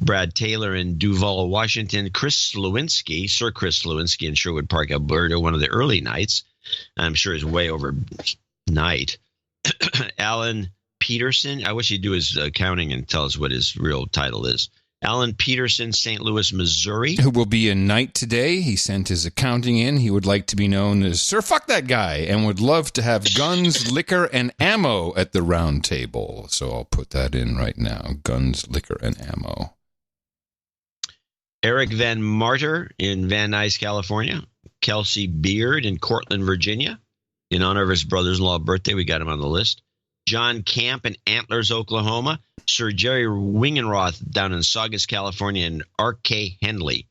Brad Taylor in Duval, Washington. Chris Lewinsky, Sir Chris Lewinsky in Sherwood Park, Alberta, one of the early nights. I'm sure he's way over night. Alan Peterson. I wish he'd do his accounting and tell us what his real title is. Alan Peterson, St. Louis, Missouri. Who will be a knight today. He sent his accounting in. He would like to be known as Sir Fuck That Guy and would love to have guns, liquor, and ammo at the round table. So I'll put that in right now. Guns, liquor, and ammo. Eric Van Marter in Van Nuys, California. Kelsey Beard in Cortland, Virginia. In honor of his brother-in-law birthday, we got him on the list. John Camp in Antlers, Oklahoma. Sir Jerry Wingenroth down in Saugus, California. And R.K. Henley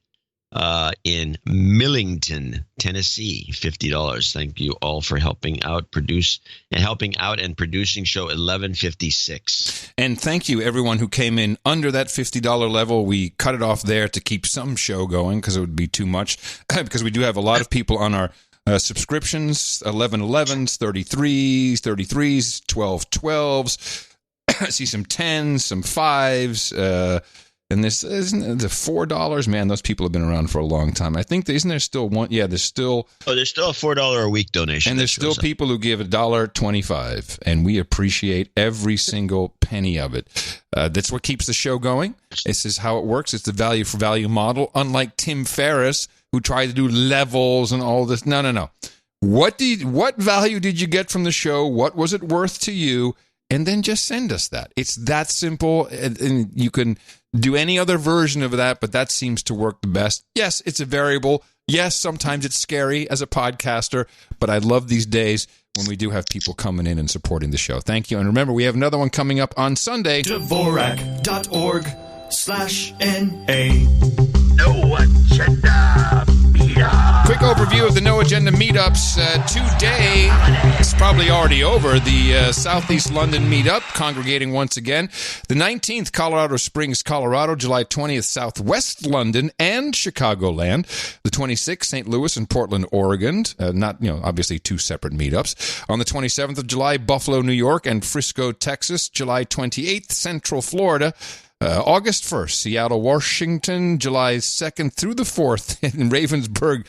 in Millington, Tennessee, $50. Thank you all for helping out and producing show 1156. And thank you, everyone who came in under that $50 level. We cut it off there to keep some show going because it would be too much. Because we do have a lot of people on our subscriptions, 1111s, 33s, 1212s. I see some 10s, some 5s, and this isn't the $4. Man, those people have been around for a long time. I think isn't there still one? Yeah, there's still. Oh, there's still a $4 a week donation, and there's still people who give $1.25, and we appreciate every single penny of it. That's what keeps the show going. This is how it works. It's the value for value model. Unlike Tim Ferriss, who tried to do levels and all this. No. What value did you get from the show? What was it worth to you? And then just send us that. It's that simple, and you can do any other version of that, but that seems to work the best. Yes, it's a variable. Yes, sometimes it's scary as a podcaster, but I love these days when we do have people coming in and supporting the show. Thank you. And remember, we have another one coming up on Sunday. Dvorak.org/NA. No Agenda Meetup. Quick overview of the No Agenda meetups. Today, it's probably already over, the Southeast London meetup, congregating once again. The 19th, Colorado Springs, Colorado. July 20th, Southwest London and Chicagoland. The 26th, St. Louis and Portland, Oregon. Obviously two separate meetups. On the 27th of July, Buffalo, New York and Frisco, Texas. July 28th, Central Florida. August 1st, Seattle, Washington. July 2nd through the 4th in Ravensburg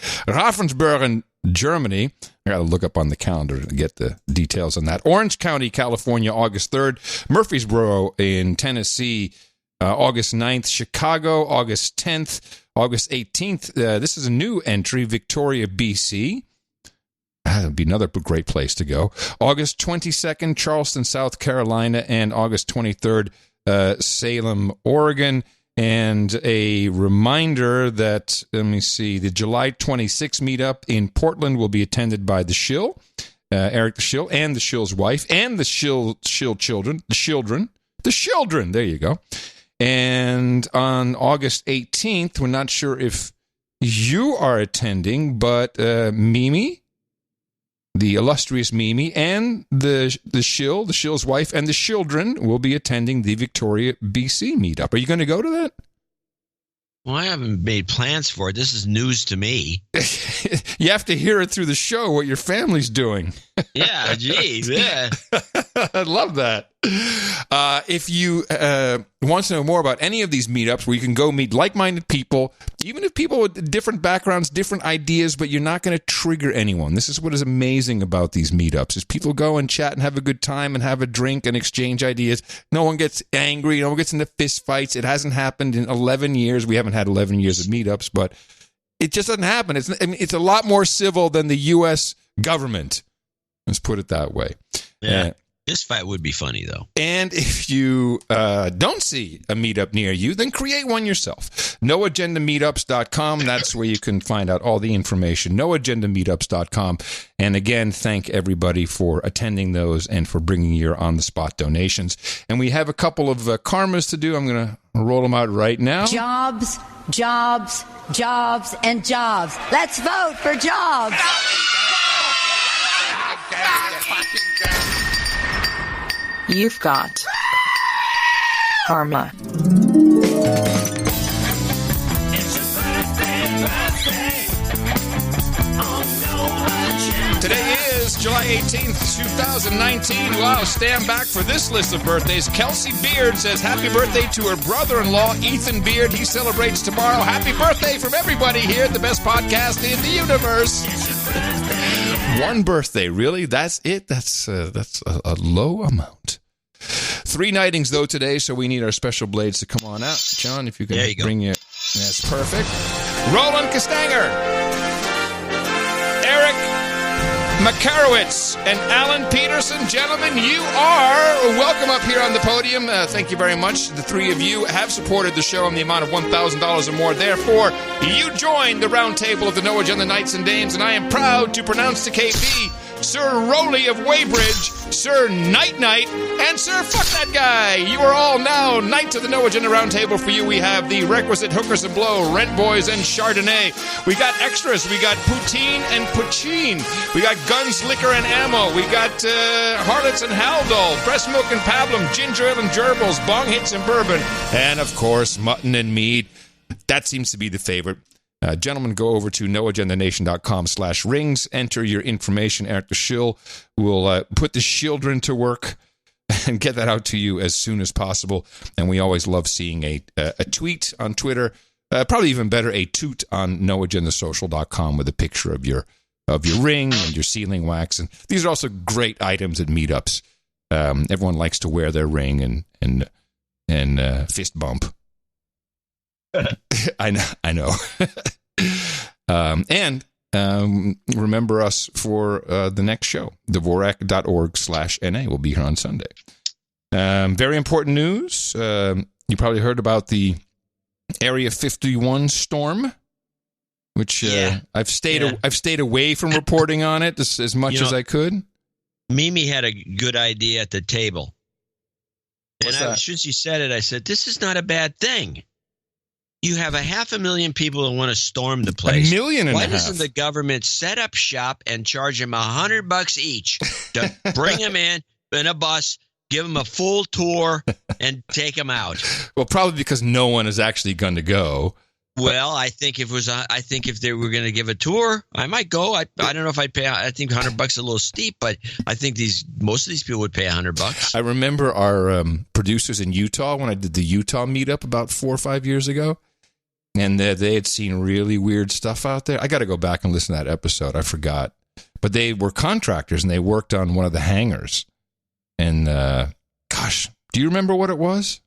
in Germany. I got to look up on the calendar to get the details on that. Orange County, California, August 3rd. Murfreesboro in Tennessee, August 9th. Chicago, August 10th. August 18th, this is a new entry, Victoria, BC. That would be another great place to go. August 22nd, Charleston, South Carolina. And August 23rd, Salem, Oregon. And a reminder that, let me see, the July 26th meetup in Portland will be attended by the Shill, Eric the Shill, and the Shill's wife, and the Shill children, the children, there you go. And on August 18th, we're not sure if you are attending, but Mimi, the illustrious Mimi, and the Shill's wife, and the children will be attending the Victoria, BC meetup. Are you going to go to that? Well, I haven't made plans for it. This is news to me. You have to hear it through the show, what your family's doing. Yeah, geez, yeah. I love that. If you want to know more about any of these meetups where you can go meet like-minded people, even if people with different backgrounds, different ideas, but you're not going to trigger anyone. This is what is amazing about these meetups, is people go and chat and have a good time and have a drink and exchange ideas. No one gets angry. No one gets into fist fights. It hasn't happened in 11 years. We haven't had 11 years of meetups, but it just doesn't happen. It's a lot more civil than the U.S. government. Let's put it that way. Yeah. This fight would be funny, though. And if you don't see a meetup near you, then create one yourself. NoAgendaMeetups.com. That's where you can find out all the information. NoAgendaMeetups.com. And again, thank everybody for attending those and for bringing your on-the-spot donations. And we have a couple of karmas to do. I'm going to roll them out right now. Jobs, jobs, jobs, and jobs. Let's vote for jobs. You've got karma. Today is July 18th, 2019. Wow, stand back for this list of birthdays. Kelsey Beard says happy birthday to her brother-in-law, Ethan Beard. He celebrates tomorrow. Happy birthday from everybody here at the best podcast in the universe. One birthday, really? That's it? That's a low amount. 3 nightings, though, today, so we need our special blades to come on out. John, if you can bring your... That's perfect. Roland Castanger, Eric Makarowitz, and Alan Peterson. Gentlemen, you are welcome up here on the podium. Thank you very much. The 3 of you have supported the show in the amount of $1,000 or more. Therefore, you join the round table of the No Agenda Knights and Dames, and I am proud to pronounce to KB Sir Rowley of Weybridge, Sir Night Night, and Sir Fuck That Guy. You are all now Knights of the No Agenda Roundtable. For you, we have the requisite hookers and blow, Rent Boys and Chardonnay. We got extras. We got poutine and poutine. We got guns, liquor, and ammo. We got harlots and haldol, breast milk and pablum, ginger ale and gerbils, bong hits and bourbon, and, of course, mutton and mead. That seems to be the favorite. Gentlemen, go over to noagendanation.com/rings. Enter your information. Eric the Shill will put the children to work and get that out to you as soon as possible. And we always love seeing a tweet on Twitter. Probably even better, a toot on noagendasocial.com with a picture of your ring and your sealing wax. And these are also great items at meetups. Everyone likes to wear their ring and fist bump. I know. And remember us for the next show. Dvorak.org/NA. We'll be here on Sunday. Very important news. You probably heard about the Area 51 storm which I've stayed away from reporting on it as much as I could. Mimi had a good idea at the table. And as soon as she said it, I said, this is not a bad thing. You have 500,000 people that want to storm the place. 1.5 million. Why doesn't the government set up shop and charge them $100 each to bring them in a bus, give them a full tour, and take them out? Well, probably because no one is actually going to go. Well, I think if they were going to give a tour, I might go. I don't know if I'd pay. I think $100 is a little steep, but I think most of these people would pay $100. I remember our producers in Utah when I did the Utah meetup about 4 or 5 years ago, and they had seen really weird stuff out there. I got to go back and listen to that episode. I forgot, but they were contractors and they worked on one of the hangars. And gosh, do you remember what it was?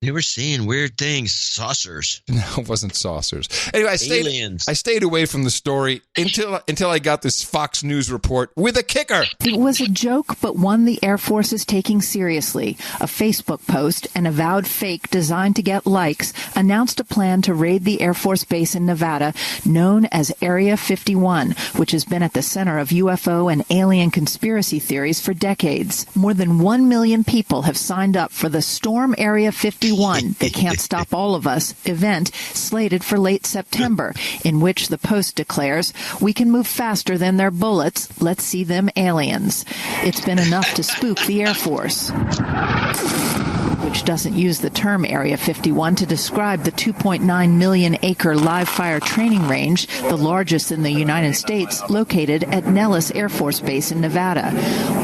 They were seeing weird things, saucers. No, it wasn't saucers. Anyway, Aliens. I stayed away from the story until I got this Fox News report with a kicker. It was a joke, but one the Air Force is taking seriously. A Facebook post, an avowed fake designed to get likes, announced a plan to raid the Air Force base in Nevada known as Area 51, which has been at the center of UFO and alien conspiracy theories for decades. More than 1 million people have signed up for the Storm Area 51. They Can't Stop All of Us event slated for late September, in which the Post declares, we can move faster than their bullets. Let's see them aliens. It's been enough to spook the Air Force, which doesn't use the term Area 51 to describe the 2.9 million acre live fire training range, the largest in the United States, located at Nellis Air Force Base in Nevada.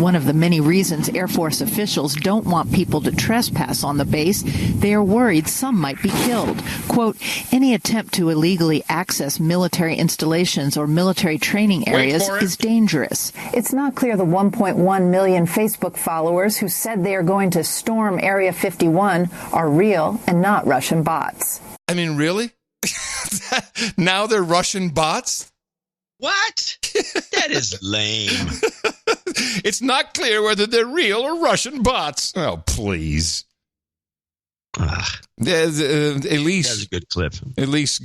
One of the many reasons Air Force officials don't want people to trespass on the base, they are worried some might be killed. Quote, any attempt to illegally access military installations or military training areas is dangerous. It's not clear the 1.1 million Facebook followers who said they are going to storm Area 51 are real and not Russian bots. I mean, really? Now they're Russian bots? What? That is lame. It's not clear whether they're real or Russian bots. Oh, please. Elise, that's a good clip. Elise,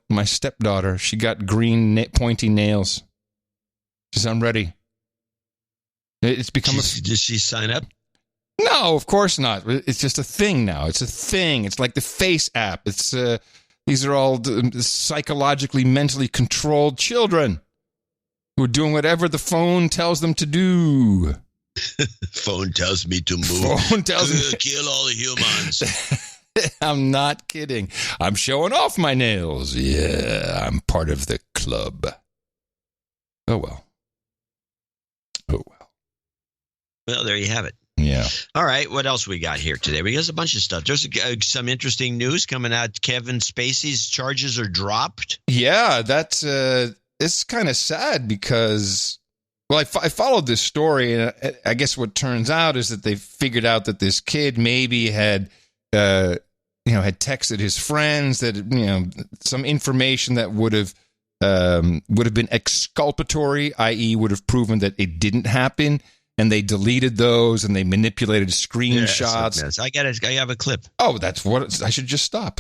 my stepdaughter, she got green pointy nails. She said, I'm ready. It's become Did she sign up? No, of course not. It's just a thing now. It's a thing. It's like the Face app. It's these are all psychologically, mentally controlled children who are doing whatever the phone tells them to do. Phone tells me to move. Phone tells me to kill all the humans. I'm not kidding. I'm showing off my nails. Yeah, I'm part of the club. Oh, well. Well, there you have it. Yeah. All right. What else we got here today? We got a bunch of stuff. There's some interesting news coming out. Kevin Spacey's charges are dropped. Yeah, that's it's kind of sad because, well, I followed this story, and I guess what turns out is that they figured out that this kid maybe had texted his friends that some information that would have been exculpatory, i.e., would have proven that it didn't happen. And they deleted those, and they manipulated screenshots. Yes. I have a clip. Oh, that's what I should just stop.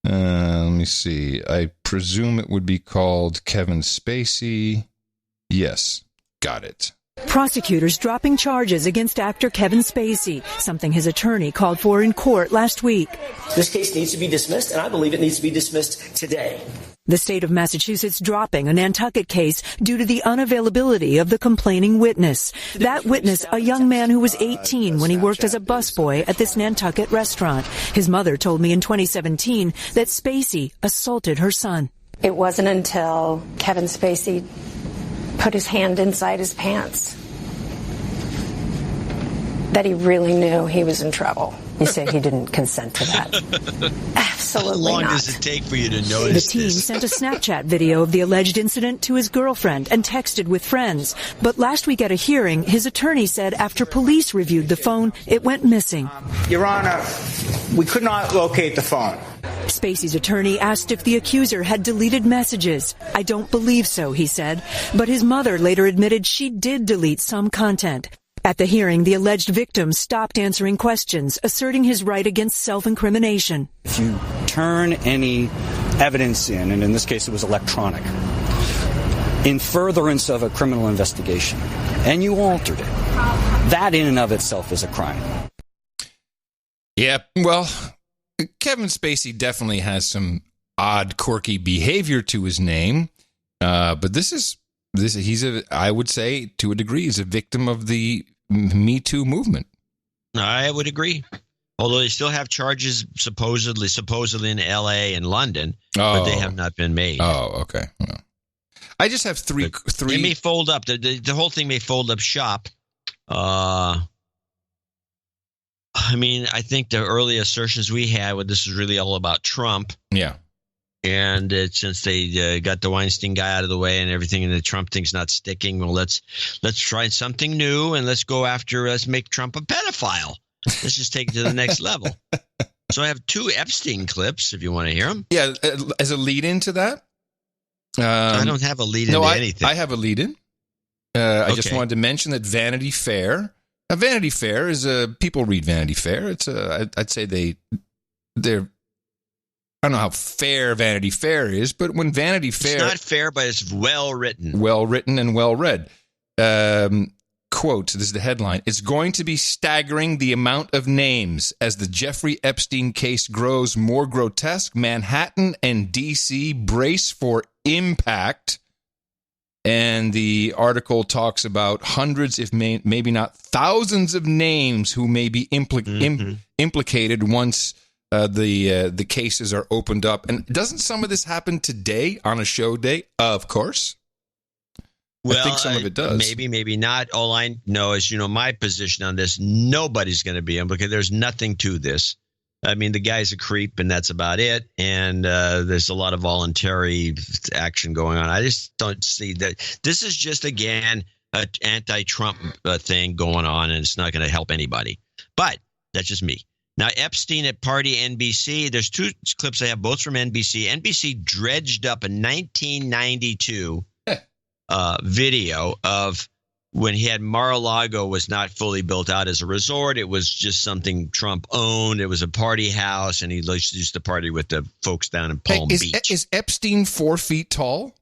Let me see. I presume it would be called Kevin Spacey. Yes, got it. Prosecutors dropping charges against actor Kevin Spacey, something his attorney called for in court last week. This case needs to be dismissed, and I believe it needs to be dismissed today. The state of Massachusetts dropping a Nantucket case due to the unavailability of the complaining witness. That witness, a young man who was 18 when he worked as a busboy at this Nantucket restaurant. His mother told me in 2017 that Spacey assaulted her son. It wasn't until Kevin Spacey put his hand inside his pants that he really knew he was in trouble. You say he didn't consent to that? Absolutely not. How long not. does it take for you to notice The teen this? sent a Snapchat video of the alleged incident to his girlfriend and texted with friends. But last week at a hearing, his attorney said after police reviewed the phone, it went missing. Your Honor, we could not locate the phone. Spacey's attorney asked if the accuser had deleted messages. I don't believe so, he said. But his mother later admitted she did delete some content. At the hearing, the alleged victim stopped answering questions, asserting his right against self-incrimination. If you turn any evidence in, and in this case it was electronic, in furtherance of a criminal investigation, and you altered it, that in and of itself is a crime. Yeah, well, Kevin Spacey definitely has some odd, quirky behavior to his name, but I would say, to a degree, he's a victim of the Me Too movement. I would agree. Although they still have charges supposedly in L.A. and London, but they have not been made. Oh, okay. Well, I just have three. They may fold up. The whole thing may fold up shop. I mean, I think the early assertions we had, this is really all about Trump. Yeah. And since they got the Weinstein guy out of the way and everything, and the Trump thing's not sticking, well, let's try something new and let's make Trump a pedophile. Let's just take it to the next level. So I have 2 Epstein clips, if you want to hear them. Yeah, as a lead-in to that. I don't have a lead-in to anything. I have a lead-in. I just wanted to mention that Vanity Fair. Now, Vanity Fair is people read Vanity Fair. It's I'd say they're. I don't know how fair Vanity Fair is, but when Vanity Fair... It's not fair, but it's well-written. Well-written and well-read. Quote, this is the headline, "It's going to be staggering the amount of names as the Jeffrey Epstein case grows more grotesque. Manhattan and D.C. brace for impact." And the article talks about hundreds, if maybe not thousands of names who may be implicated once... the cases are opened up. And doesn't some of this happen today on a show day? Of course. Well, I think some of it does. Maybe not. All I know is, my position on this, nobody's going to be implicated. There's nothing to this. I mean, the guy's a creep, and that's about it. And there's a lot of voluntary action going on. I just don't see that. This is just, again, an anti-Trump thing going on, and it's not going to help anybody. But that's just me. Now, Epstein at Party NBC, there's 2 clips I have, both from NBC. NBC dredged up a 1992 video of when he had Mar-a-Lago was not fully built out as a resort. It was just something Trump owned. It was a party house, and he used to party with the folks down in Palm Beach. Is Epstein 4 feet tall?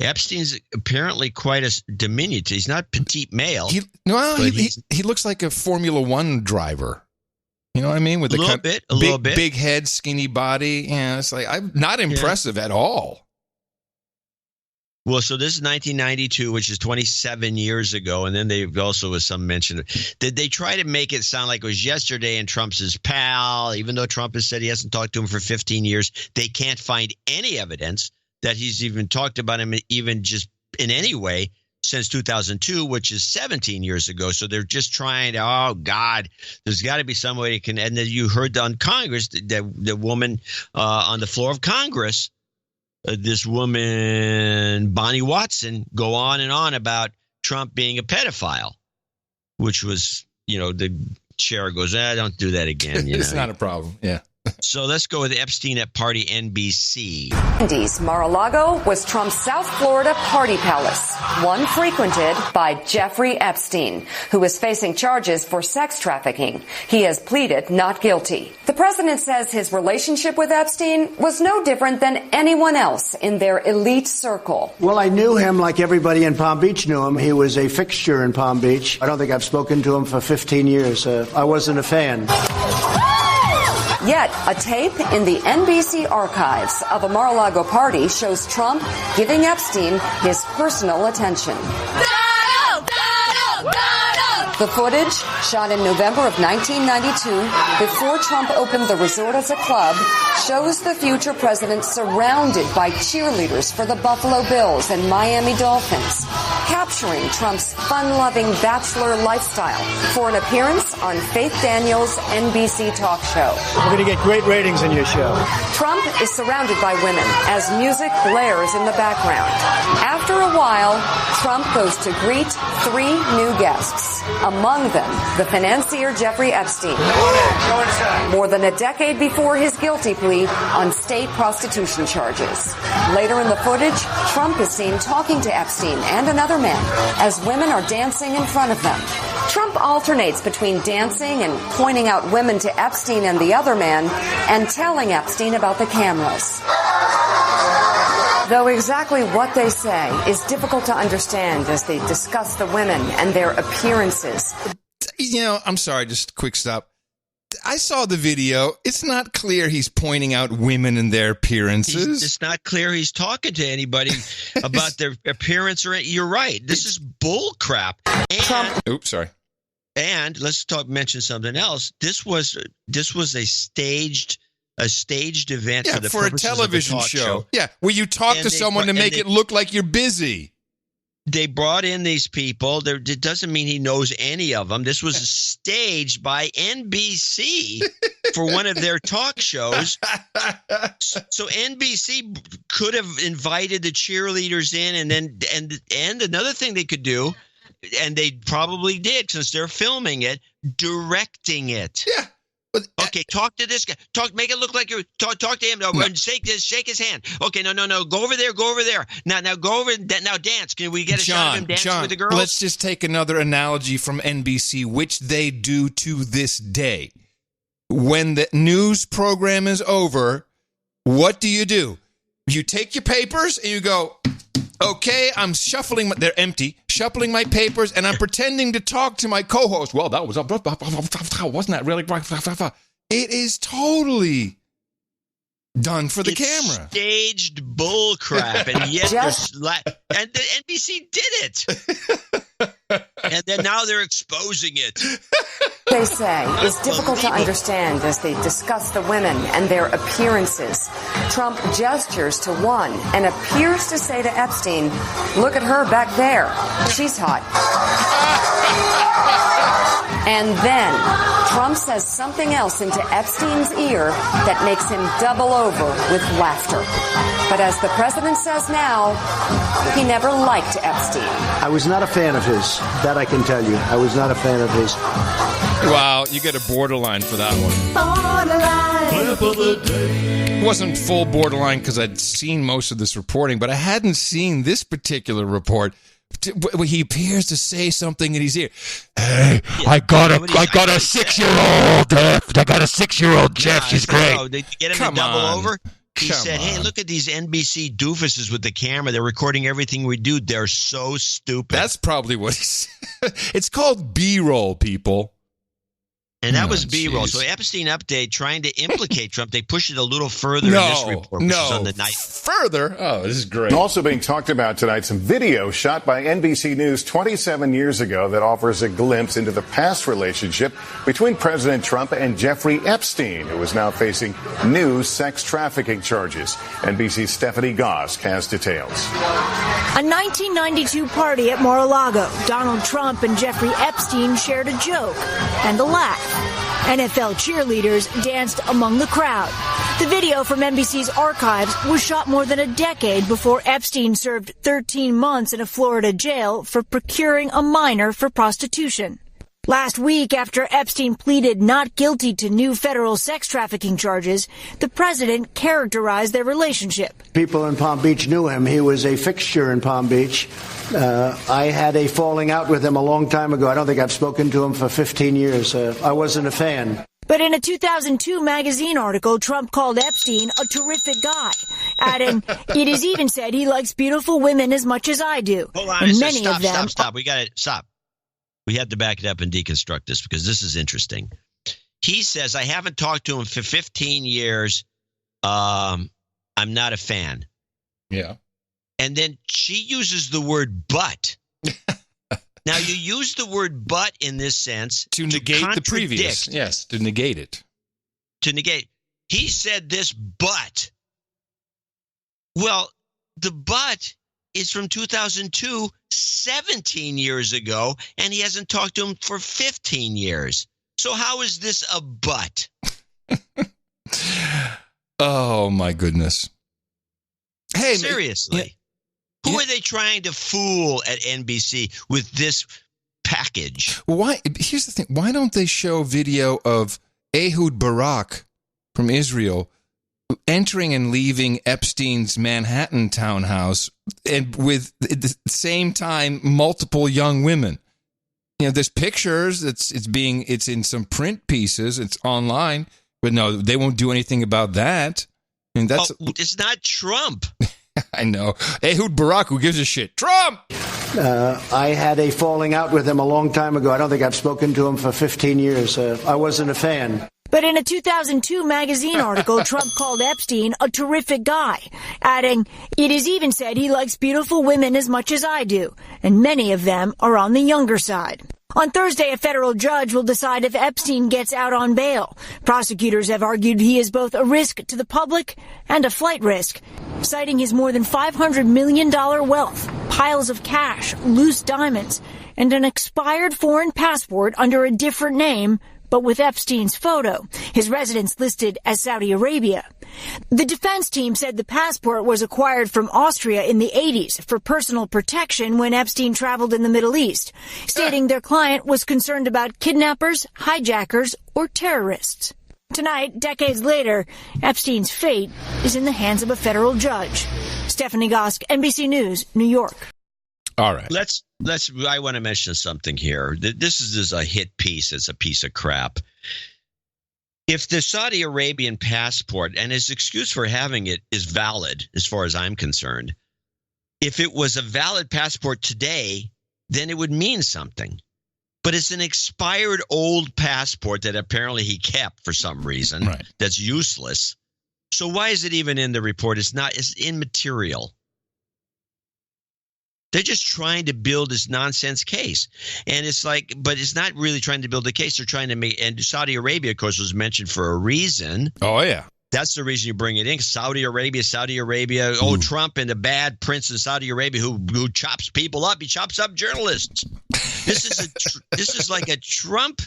Epstein's apparently quite a diminutive. He's not petite male. He looks like a Formula One driver. You know what I mean? With a little bit, big head, skinny body. Yeah, it's like I'm not impressive at all. Well, so this is 1992, which is 27 years ago, and then they also was some mention that they try to make it sound like it was yesterday and Trump's his pal, even though Trump has said he hasn't talked to him for 15 years. They can't find any evidence that he's even talked about him even just in any way since 2002, which is 17 years ago. So they're just trying to, oh, God, there's got to be some way you can. And then you heard on Congress, the woman on the floor of Congress, this woman, Bonnie Watson, go on and on about Trump being a pedophile, which was, the chair goes, don't do that again. It's not a problem. Yeah. So let's go with Epstein at Party NBC. Mar-a-Lago was Trump's South Florida party palace, one frequented by Jeffrey Epstein, who is facing charges for sex trafficking. He has pleaded not guilty. The president says his relationship with Epstein was no different than anyone else in their elite circle. Well, I knew him like everybody in Palm Beach knew him. He was a fixture in Palm Beach. I don't think I've spoken to him for 15 years. I wasn't a fan. Yet, a tape in the NBC archives of a Mar-a-Lago party shows Trump giving Epstein his personal attention. The footage, shot in November of 1992, before Trump opened the resort as a club, shows the future president surrounded by cheerleaders for the Buffalo Bills and Miami Dolphins, capturing Trump's fun-loving bachelor lifestyle for an appearance on Faith Daniels' NBC talk show. We're going to get great ratings in your show. Trump is surrounded by women as music blares in the background. After a while, Trump goes to greet 3 new guests. Among them, the financier Jeffrey Epstein. More than a decade before his guilty plea on state prostitution charges. Later in the footage, Trump is seen talking to Epstein and another man as women are dancing in front of them. Trump alternates between dancing and pointing out women to Epstein and the other man and telling Epstein about the cameras. Though exactly what they say is difficult to understand as they discuss the women and their appearances. You know, I'm sorry, just a quick stop. I saw the video. It's not clear he's pointing out women and their appearances. It's not clear he's talking to anybody about their appearance. You're right. This is bull crap. And, oops, sorry. And let's mention something else. This was a staged event for the for a television show. Yeah, where you talk to someone to make it look like you're busy. They brought in these people. It doesn't mean he knows any of them. This was staged by NBC for one of their talk shows. So NBC could have invited the cheerleaders in, and another thing they could do, and they probably did since they're filming it, directing it. Yeah. Okay, talk to this guy. Make it look like you're talk to him. No, shake his hand. Okay, no. Go over there. Now go over. Now dance. Can we get a shot of him dancing with the girls? Let's just take another analogy from NBC, which they do to this day. When the news program is over, what do? You take your papers and you go, okay, I'm shuffling. They're empty. Shuffling my papers, and I'm pretending to talk to my co-host. Well, that was wasn't that really? It is totally done for the camera. Staged bull crap, and yet and the NBC did it, and then now they're exposing it. They say is difficult to understand as they discuss the women and their appearances. Trump gestures to one and appears to say to Epstein, "Look at her back there. She's hot." And then Trump says something else into Epstein's ear that makes him double over with laughter. But as the president says now, he never liked Epstein. I was not a fan of his. That I can tell you. I was not a fan of his. Wow, you get a borderline for that one. Borderline. Clip of the day. It wasn't full borderline because I'd seen most of this reporting, but I hadn't seen this particular report. He appears to say something in his ear. Hey, I got a 6-year-old. I got a 6-year-old Jeff. She's great. They get him to double over. He said, "Hey, look at these NBC doofuses with the camera. They're recording everything we do. They're so stupid." That's probably what he said. It's called B-roll, people. And that was B-roll. So Epstein update trying to implicate Trump. They pushed it a little further in this report, which is on the night. Further? Oh, this is great. Also being talked about tonight, some video shot by NBC News 27 years ago that offers a glimpse into the past relationship between President Trump and Jeffrey Epstein, who is now facing new sex trafficking charges. NBC's Stephanie Gosk has details. A 1992 party at Mar-a-Lago. Donald Trump and Jeffrey Epstein shared a joke and a laugh. NFL cheerleaders danced among the crowd. The video from NBC's archives was shot more than a decade before Epstein served 13 months in a Florida jail for procuring a minor for prostitution. Last week, after Epstein pleaded not guilty to new federal sex trafficking charges, the president characterized their relationship. People in Palm Beach knew him. He was a fixture in Palm Beach. I had a falling out with him a long time ago. I don't think I've spoken to him for 15 years. I wasn't a fan. But in a 2002 magazine article, Trump called Epstein a terrific guy, adding, "It is even said he likes beautiful women as much as I do." Hold on, and many of them. Stop. We got to stop. We have to back it up and deconstruct this because this is interesting. He says, "I haven't talked to him for 15 years. I'm not a fan." Yeah. And then she uses the word "but." Now, you use the word "but" in this sense to negate the previous. Yes, to negate it. To negate. He said this, but. Well, the "but" is from 2002, 17 years ago, and he hasn't talked to him for 15 years. So how is this a "but"? Oh, my goodness. Hey, seriously. Who are they trying to fool at NBC with this package? Why? Here's the thing. Why don't they show video of Ehud Barak from Israel entering and leaving Epstein's Manhattan townhouse and with at the same time multiple young women? there's pictures. It's in some print pieces. It's online, but no, they won't do anything about that. I mean, it's not Trump. I know. Ehud Barak, who gives a shit? Trump! I had a falling out with him a long time ago. I don't think I've spoken to him for 15 years. I wasn't a fan. But in a 2002 magazine article, Trump called Epstein a terrific guy, adding, "It is even said he likes beautiful women as much as I do, and many of them are on the younger side." On Thursday, a federal judge will decide if Epstein gets out on bail. Prosecutors have argued he is both a risk to the public and a flight risk, citing his more than $500 million wealth, piles of cash, loose diamonds, and an expired foreign passport under a different name, but with Epstein's photo, his residence listed as Saudi Arabia. The defense team said the passport was acquired from Austria in the 80s for personal protection when Epstein traveled in the Middle East, stating their client was concerned about kidnappers, hijackers, or terrorists. Tonight, decades later, Epstein's fate is in the hands of a federal judge. Stephanie Gosk, NBC News, New York. All right. I want to mention something here. This is a hit piece. It's a piece of crap. If the Saudi Arabian passport, and his excuse for having it is valid, as far as I'm concerned, if it was a valid passport today, then it would mean something. But it's an expired old passport that apparently he kept for some reason. Right. That's useless. So why is it even in the report? It's immaterial. They're just trying to build this nonsense case. And it's like, but it's not really trying to build a case. They're trying to make, and Saudi Arabia, of course, was mentioned for a reason. Oh, yeah. That's the reason you bring it in. Saudi Arabia. Oh, Trump and the bad prince in Saudi Arabia who chops people up. He chops up journalists. This is like a Trump,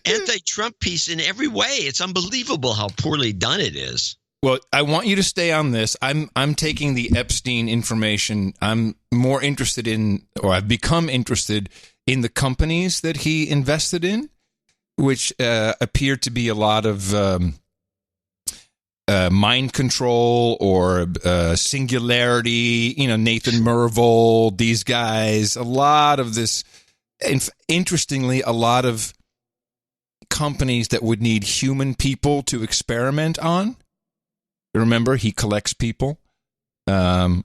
anti-Trump piece in every way. It's unbelievable how poorly done it is. Well, I want you to stay on this. I'm taking the Epstein information. I'm more interested in, or I've become interested in the companies that he invested in, which appear to be a lot of mind control or Singularity, Nathan Myhrvold, these guys, a lot of this. Interestingly, a lot of companies that would need human people to experiment on. Remember, he collects people. And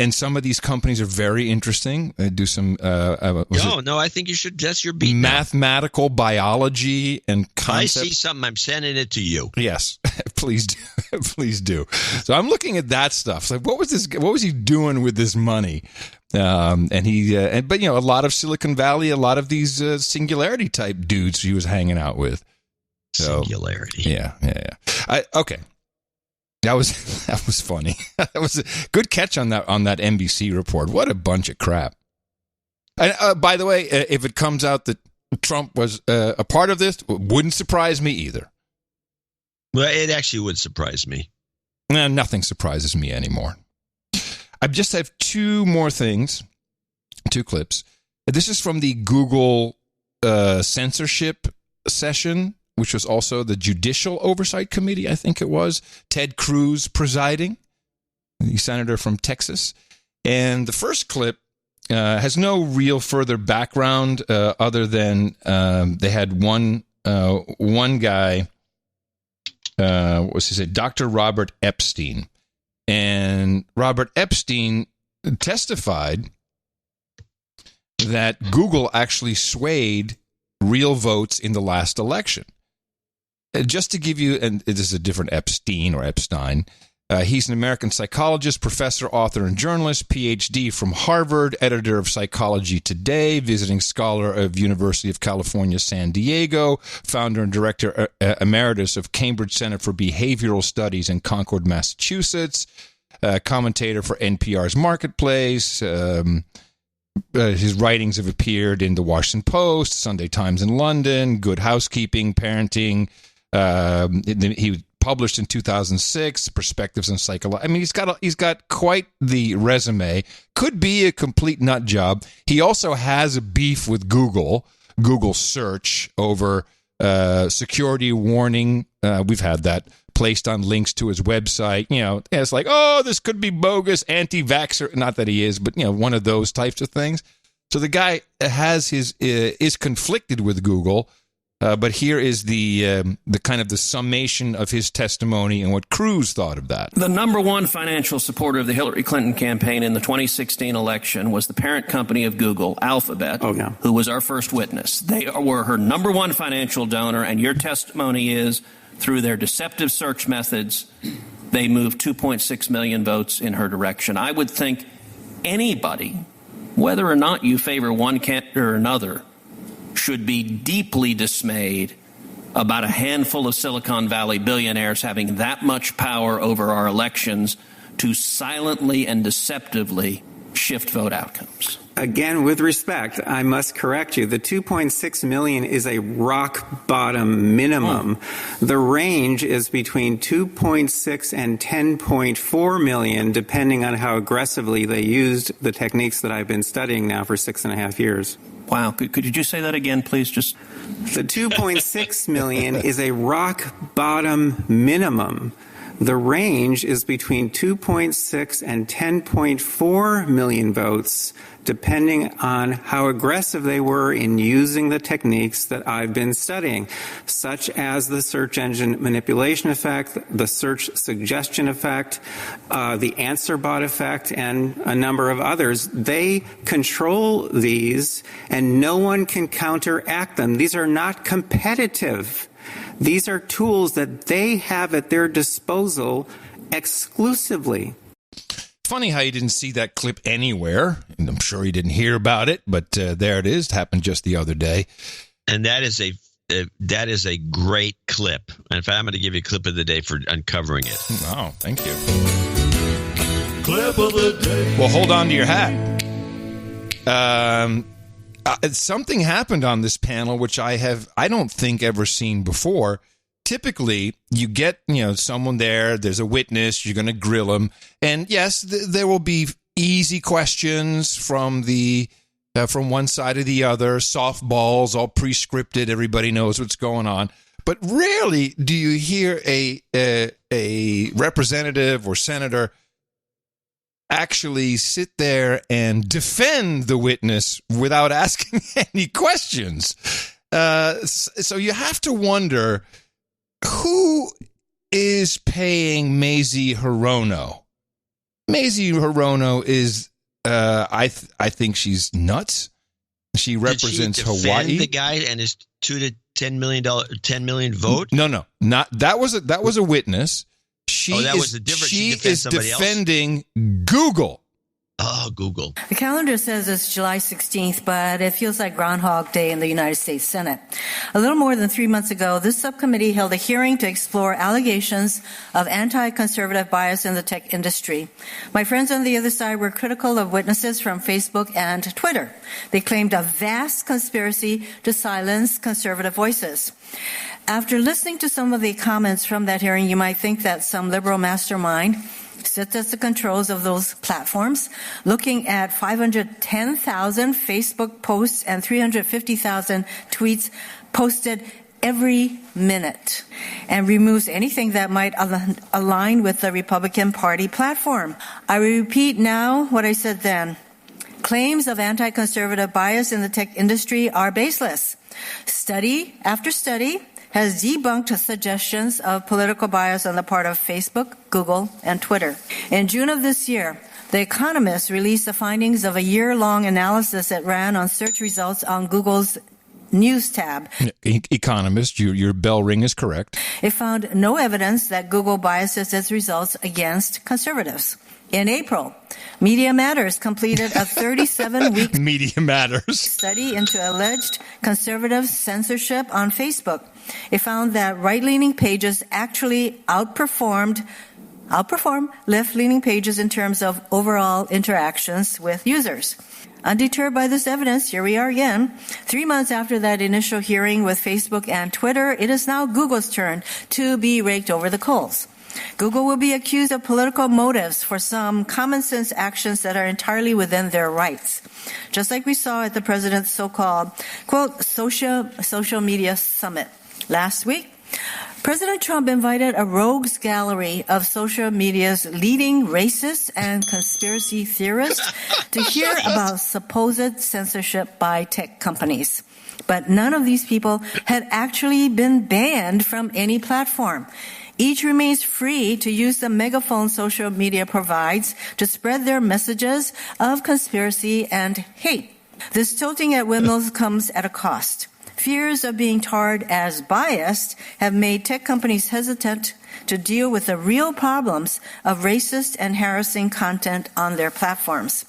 some of these companies are very interesting. They do some I think you should. That's your beat. Mathematical biology and concepts. I see something. I'm sending it to you. Yes, please do. Please do. So I'm looking at that stuff. It's like, what was he doing with this money? But a lot of Silicon Valley, a lot of these Singularity type dudes he was hanging out with. So, Singularity. Yeah. Okay. That was funny. That was a good catch on that NBC report. What a bunch of crap. And by the way, if it comes out that Trump was a part of this, it wouldn't surprise me either. Well, it actually would surprise me. Nothing surprises me anymore. I just have two more things, two clips. This is from the Google censorship session, which was also the Judicial Oversight Committee, I think it was. Ted Cruz presiding, the senator from Texas. And the first clip has no real further background other than they had one guy, Dr. Robert Epstein. And Robert Epstein testified that Google actually swayed real votes in the last election. Just to give you, and this is a different Epstein or Epstein, he's an American psychologist, professor, author, and journalist, PhD from Harvard, editor of Psychology Today, visiting scholar of University of California, San Diego, founder and director emeritus of Cambridge Center for Behavioral Studies in Concord, Massachusetts, commentator for NPR's Marketplace. His writings have appeared in the Washington Post, Sunday Times in London, Good Housekeeping, Parenting. He published in 2006, Perspectives on Psychology. I mean, he's got quite the resume. Could be a complete nut job. He also has a beef with Google search over security warning. We've had that placed on links to his website. It's like, oh, this could be bogus, anti-vaxxer. Not that he is, but one of those types of things. So the guy has is conflicted with Google, but here is the kind of the summation of his testimony and what Cruz thought of that. The number one financial supporter of the Hillary Clinton campaign in the 2016 election was the parent company of Google, Alphabet, who was our first witness. They were her number one financial donor, and your testimony is, through their deceptive search methods, they moved 2.6 million votes in her direction. I would think anybody, whether or not you favor one candidate or another, should be deeply dismayed about a handful of Silicon Valley billionaires having that much power over our elections to silently and deceptively shift vote outcomes. Again, with respect, I must correct you. The 2.6 million is a rock bottom minimum. The range is between 2.6 and 10.4 million, depending on how aggressively they used the techniques that I've been studying now for 6.5 years. Wow. Could you just say that again, please? Just the 2.6 million is a rock bottom minimum. The range is between 2.6 and 10.4 million votes, depending on how aggressive they were in using the techniques that I've been studying, such as the search engine manipulation effect, the search suggestion effect, the answer bot effect, and a number of others. They control these, and no one can counteract them. These are not competitive. These are tools that they have at their disposal exclusively. Funny how you didn't see that clip anywhere. And I'm sure you didn't hear about it, but there it is. It happened just the other day. And that is a great clip. In fact, I'm going to give you a clip of the day for uncovering it. Oh, thank you. Clip of the day. Well, hold on to your hat. Something happened on this panel which I don't think ever seen before. Typically, you get someone there. There's a witness. You're going to grill them, and yes, there will be easy questions from one side or the other. Softballs, all pre-scripted. Everybody knows what's going on. But rarely do you hear a representative or senator actually sit there and defend the witness without asking any questions. So you have to wonder, who is paying Mazie Hirono? Mazie Hirono is, I think she's nuts. She represents Did she defend Hawaii. The guy and his $2 to $10 million vote. No, not that was a witness. She was a different. She is defending Google. Oh, Google. The calendar says it's July 16th, but it feels like Groundhog Day in the United States Senate. A little more than 3 months ago, this subcommittee held a hearing to explore allegations of anti-conservative bias in the tech industry. My friends on the other side were critical of witnesses from Facebook and Twitter. They claimed a vast conspiracy to silence conservative voices. After listening to some of the comments from that hearing, you might think that some liberal mastermind sits at the controls of those platforms, looking at 510,000 Facebook posts and 350,000 tweets posted every minute, and removes anything that might align with the Republican Party platform. I repeat now what I said then. Claims of anti-conservative bias in the tech industry are baseless. Study after study has debunked suggestions of political bias on the part of Facebook, Google, and Twitter. In June of this year, The Economist released the findings of a year-long analysis it ran on search results on Google's News tab. Economist, your bell ring is correct. It found no evidence that Google biases its results against conservatives. In April, Media Matters completed a 37-week Media Matters study into alleged conservative censorship on Facebook. It found that right-leaning pages actually outperform left-leaning pages in terms of overall interactions with users. Undeterred by this evidence, here we are again. 3 months after that initial hearing with Facebook and Twitter, it is now Google's turn to be raked over the coals. Google will be accused of political motives for some common-sense actions that are entirely within their rights. Just like we saw at the president's so-called, quote, social media summit last week, President Trump invited a rogues gallery of social media's leading racists and conspiracy theorists to hear about supposed censorship by tech companies. But none of these people had actually been banned from any platform. Each remains free to use the megaphone social media provides to spread their messages of conspiracy and hate. This tilting at windmills comes at a cost. Fears of being tarred as biased have made tech companies hesitant to deal with the real problems of racist and harassing content on their platforms.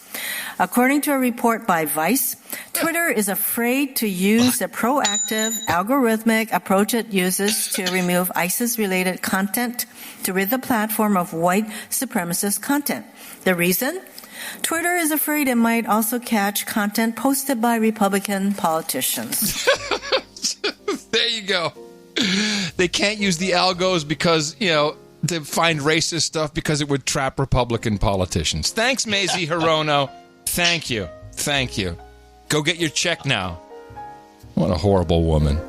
According to a report by Vice, Twitter is afraid to use the proactive, algorithmic approach it uses to remove ISIS-related content to rid the platform of white supremacist content. The reason? Twitter is afraid it might also catch content posted by Republican politicians. There you go. They can't use the algos because, to find racist stuff because it would trap Republican politicians. Thanks, Mazie Hirono. Thank you. Thank you. Go get your check now. What a horrible woman.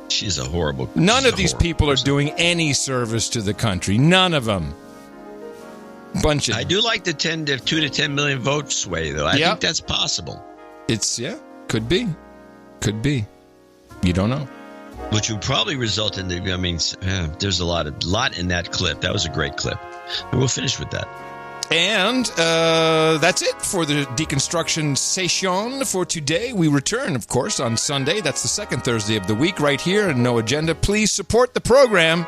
She's a horrible... None of these people are doing any service to the country. None of them. Bunch of... I do like the 2 to 10 million vote sway, though. I think that's possible. Could be. Could be. You don't know. Which would probably result in there's a lot in that clip. That was a great clip. And we'll finish with that. And that's it for the deconstruction session for today. We return, of course, on Sunday. That's the second Thursday of the week right here on No Agenda. Please support the program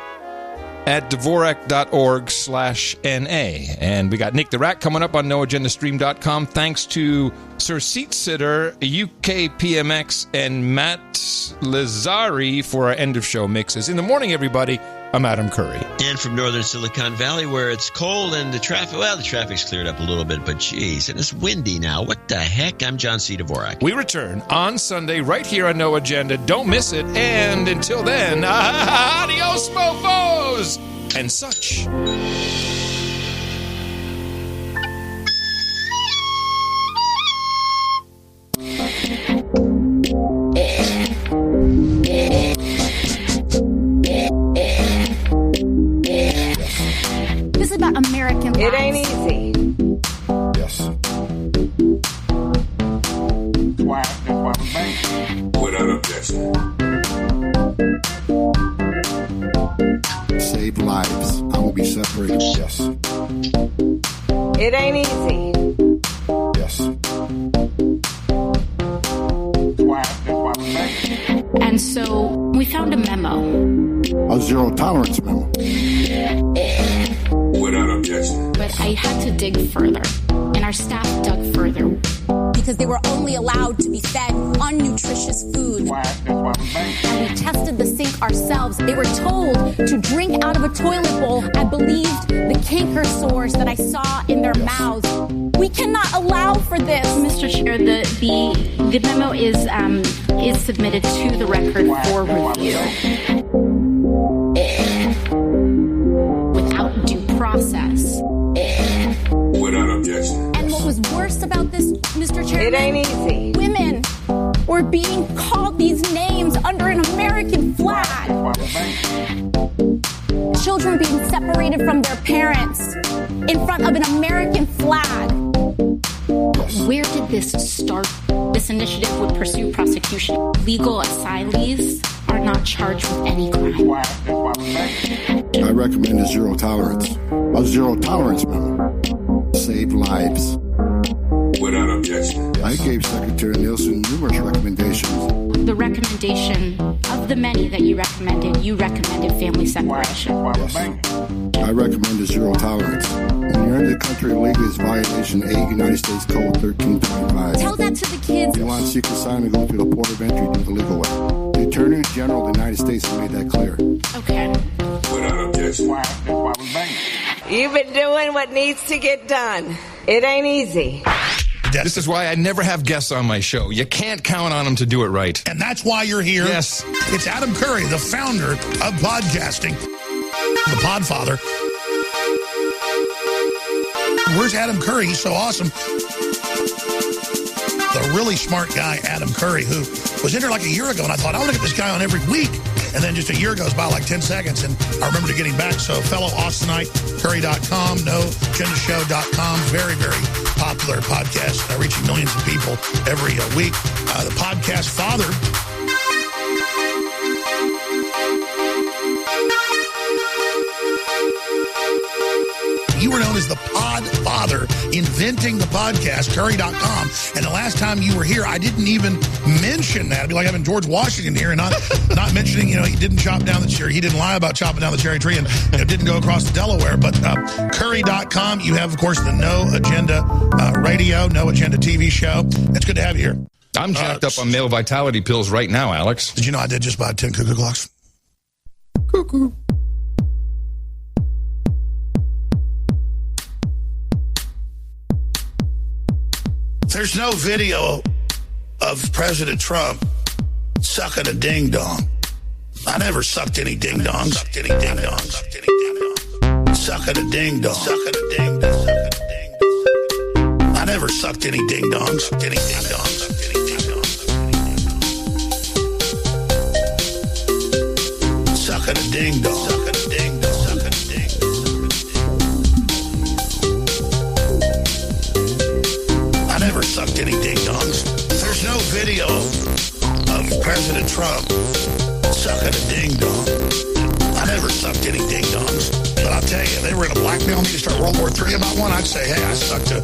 at Dvorak.org/NA. And we got Nick the Rat coming up on NoAgendaStream.com. Thanks to Sir Seat Sitter, UKPMX, and Matt Lazari for our end of show mixes. In the morning, everybody, I'm Adam Curry. And from northern Silicon Valley, where it's cold and the traffic's cleared up a little bit, but geez, and it's windy now. What the heck? I'm John C. Dvorak. We return on Sunday right here on No Agenda. Don't miss it. And until then, adios, mofos! And such. This is about American lives. It ain't easy. Yes. That's why we're banking. Without objection. Save lives. I will be separated. Yes. It ain't easy. Yes. That's why we're banking. And so we found a memo. A zero tolerance memo. Without objection. But I had to dig further, and our staff dug further. Because they were only allowed to be fed unnutritious food. And we tested the sink ourselves. They were told to drink out of a toilet bowl. I believed the canker sores that I saw in their mouths. We cannot allow for this. Mr. Chair, the memo is submitted to the record for review. Without due process. Without objection. And what was worse about this, Mr. Chairman? It ain't easy. Women were being called these names under an American flag. Children being separated from their parents in front of an American flag. Where did this start? This initiative would pursue prosecution. Legal asylees are not charged with any crime. I recommend a zero tolerance. A zero tolerance memo. Save lives. Without objection. I gave Secretary Nielsen numerous recommendations. The recommendation of the many that you recommended family separation. Yes. I recommend a zero tolerance. When you're in the country illegally, it's violation 8 United States Code 1325. Tell that to the kids. If you want secret asylum, go through the port of entry, do the legal way. The Attorney General of the United States has made that clear. Okay. Without objection. You've been doing what needs to get done. It ain't easy. This is why I never have guests on my show. You can't count on them to do it right. And that's why you're here. Yes. It's Adam Curry, the founder of podcasting, the Podfather. Where's Adam Curry? He's so awesome. The really smart guy, Adam Curry, who was in here like a year ago, and I thought, I want to get this guy on every week. and then just a year goes by like 10 seconds, and I remember getting back. So fellow Austinite, Curry.com, NoAgendaShow.com, very, very popular podcast, reaching millions of people every week. The podcast father. You were known as the Pod Father, inventing the podcast, Curry.com. And the last time you were here, I didn't even mention that. It'd be like having George Washington here and not mentioning, he didn't chop down the cherry. He didn't lie about chopping down the cherry tree and didn't go across the Delaware. But Curry.com, you have, of course, the No Agenda radio, No Agenda TV show. It's good to have you here. I'm jacked up on male vitality pills right now, Alex. Did you know I did just buy 10 cuckoo clocks? Cuckoo. There's no video of President Trump sucking a ding-dong. I never sucked any ding-dongs. Sucking a ding-dong. I never sucked any ding-dongs. Sucking a ding-dong. Never sucked any ding-dongs. There's no video of President Trump sucking a ding-dong. I never sucked any ding-dongs. But I'll tell you, if they were going to blackmail me to start World War III about one, I'd say, hey, I sucked a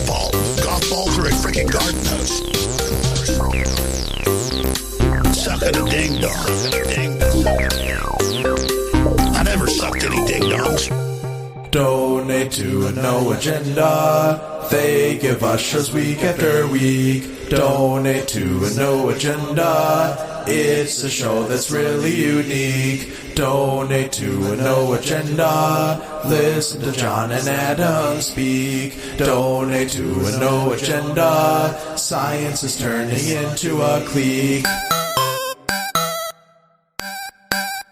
golf ball through a freaking garden hose. Sucking a ding-dong. I never sucked any ding-dongs. Donate to a No Agenda. They give us shows week after week. Donate to a No Agenda. It's a show that's really unique. Donate to a No Agenda. Listen to John and Adam speak. Donate to a No Agenda. Science is turning into a clique.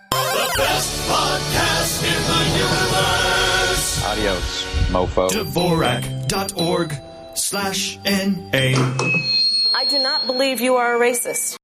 The best podcast in the universe. Adios, mofo. Dvorak.org/NA. I do not believe you are a racist.